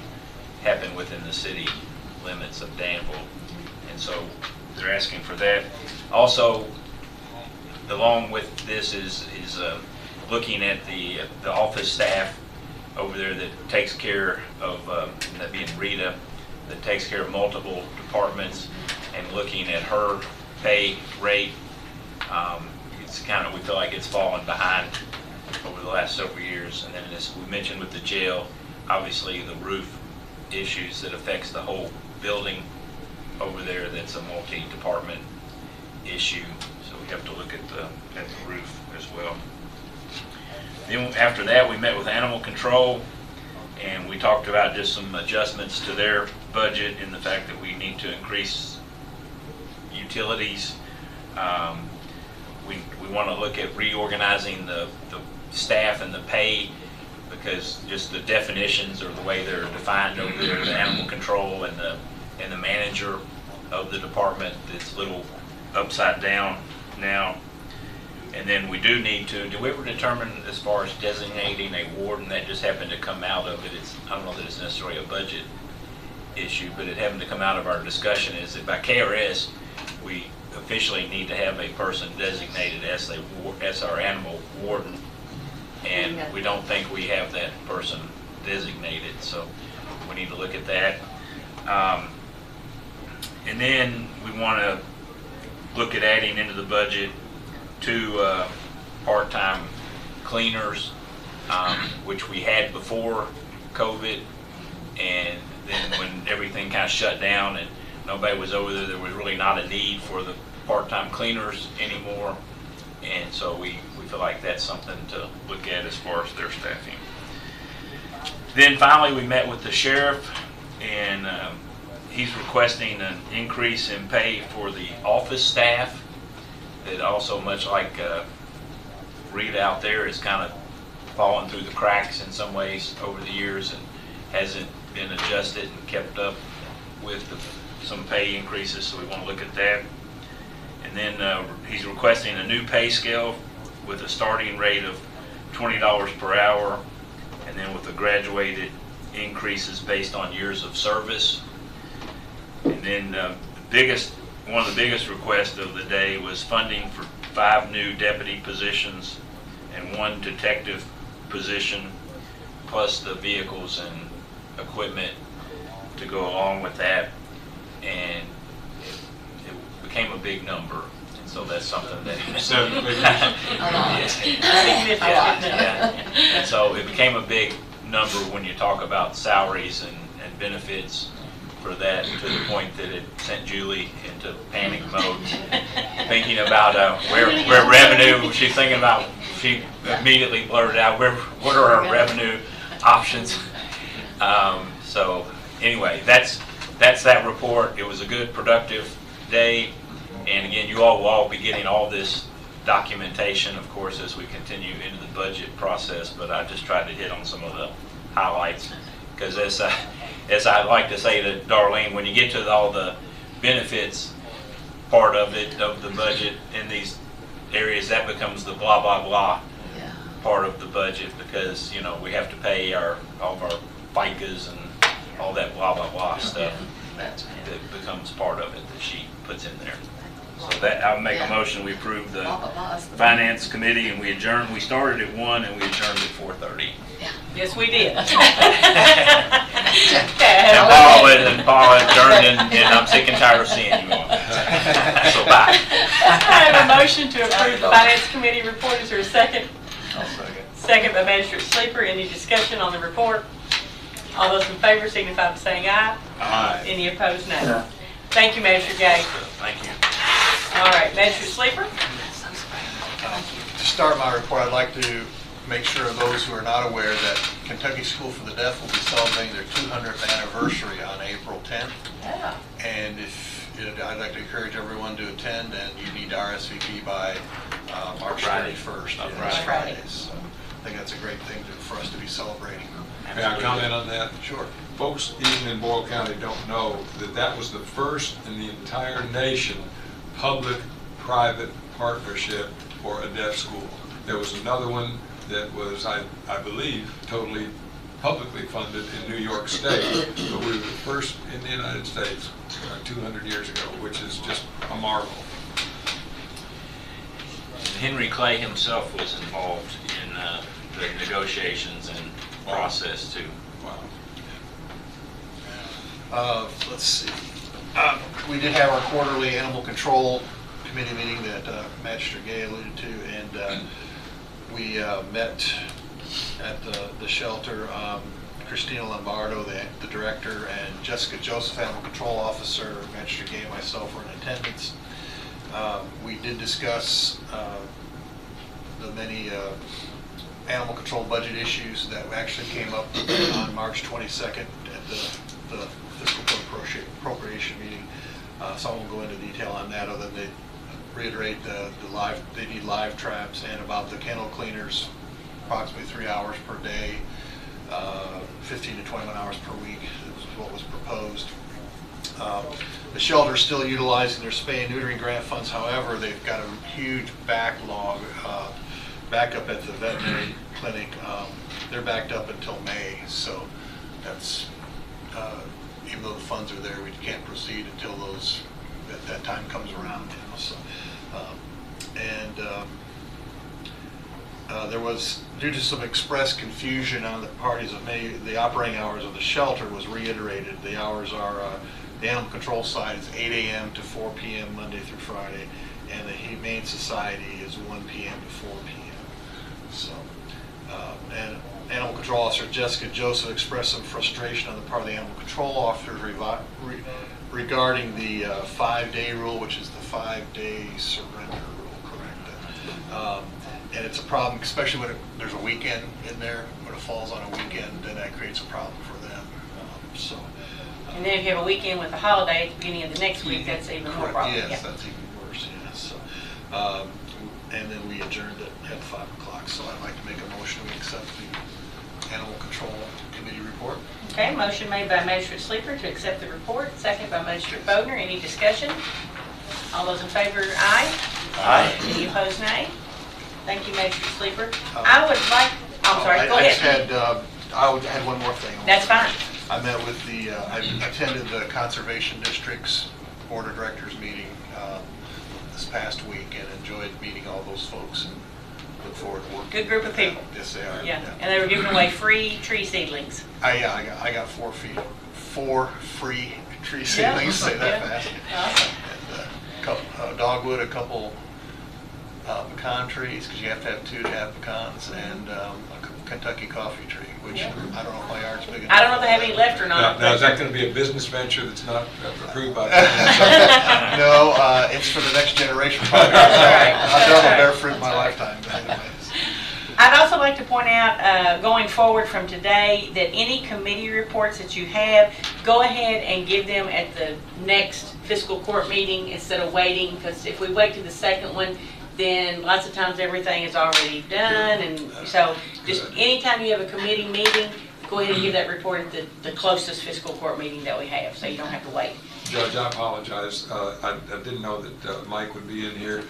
happen within the city limits of Danville. And so they're asking for that. Also, along with this is looking at the office staff over there that takes care of, that being Rita, that takes care of multiple departments, and looking at her pay rate. It's kind of, we feel like it's fallen behind over the last several years. And then as we mentioned with the jail, obviously the roof issues that affects the whole building over there, that's a multi-department issue. So we have to look at the roof as well. Then after that, we met with animal control, and we talked about just some adjustments to their budget and the fact that we need to increase utilities. We want to look at reorganizing the staff and the pay, because just the definitions or the way they're defined over there, the animal control and the manager of the department, it's a little upside down now. And then we do need to, do we ever determine as far as designating a warden? That just happened to come out of it. I don't know that it's necessarily a budget issue, but it happened to come out of our discussion, is that by KRS, we officially need to have a person designated as our animal warden, and we don't think we have that person designated, so we need to look at that. And then we want to look at adding into the budget 2 part-time cleaners, which we had before COVID, and then when everything kind of shut down and nobody was over there was really not a need for the part-time cleaners anymore, and so we feel like that's something to look at as far as their staffing. Then finally we met with the sheriff, and he's requesting an increase in pay for the office staff. That also, much like Rita out there, is kind of fallen through the cracks in some ways over the years and hasn't been adjusted and kept up with some pay increases, so we want to look at that. And then he's requesting a new pay scale with a starting rate of $20 per hour, and then with the graduated increases based on years of service. And then one of the biggest requests of the day was funding for 5 new deputy positions and 1 detective position, plus the vehicles and equipment to go along with that. And it became a big number, and so that's something that 7 figures. And so it became a big number when you talk about salaries and benefits for that, to the point that it sent Julie into panic mode, thinking about where revenue. She's thinking about. She immediately blurted out, "What are our revenue options?" So anyway, that's that report. It was a good, productive day, and again, you all will all be getting all this documentation, of course, as we continue into the budget process. But I just tried to hit on some of the highlights, because as I like to say to Darlene, when you get to all the benefits part of it, of the budget in these areas, that becomes the blah, blah, blah part of the budget, because, you know, we have to pay all of our FICAs and all that blah, blah, blah stuff. That becomes part of it that she puts in there. So that, I'll make a motion, we approve the Finance Committee, and we adjourned. We started at 1 and we adjourned at 4:30. Yes, we did. And Paula adjourned, and I'm sick and tired of seeing you all. So bye. I have a motion to approve the Finance Committee report. Is there a second? I'll second. Second by Magistrate Sleeper. Any discussion on the report? All those in favor signify by saying aye. Aye. Any opposed, no. Thank you, Magistrate Gay. Thank you. All right, Magistrate Sleeper. To start my report, I'd like to make sure those who are not aware that Kentucky School for the Deaf will be celebrating their 200th anniversary on April 10th. Yeah. And I'd like to encourage everyone to attend, and you need to RSVP by March 31st. Friday. So I think that's a great thing for us to be celebrating. May I comment on that? Sure. Folks, even in Boyle County, don't know that that was the first in the entire nation public-private partnership for a deaf school. There was another one that was, I believe, totally publicly funded in New York State, but we were the first in the United States 200 years ago, which is just a marvel. Henry Clay himself was involved in the negotiations and process too. Wow. Let's see. We did have our quarterly animal control committee meeting that Magistrate Gay alluded to, and we met at the shelter. Christina Lombardo, the director, and Jessica Joseph, animal control officer, Magistrate Gay, and myself were in attendance. We did discuss the many animal control budget issues that actually came up on March 22nd at the fiscal appropriation meeting. So I won't go into detail on that, other than they reiterate they need live traps, and about the kennel cleaners, approximately 3 hours per day, 15 to 21 hours per week is what was proposed. The shelter is still utilizing their spay and neutering grant funds. However, they've got a huge backlog back up at the veterinary clinic. They're backed up until May, so that's even though the funds are there, we can't proceed until that time comes around. So, there was, due to some express confusion on the parties of May, the operating hours of the shelter was reiterated. The hours are, the animal control side is 8 a.m. to 4 p.m. Monday through Friday, and the Humane Society is 1 p.m. to 4 p.m. So, and Animal Control Officer Jessica Joseph expressed some frustration on the part of the Animal Control Officers regarding the 5-day rule, which is the 5-day surrender rule, correct? And it's a problem, especially when there's a weekend in there. When it falls on a weekend, then that creates a problem for them. And then if you have a weekend with a holiday at the beginning of the next week, that's even more problem. Yes, yeah. that's even worse. Yes. So, and then we adjourned at 5 o'clock. So I'd like to make a motion to accept the Animal Control Committee report. Okay, motion made by Magistrate Sleeper to accept the report, second by Magistrate Bodner. Any discussion? All those in favor, aye. Aye. Any opposed, nay? Thank you, Magistrate Sleeper. I would like, I'm sorry, go ahead. I had one more thing. That's fine. I met with I attended the Conservation District's Board of Directors meeting this past week and enjoyed meeting all those folks and look forward to working. Good group of people. Yes, they are. Yeah, and they were giving away free tree seedlings. I got 4 free tree seedlings, say that fast. Awesome. And a couple, dogwood, a couple pecan trees, because you have to have 2 to have pecans, and a Kentucky coffee tree, which I don't know if my yard's big enough. I don't know if they have any left or not. Now is that going to be a business venture that's not approved by? No, it's for the next generation. I've done a bear fruit in my lifetime, but anyways. I'd also like to point out, going forward from today, that any committee reports that you have, go ahead and give them at the next fiscal court meeting instead of waiting, because if we wait to the second one, then lots of times everything is already done, and so just anytime you have a committee meeting, go ahead and give that report at the closest fiscal court meeting that we have, so you don't have to wait. Judge, I apologize. I didn't know that Mike would be in here.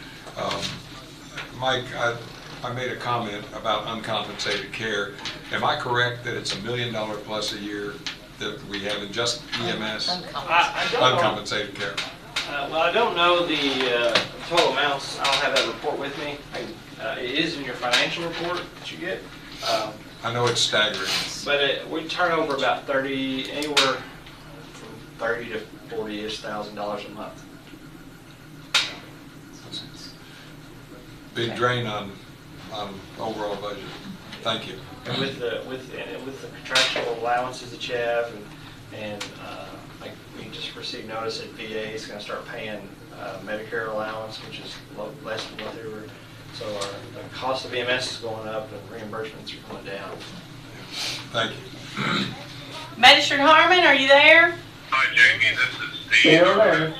Mike, I made a comment about uncompensated care. Am I correct that it's $1 million plus a year that we have in just EMS? Uncompensated care. Well, I don't know the total amounts. I don't have that report with me. It is in your financial report that you get. I know it's staggering. But we turn over about anywhere from $30,000 to $40,000-ish a month. Big drain on overall budget. Thank you. And with the contractual allowances that you have, and like we just received notice that VA is going to start paying Medicare allowance, which is less than what they were. So the cost of EMS is going up and reimbursements are going down. Thank you. Magistrate Harmon, are you there? Hi, Jamie. This is Steve.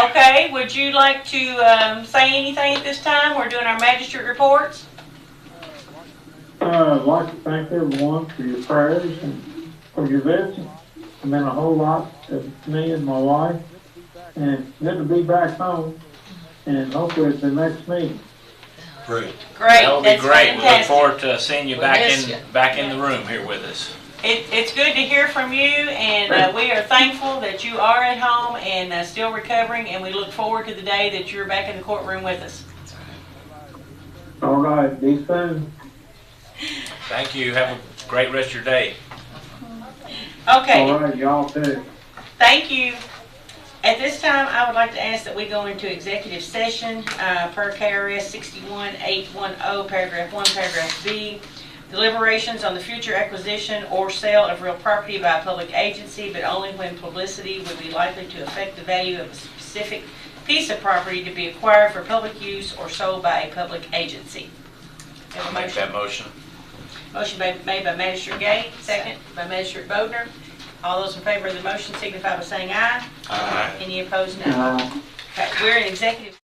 Okay, would you like to say anything at this time? We're doing our magistrate reports. I'd like to thank everyone for your prayers and for your visits. It meant a whole lot to me and my wife. And it's good to be back home. And hopefully at the next meeting. Great. Great, That'll be that's great. We look fantastic. forward to seeing you We back miss in, you. back in the room here with us. It's good to hear from you, and we are thankful that you are at home and still recovering, and we look forward to the day that you're back in the courtroom with us. All right, be soon. Thank you. Have a great rest of your day. Okay. All right, y'all too. Thank you. At this time, I would like to ask that we go into executive session per KRS 61810, paragraph 1, paragraph B. Deliberations on the future acquisition or sale of real property by a public agency, but only when publicity would be likely to affect the value of a specific piece of property to be acquired for public use or sold by a public agency. Have a I'll make motion? that motion. Motion made by Magistrate Gay, second by Magistrate Bodner. All those in favor of the motion signify by saying aye. Aye. Any opposed, no. Okay, we're in executive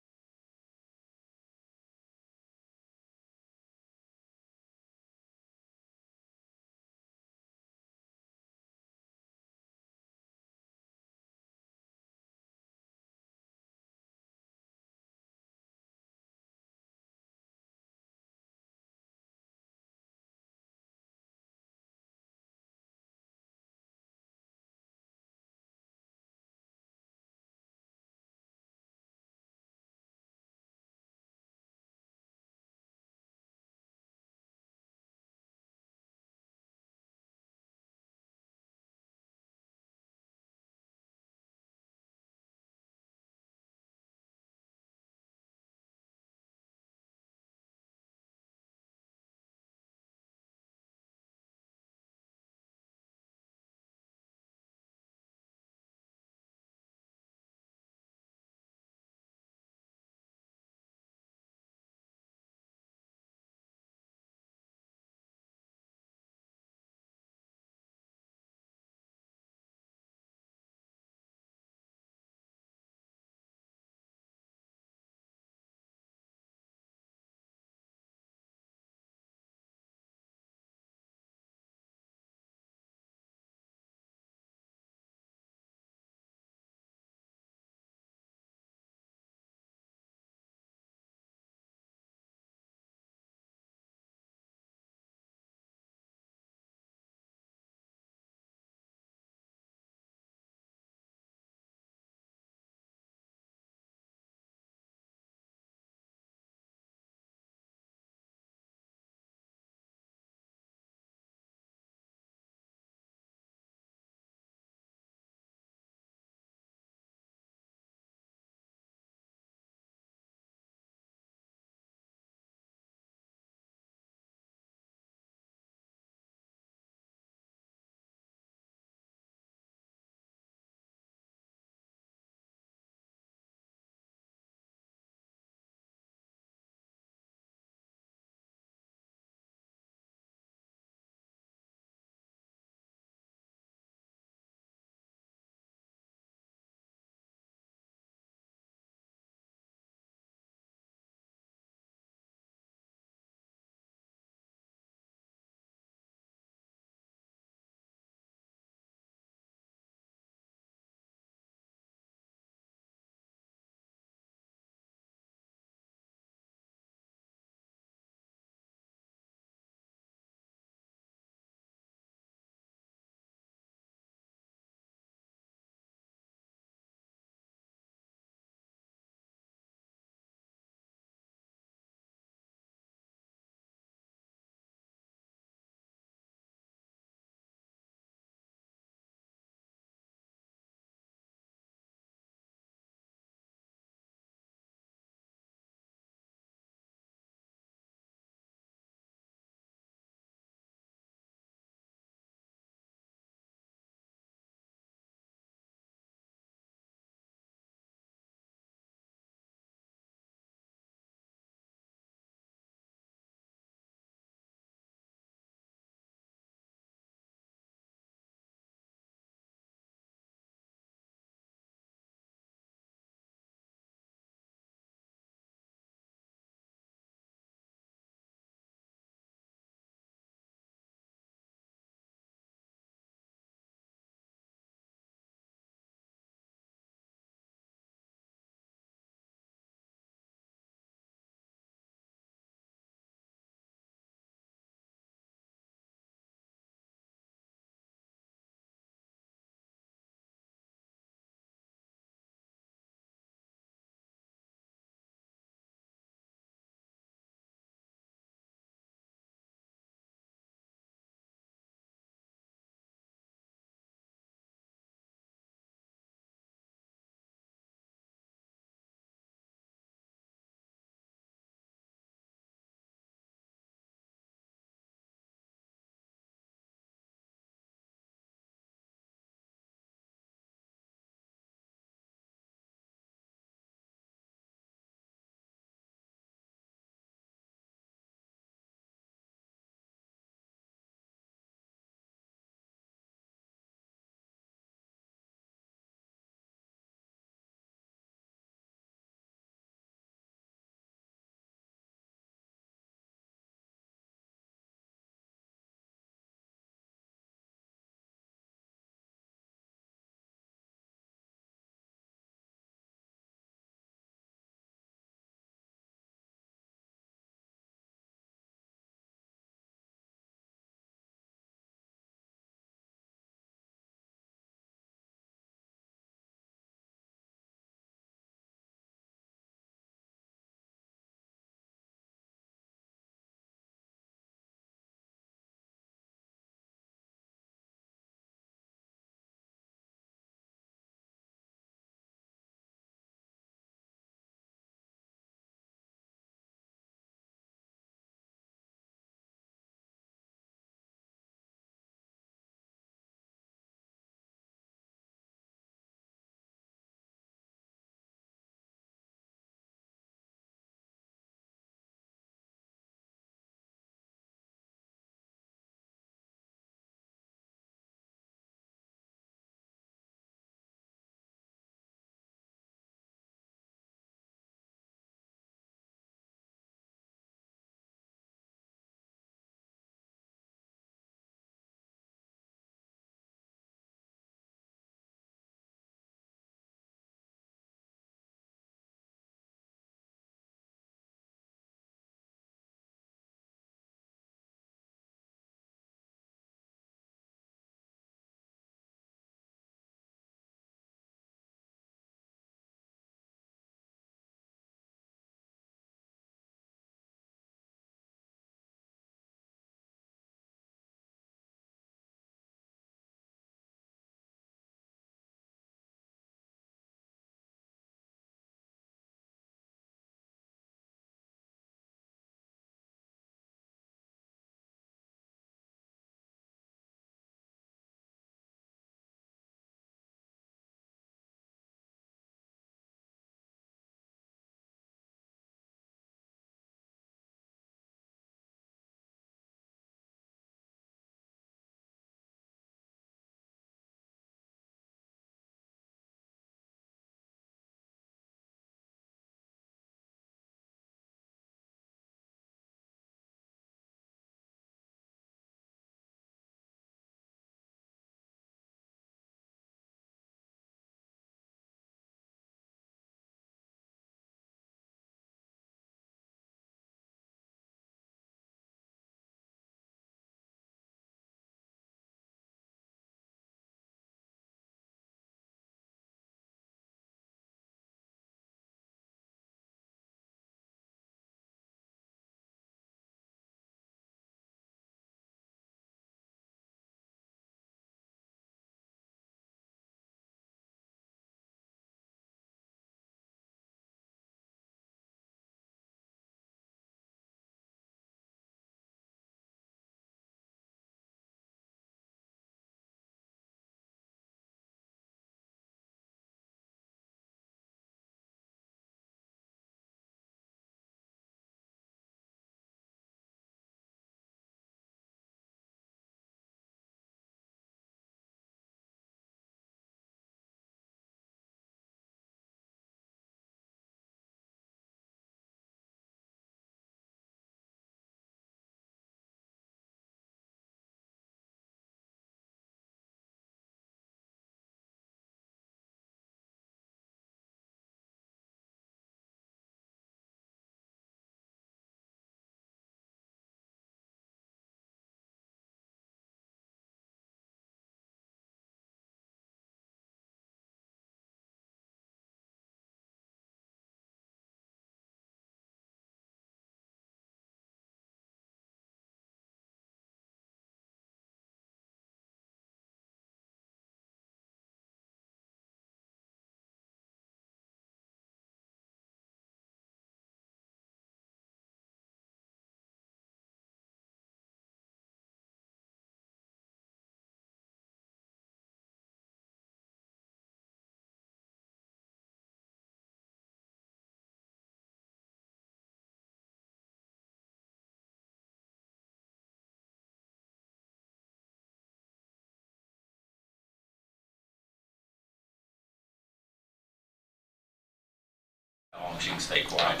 you can stay quiet.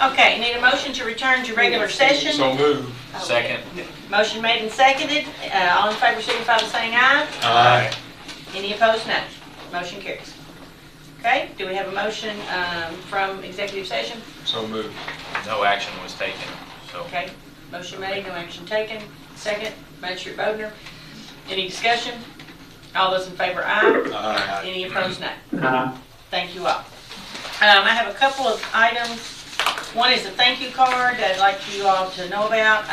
Okay, need a motion to return to regular session. So moved. Second. Motion made and seconded. All in favor signify by saying aye. Aye. Any opposed, no. Motion carries. Okay, do we have a motion from executive session? So moved. No action was taken, so. Okay, motion made, no action taken. Second, Magistrate Bodner. Any discussion? All those in favor, aye. Aye. Any opposed, no. Aye. Thank you all. I have a couple of items. One is a thank you card that I'd like you all to know about.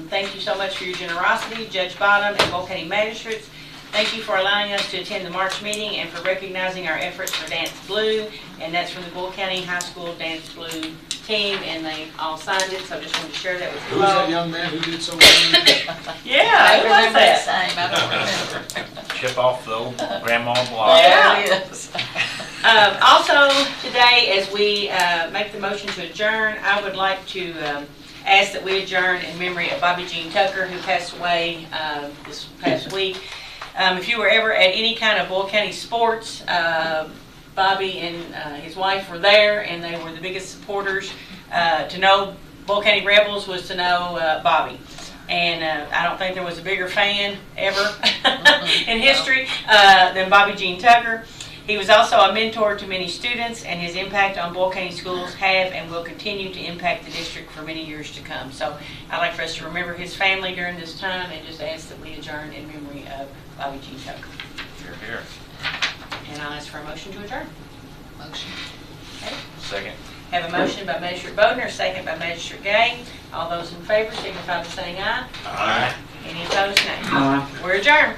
Thank you so much for your generosity, Judge Bottom and Boyle County Magistrates. Thank you for allowing us to attend the March meeting and for recognizing our efforts for Dance Blue. And that's from the Boyle County High School Dance Blue team, and they all signed it, so I just wanted to share that with you Who's all. that young man who did so well? Yeah, who was remember the that? same, I don't remember. Chip off the old grandma block. Yeah. Yes. Also, today, as we make the motion to adjourn, I would like to ask that we adjourn in memory of Bobby Jean Tucker, who passed away this past week. If you were ever at any kind of Boyle County sports, Bobby and his wife were there, and they were the biggest supporters. To know Boyle County Rebels was to know Bobby. And I don't think there was a bigger fan ever in history than Bobby Jean Tucker. He was also a mentor to many students, and his impact on Boyle County schools have and will continue to impact the district for many years to come. So I'd like for us to remember his family during this time and just ask that we adjourn in memory of Bobby Jean Tucker. Here, here. And I'll ask for a motion to adjourn. Motion. Okay. Second. Have a motion by Magistrate Bodner, second by Magistrate Gay. All those in favor signify by saying aye. Aye. Any opposed, nay. Aye. We're adjourned.